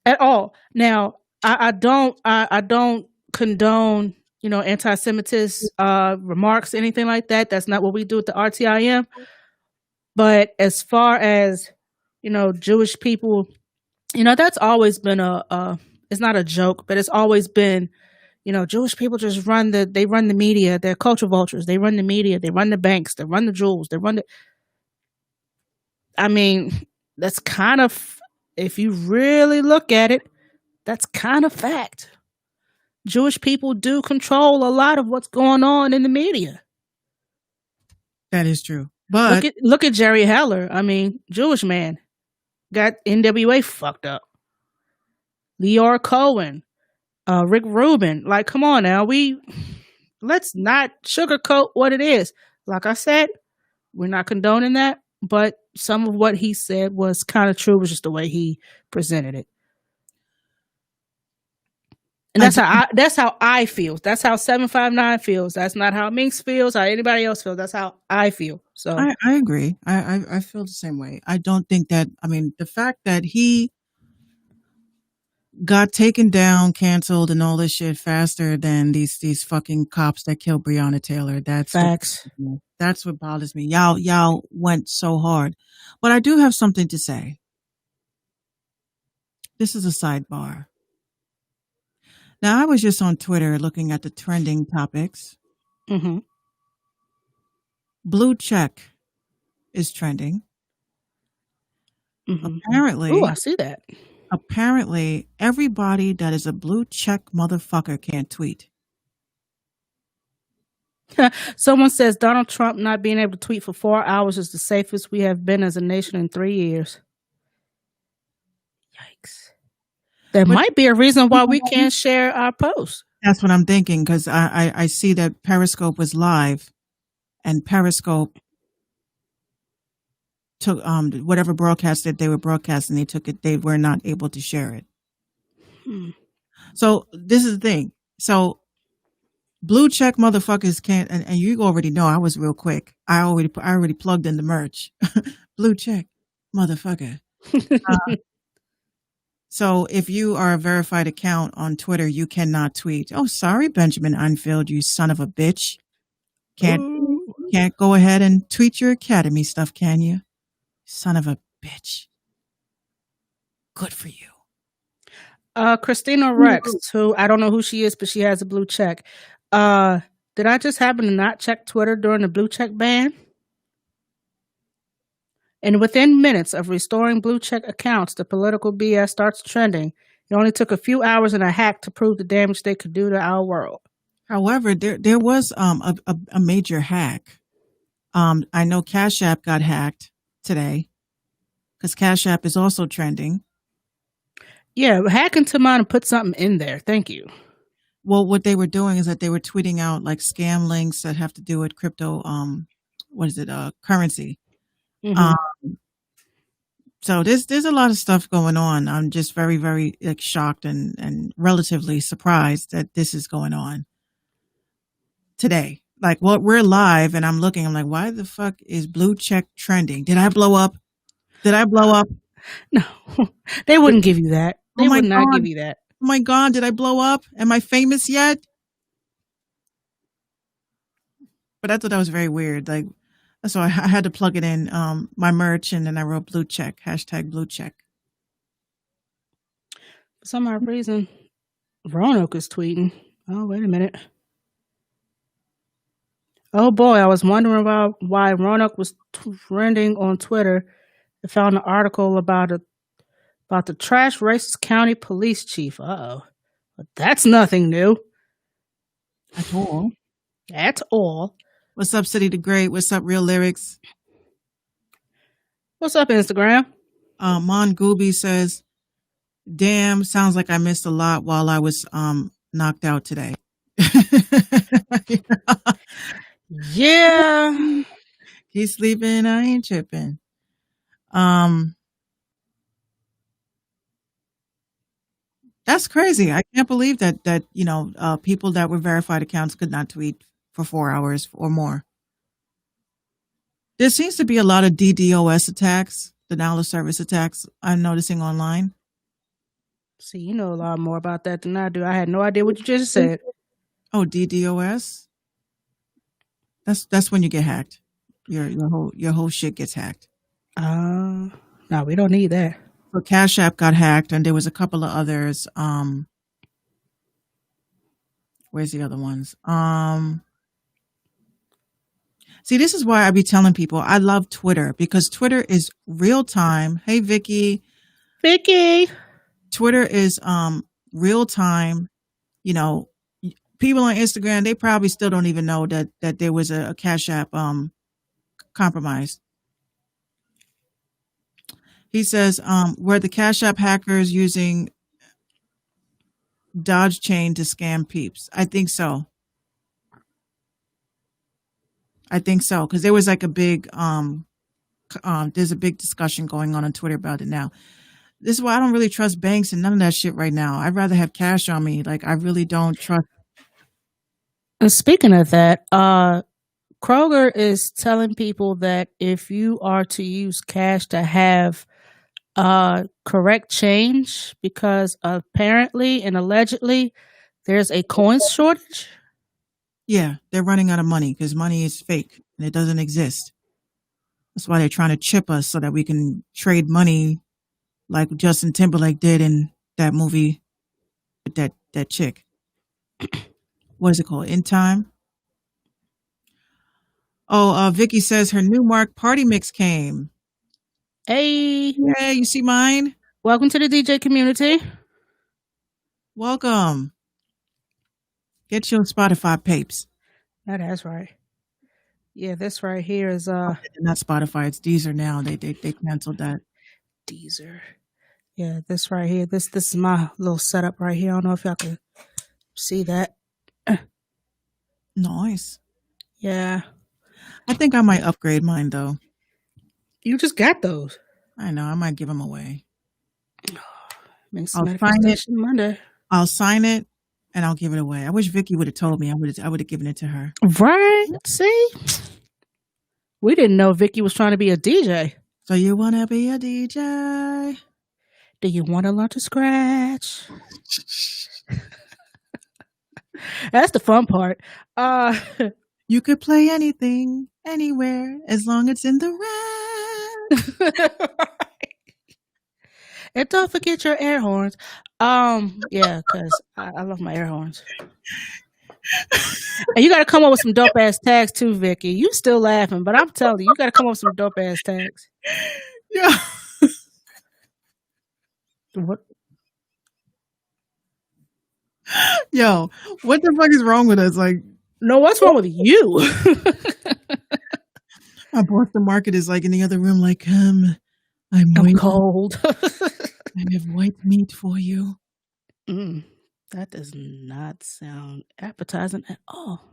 At all. Now, I don't condone, anti-Semitism remarks, anything like that. That's not what we do at the RTIM. But as far as, Jewish people, that's always been it's not a joke, but it's always been, Jewish people just run the media. They're culture vultures. They run the media. They run the banks. They run the jewels. That's kind of, if you really look at it, that's kind of fact. Jewish people do control a lot of what's going on in the media. That is true. But look at Jerry Heller. Jewish man got NWA fucked up. Leora Cohen, Rick Rubin. Like, come on now. Let's not sugarcoat what it is. Like I said, we're not condoning that, but some of what he said was kind of true. It was just the way he presented it. And that's how I feel. That's how 759 feels. That's not how Minx feels, how anybody else feels. That's how I feel. So I agree. I feel the same way. I don't think that, the fact that he got taken down, canceled, and all this shit faster than these fucking cops that killed Breonna Taylor. That's facts. That's what bothers me. Y'all went so hard. But I do have something to say. This is a sidebar. Now, I was just on Twitter looking at the trending topics. Mm-hmm. Blue check is trending. Mm-hmm. Apparently. Oh, I see that. Apparently, everybody that is a blue check motherfucker can't tweet. Someone says Donald Trump not being able to tweet for 4 hours is the safest we have been as a nation in 3 years. Yikes. There might be a reason why we can't share our posts. That's what I'm thinking, because I see that Periscope was live, and Periscope took whatever broadcast that they were broadcasting, they took it. They were not able to share it. So this is the thing. So blue check motherfuckers can't, and you already know I was real quick. I already plugged in the merch. Blue check motherfucker. So if you are a verified account on Twitter, you cannot tweet. Oh, sorry, Benjamin Unfield, you son of a bitch. Can't go ahead and tweet your Academy stuff, can you? Son of a bitch. Good for you. Christina Rex, who I don't know who she is, but she has a blue check. Did I just happen to not check Twitter during the blue check ban? And within minutes of restoring blue check accounts, the political BS starts trending. It only took a few hours and a hack to prove the damage they could do to our world. However, there was a major hack. I know Cash App got hacked today because Cash App is also trending. Yeah, hack into mine and put something in there. Thank you. Well, what they were doing is that they were tweeting out like scam links that have to do with crypto. What is it? Currency. Mhm. So there's a lot of stuff going on. I'm just very, very like shocked and relatively surprised that this is going on today. Like, well, we're live and I'm looking. I'm like, why the fuck is blue check trending? Did I blow up? Did I blow up? No, they wouldn't give you that. They Oh my would not God. give you that. Oh my God, did I blow up? Am I famous yet? But I thought that was very weird. Like, so I had to plug it in, my merch, and then I wrote blue check, hashtag blue check. For some odd reason, Roanoke is tweeting. Oh, wait a minute. Oh boy, I was wondering about why Roanoke was trending on Twitter. I found an article about the trash racist county police chief. Uh-oh. But that's nothing new. At all. At all. What's up, City the Great? What's up, Real Lyrics? What's up, Instagram? Mon Gooby says, damn, sounds like I missed a lot while I was knocked out today. Yeah. He's sleeping, I ain't tripping. That's crazy. I can't believe that people that were verified accounts could not tweet for 4 hours or more. There seems to be a lot of DDoS attacks, denial of service attacks, I'm noticing online. See, you know a lot more about that than I do. I had no idea what you just said. Oh, DDoS? That's when you get hacked. Your whole shit gets hacked. No, we don't need that. So Cash App got hacked, and there was a couple of others. Where's the other ones? See, this is why I be telling people I love Twitter, because Twitter is real time. Hey, Vicky. Twitter is real time. You know, people on Instagram, they probably still don't even know that there was a Cash App compromised. He says, were the Cash App hackers using Dodge Chain to scam peeps? I think so. Because there was like a big, there's a big discussion going on Twitter about it now. This is why I don't really trust banks and none of that shit right now. I'd rather have cash on me. Like, I really don't trust. And speaking of that, Kroger is telling people that if you are to use cash to have correct change, because apparently and allegedly there's a coin shortage. Yeah, they're running out of money because money is fake and it doesn't exist. That's why they're trying to chip us so that we can trade money like Justin Timberlake did in that movie with that chick. What is it called? In Time? Oh, Vicky says her new Mark party mix came. Hey. Yeah, you see mine? Welcome to the DJ community. Welcome. Get your Spotify papes. That's right. Yeah, this right here is not Spotify, it's Deezer now. They canceled that. Deezer. Yeah, this right here. This is my little setup right here. I don't know if y'all can see that. Nice. Yeah. I think I might upgrade mine though. You just got those. I know. I might give them away. I'll sign it Monday. I'll sign it and I'll give it away. I wish Vicky would have told me. I would have given it to her. Right. See? We didn't know Vicky was trying to be a DJ. So you want to be a DJ? Do you want to learn to scratch? That's the fun part. You could play anything, anywhere, as long as it's in the rack. And don't forget your air horns. Yeah, because I love my air horns. And you got to come up with some dope ass tags too, Vicky. You still laughing, but I'm telling you, you got to come up with some dope ass tags. Yeah. What? Yo, what the fuck is wrong with us? Like, no, what's wrong with you? My Boston Market is like in the other room, like, I'm cold. I have white meat for you. That does not sound appetizing at all.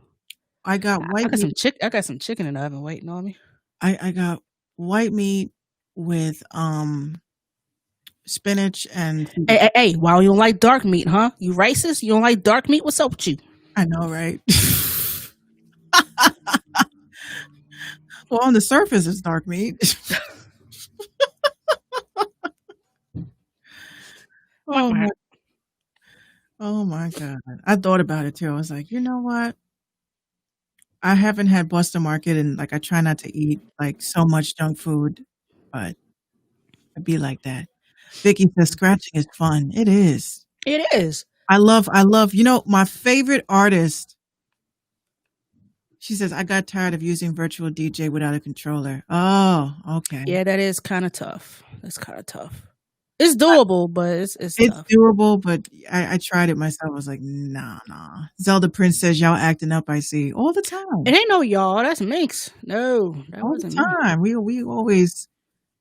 I got I white got some meat. chick. I got some chicken in the oven waiting on me. I got white meat with spinach and Hey! Why you don't like dark meat, huh? You racist? You don't like dark meat? What's up with you? I know, right? Well, on the surface, it's dark meat. Oh my, oh my God. I thought about it too. I was like, you know what? I haven't had Buster Market and like I try not to eat like so much junk food, but I'd be like that. Vicky says scratching is fun. It is. It is. I love, you know, my favorite artist. She says, I got tired of using virtual DJ without a controller. Oh, okay. Yeah, that is kind of tough. That's kind of tough. It's doable, but it's tough. doable, but I tried it myself. I was like, nah. Zelda Prince says, y'all acting up, I see. All the time. It ain't no y'all. That's Minx. No, that All the wasn't me. time. We always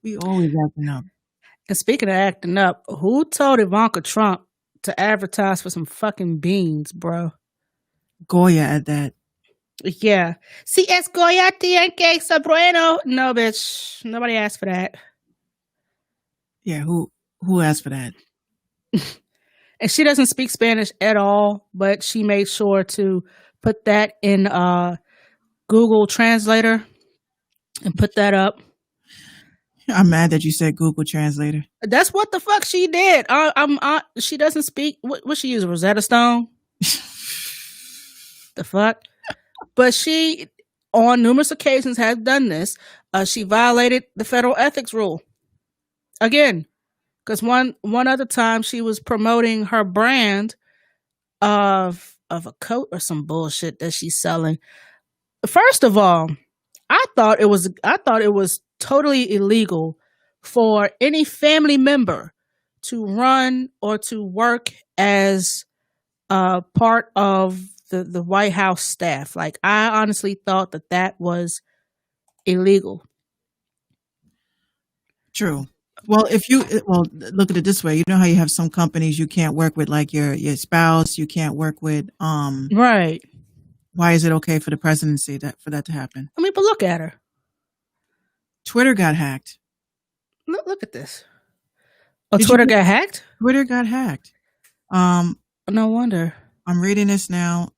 acting up. And speaking of acting up, who told Ivanka Trump to advertise for some fucking beans, bro? Goya at that. Yeah. Si es Goya tiene bueno. No, bitch. Nobody asked for that. Yeah, who asked for that? And she doesn't speak Spanish at all, but she made sure to put that in Google Translator and put that up. I'm mad that you said Google Translator. That's what the fuck she did. She doesn't speak. What she use? Rosetta Stone? The fuck? But she, on numerous occasions, has done this. She violated the federal ethics rule. Again, because one other time she was promoting her brand of a coat or some bullshit that she's selling. First of all, I thought it was totally illegal for any family member to run or to work as part of the White House staff. Like, I honestly thought that was illegal. True. Well, look at it this way. You know how you have some companies you can't work with, like your spouse. You can't work with. Right. Why is it okay for the presidency for that to happen? I mean, but look at her. Twitter got hacked. Look at this. Oh, Twitter got hacked? Twitter got hacked. No wonder. I'm reading this now.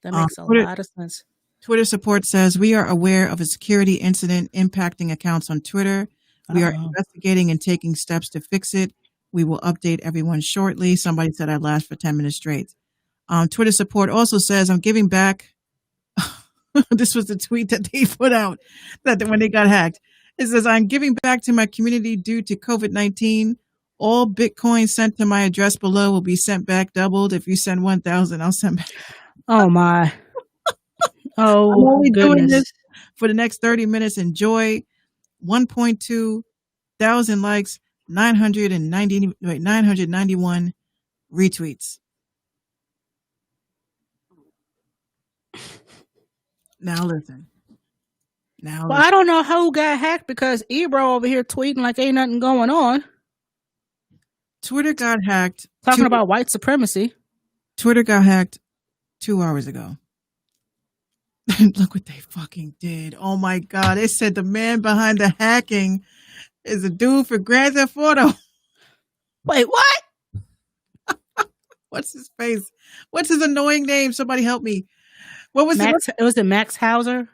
That makes a lot of sense. Twitter support says, we are aware of a security incident impacting accounts on Twitter. We are investigating and taking steps to fix it. We will update everyone shortly. Somebody said I'd last for 10 minutes straight. Twitter support also says, I'm giving back. This was the tweet that they put out that when they got hacked. It says, I'm giving back to my community due to COVID-19. All Bitcoin sent to my address below will be sent back doubled. If you send 1,000, I'll send back. Oh, my. Oh, I'm only doing goodness. this for the next 30 minutes. Enjoy. 1.2 thousand likes, 991 retweets. Now listen. Well, I don't know who got hacked because Ebro over here tweeting like ain't nothing going on. Twitter got hacked. Talking about white supremacy. Twitter got hacked 2 hours ago. Look what they fucking did. Oh my God. They said the man behind the hacking is a dude for Grand Theft Auto. Wait, what? What's his face? What's his annoying name? Somebody help me. What was Max? It was the Max Hauser.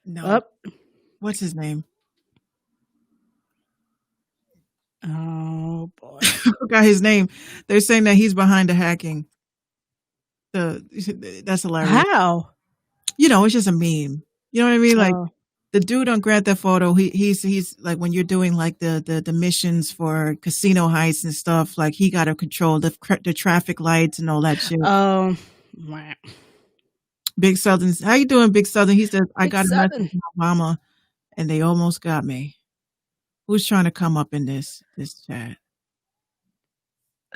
No. What's his name? Oh boy. I forgot his name. They're saying that he's behind the hacking. That's hilarious. How? You know, it's just a meme. You know what I mean? Like the dude on Grand Theft Auto, he's like when you're doing like the missions for casino heists and stuff, like he got to control the traffic lights and all that shit. Wow. Big Southern, how you doing, Big Southern? He says, I got a Southern. message from Obama and they almost got me. Who's trying to come up in this chat?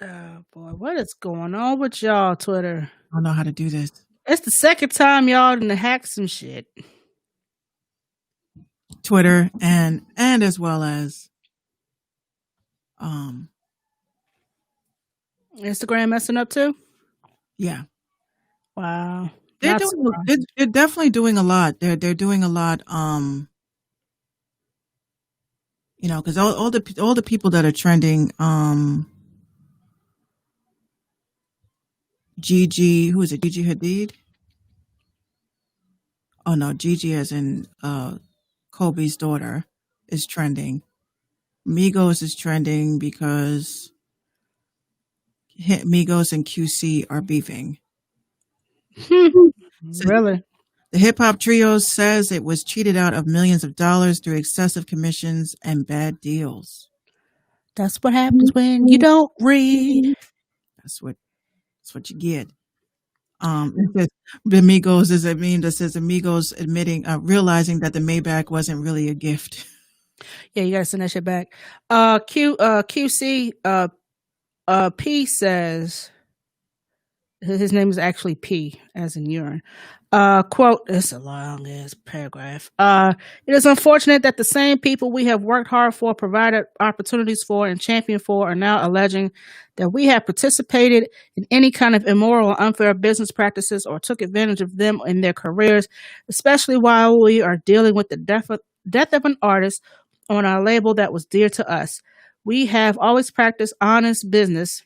Oh boy, what is going on with y'all, Twitter? I don't know how to do this. It's the second time y'all done hacked some shit. Twitter and as well as Instagram messing up too? Yeah. Wow. They're Not doing. surprised. They're definitely doing a lot. They're doing a lot. Because all the people that are trending. Gigi, who is it? Gigi Hadid. Oh no, Gigi as in Kobe's daughter is trending. Migos is trending because Migos and QC are beefing. Really? The hip hop trio says it was cheated out of millions of dollars through excessive commissions and bad deals. That's what happens when you don't read. That's what you get. It says the Migos is a meme that says Amigos admitting, realizing that the Maybach wasn't really a gift. Yeah, you gotta send that shit back. QC P says his name is actually P as in urine. Quote, it's a long ass paragraph. It is unfortunate that the same people we have worked hard for, provided opportunities for, and championed for are now alleging that we have participated in any kind of immoral or unfair business practices or took advantage of them in their careers, especially while we are dealing with the death of an artist on our label that was dear to us. We have always practiced honest business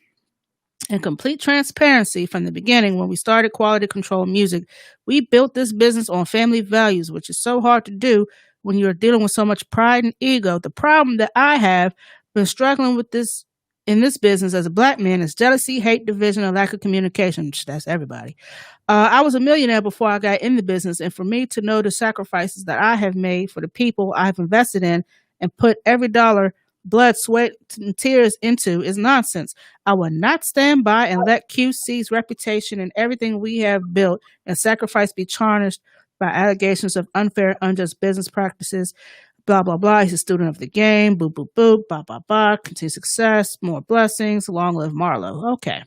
and complete transparency from the beginning when we started Quality Control Music. We built this business on family values, which is so hard to do when you're dealing with so much pride and ego. The problem that I have been struggling with this in this business as a black man is jealousy, hate, division, and lack of communication. That's everybody. I was a millionaire before I got in the business, and for me to know the sacrifices that I have made for the people I've invested in and put every dollar, blood, sweat, and tears into is nonsense. I will not stand by and let QC's reputation and everything we have built and sacrifice be tarnished by allegations of unfair, unjust business practices. Blah, blah, blah. He's a student of the game. Boop, boop, boop. Blah, blah, blah. Continued success. More blessings. Long live Marlo. Okay.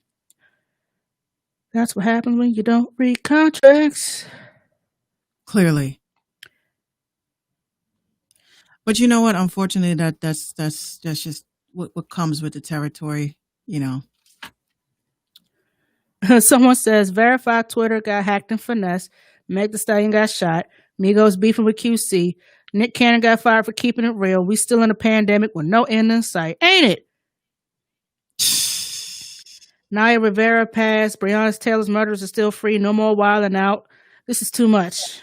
That's what happens when you don't read contracts. Clearly. But you know what? Unfortunately, that's just what comes with the territory, you know. Someone says, verified Twitter got hacked and finessed. Meg Thee Stallion got shot. Migos beefing with QC. Nick Cannon got fired for keeping it real. We still in a pandemic with no end in sight. Ain't it? Naya Rivera passed. Breonna Taylor's murderers are still free. No more wilding out. This is too much.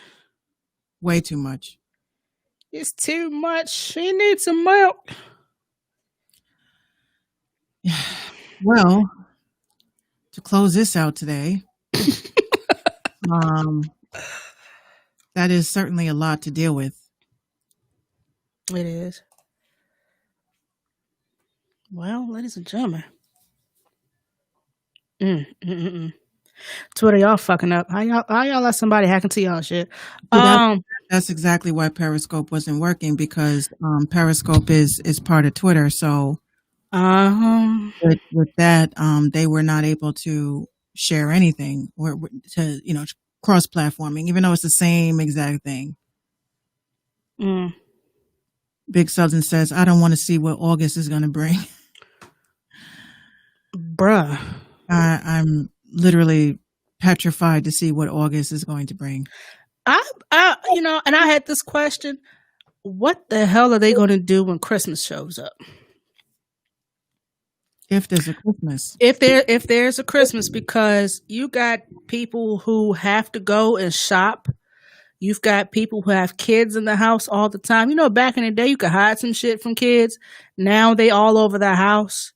Way too much. It's too much. She needs some milk. Well, to close this out today, that is certainly a lot to deal with. It is. Well, ladies and gentlemen. Twitter, y'all fucking up. How y'all let somebody hack into y'all shit? That's exactly why Periscope wasn't working, because Periscope is part of Twitter. So with that, they were not able to share anything or to cross-platforming, even though it's the same exact thing. Big Southern says, I don't want to see what August is going to bring. Bruh. I'm literally petrified to see what August is going to bring. And I had this question. What the hell are they going to do when Christmas shows up? If there's a Christmas. If there's a Christmas, because you got people who have to go and shop. You've got people who have kids in the house all the time. You know, back in the day, you could hide some shit from kids. Now they all over the house.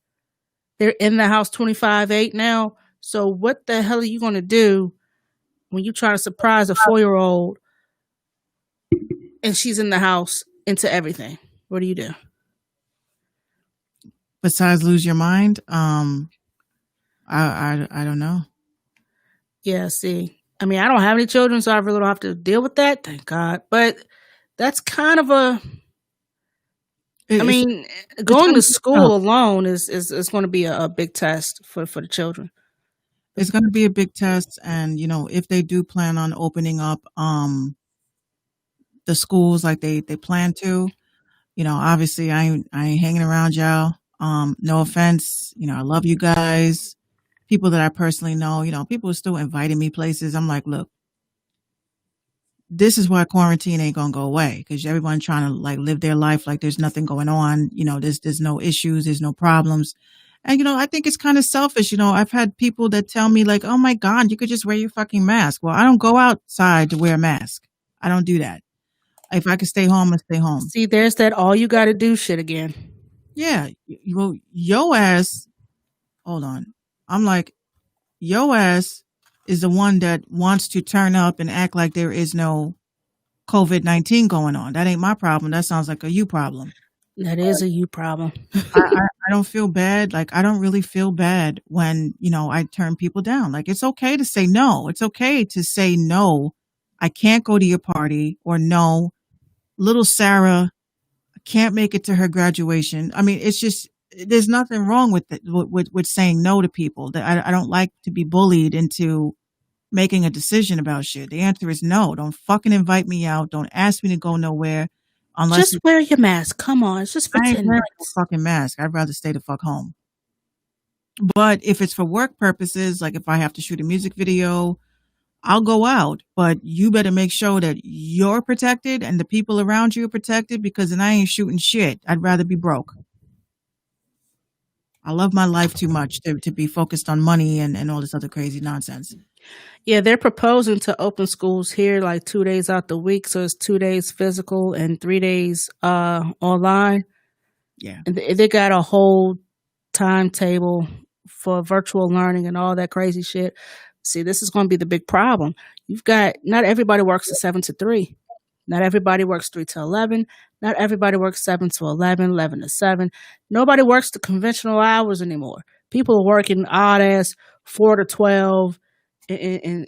They're in the house 25/8 now. So what the hell are you going to do when you try to surprise a 4-year-old and she's in the house into everything? What do you do? Besides lose your mind? I don't know. Yeah, see. I mean, I don't have any children, so I really don't have to deal with that, thank God. But that's kind of going to school alone is going to be a big test for the children. It's going to be a big test, and if they do plan on opening up the schools like they plan to, obviously I ain't hanging around y'all. No offense, I love you guys. people that I personally know, people are still inviting me places. I'm like, look, this is why quarantine ain't gonna go away, because everyone trying to like live their life like there's nothing going on. There's no issues, there's no problems. And I think it's kind of selfish. I've had people that tell me like, oh my God, you could just wear your fucking mask. Well, I don't go outside to wear a mask. I don't do that. If I could stay home, I stay home. See, there's that all you gotta do shit again. Yeah. Yo ass, hold on. I'm like, yo ass is the one that wants to turn up and act like there is no COVID-19 going on. That ain't my problem. That sounds like a you problem. That is a you problem. I don't feel bad. Like, I don't really feel bad when, I turn people down. Like, it's okay to say no. It's okay to say no. I can't go to your party, or no, little Sarah can't make it to her graduation. I mean, it's just, there's nothing wrong with it, with saying no to people. I don't like to be bullied into making a decision about shit. The answer is no. Don't fucking invite me out. Don't ask me to go nowhere. Unless just wear your mask. Come on. It's just for 10 I ain't wearing minutes. a fucking mask. I'd rather stay the fuck home. But if it's for work purposes, like if I have to shoot a music video, I'll go out. But you better make sure that you're protected and the people around you are protected, because then I ain't shooting shit. I'd rather be broke. I love my life too much to be focused on money and all this other crazy nonsense. Yeah, they're proposing to open schools here like 2 days out the week. So it's 2 days physical and 3 days online. Yeah. And they got a whole timetable for virtual learning and all that crazy shit. See, this is going to be the big problem. You've got, not everybody works a 7 to 3. Not everybody works 3 to 11. Not everybody works 7 to 11, 11 to 7. Nobody works the conventional hours anymore. People are working odd ass 4 to 12 and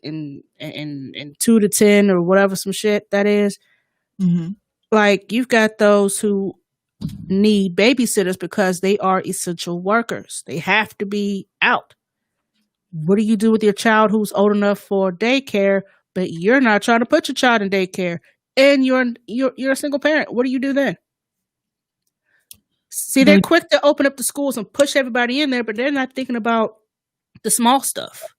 2 to 10 or whatever some shit that is. Mm-hmm. Like, you've got those who need babysitters because they are essential workers. They have to be out. What do you do with your child who's old enough for daycare, but you're not trying to put your child in daycare, and you're a single parent? What do you do then? See, they're quick to open up the schools and push everybody in there, but they're not thinking about the small stuff.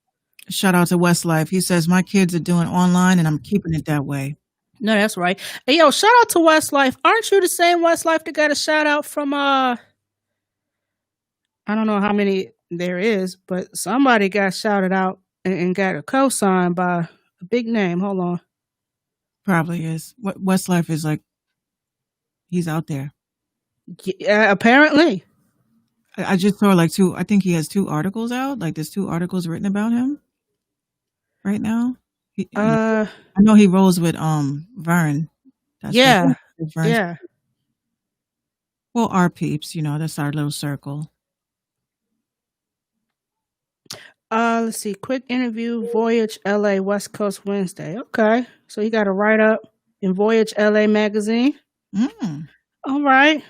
Shout out to Westlife. He says, my kids are doing online and I'm keeping it that way. No, that's right. Hey, yo, shout out to Westlife. Aren't you the same Westlife that got a shout out from, I don't know how many there is, but somebody got shouted out and got a co-sign by a big name. Hold on. Probably is. Westlife is like, he's out there. Yeah, apparently. I just saw like I think he has 2 articles out. Like there's 2 articles written about him right now. I know he rolls with Vern. Yeah. Vern's, yeah. Well, our peeps, that's our little circle. Let's see. Quick interview, Voyage LA, West Coast Wednesday. Okay. So he got a write-up in Voyage LA magazine. All right.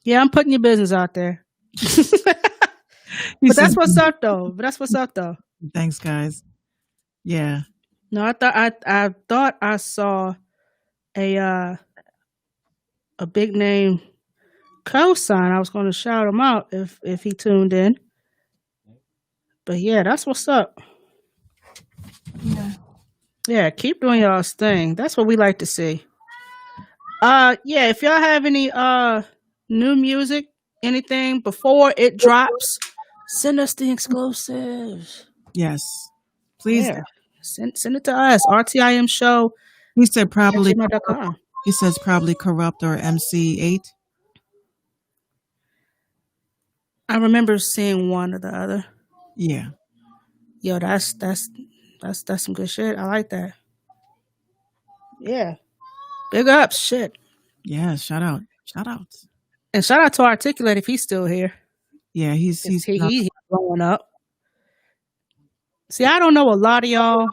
Yeah, I'm putting your business out there. But that's what's up, though. Thanks, guys. Yeah. No, I thought I saw a big name co-sign. I was going to shout him out if he tuned in. But yeah, that's what's up. Yeah, keep doing y'all's thing. That's what we like to see. Yeah, if y'all have any new music, anything before it drops, send us the exclusives. Yes. Please. Yeah. Send it to us. RTIM show. He said probably. @gmail.com. He says probably Corrupt or MC8. I remember seeing one or the other. Yeah. Yo, that's some good shit. I like that. Yeah. Big ups, shit. Yeah, shout out. And shout out to Articulate if he's still here. Yeah, he's blowing up. See, I don't know a lot of y'all,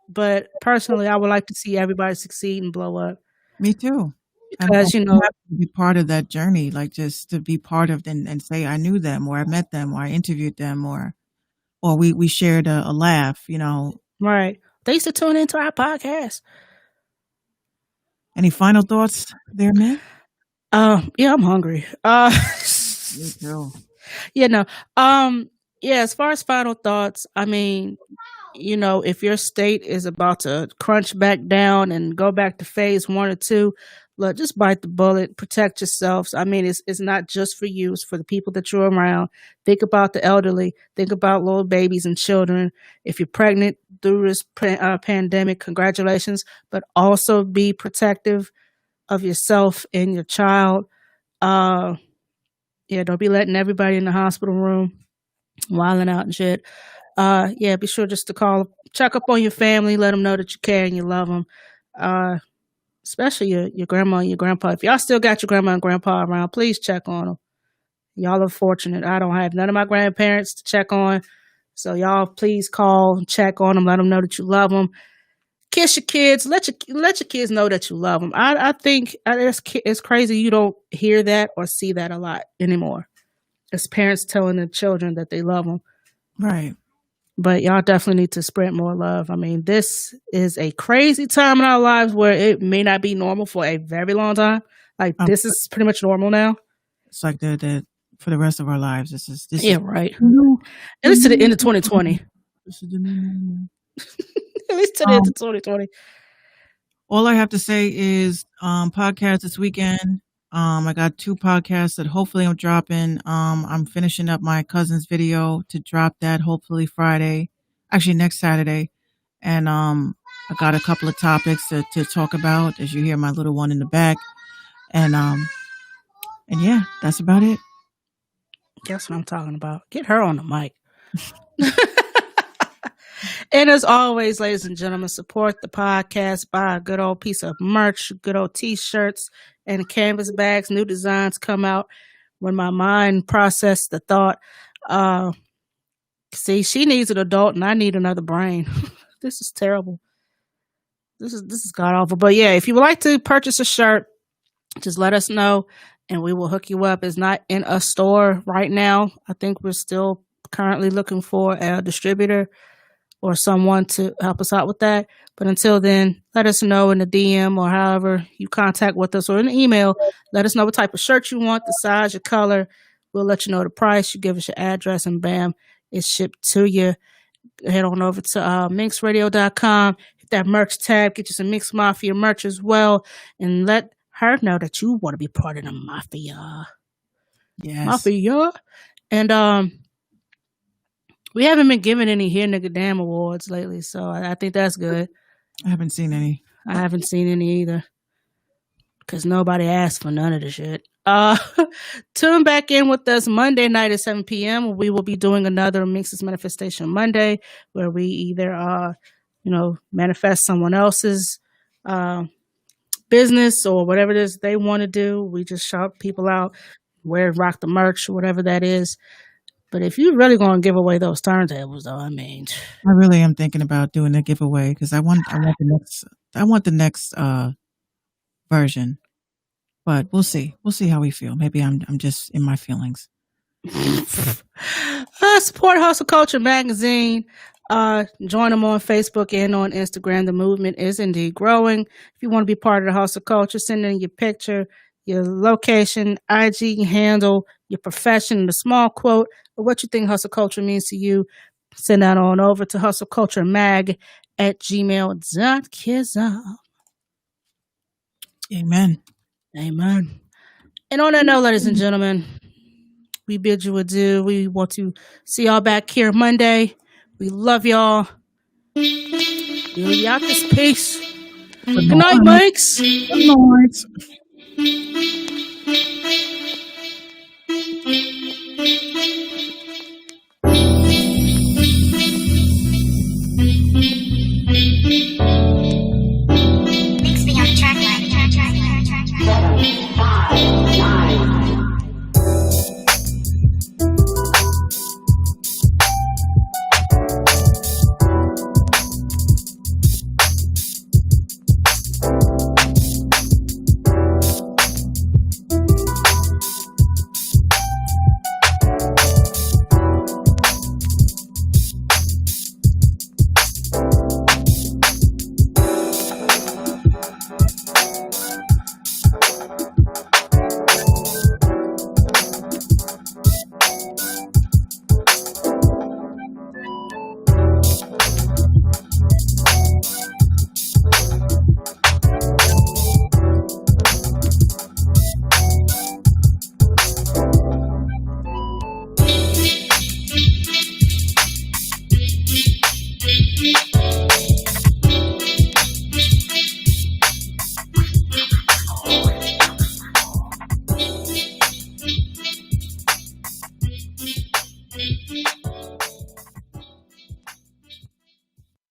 but personally, I would like to see everybody succeed and blow up. Me too. Because, you have to be part of that journey, like just to be part of and say I knew them or I met them or I interviewed them or we shared a laugh, Right. They used to tune into our podcast. Any final thoughts there, man? Yeah, I'm hungry. Me too. Yeah, no. Yeah, as far as final thoughts, I mean, if your state is about to crunch back down and go back to phase 1 or 2, look, just bite the bullet, protect yourselves. I mean, it's not just for you, it's for the people that you're around. Think about the elderly, think about little babies and children. If you're pregnant through this pandemic, congratulations, but also be protective of yourself and your child. Don't be letting everybody in the hospital room wilding out and shit. Be sure just to check up on your family, let them know that you care and you love them. Especially your grandma and your grandpa. If y'all still got your grandma and grandpa around, please check on them. Y'all are fortunate. I don't have none of my grandparents to check on. So y'all please call and check on them. Let them know that you love them. Kiss your kids. Let your kids know that you love them. I think it's crazy you don't hear that or see that a lot anymore. It's parents telling their children that they love them. Right. But y'all definitely need to spread more love. I mean, this is a crazy time in our lives where it may not be normal for a very long time. Like this is pretty much normal now. It's like the for the rest of our lives. This is right. At least to the end of 2020. At least to the end of 2020. All I have to say is podcast this weekend. I got 2 podcasts that hopefully I'm dropping. I'm finishing up my cousin's video to drop that hopefully Friday, actually next Saturday. And I got a couple of topics to talk about, as you hear my little one in the back. And yeah, that's about it. That's what I'm talking about. Get her on the mic. And as always, ladies and gentlemen, support the podcast. Buy a good old piece of merch, good old t-shirts and canvas bags. New designs come out when my mind processes the thought. See, she needs an adult and I need another brain. This is terrible. This is god awful. But yeah, if you would like to purchase a shirt, just let us know and we will hook you up. It's not in a store right now. I think we're still currently looking for a distributor or someone to help us out with that. But until then, let us know in the DM or however you contact with us or in the email. Let us know what type of shirt you want, the size, your color. We'll let you know the price. You give us your address and bam, it's shipped to you. Head on over to minxradio.com. Hit that merch tab. Get you some Minx Mafia merch as well. And let her know that you want to be part of the Mafia. Yes. Mafia. And we haven't been given any Here Nigga Damn awards lately, so I think that's good. I haven't seen any. I haven't seen any either. Because nobody asked for none of the shit. Tune back in with us Monday night at 7 p.m. We will be doing another Minx's Manifestation Monday, where we either, manifest someone else's business or whatever it is they want to do. We just shout people out, rock the merch, whatever that is. But if you're really going to give away those turntables, though, I mean, I really am thinking about doing a giveaway because I want the next version. But we'll see. We'll see how we feel. Maybe I'm just in my feelings. Support Hustle Culture Magazine. Join them on Facebook and on Instagram. The movement is indeed growing. If you want to be part of the Hustle Culture, send in your picture, your location, IG handle, your profession, and a small quote of what you think hustle culture means to you. Send that on over to hustleculturemag@gmail.com. Amen. Amen. And on that note, ladies and gentlemen, we bid you adieu. We want to see y'all back here Monday. We love y'all. Y'all, peace. Good night, Mike's. Good night.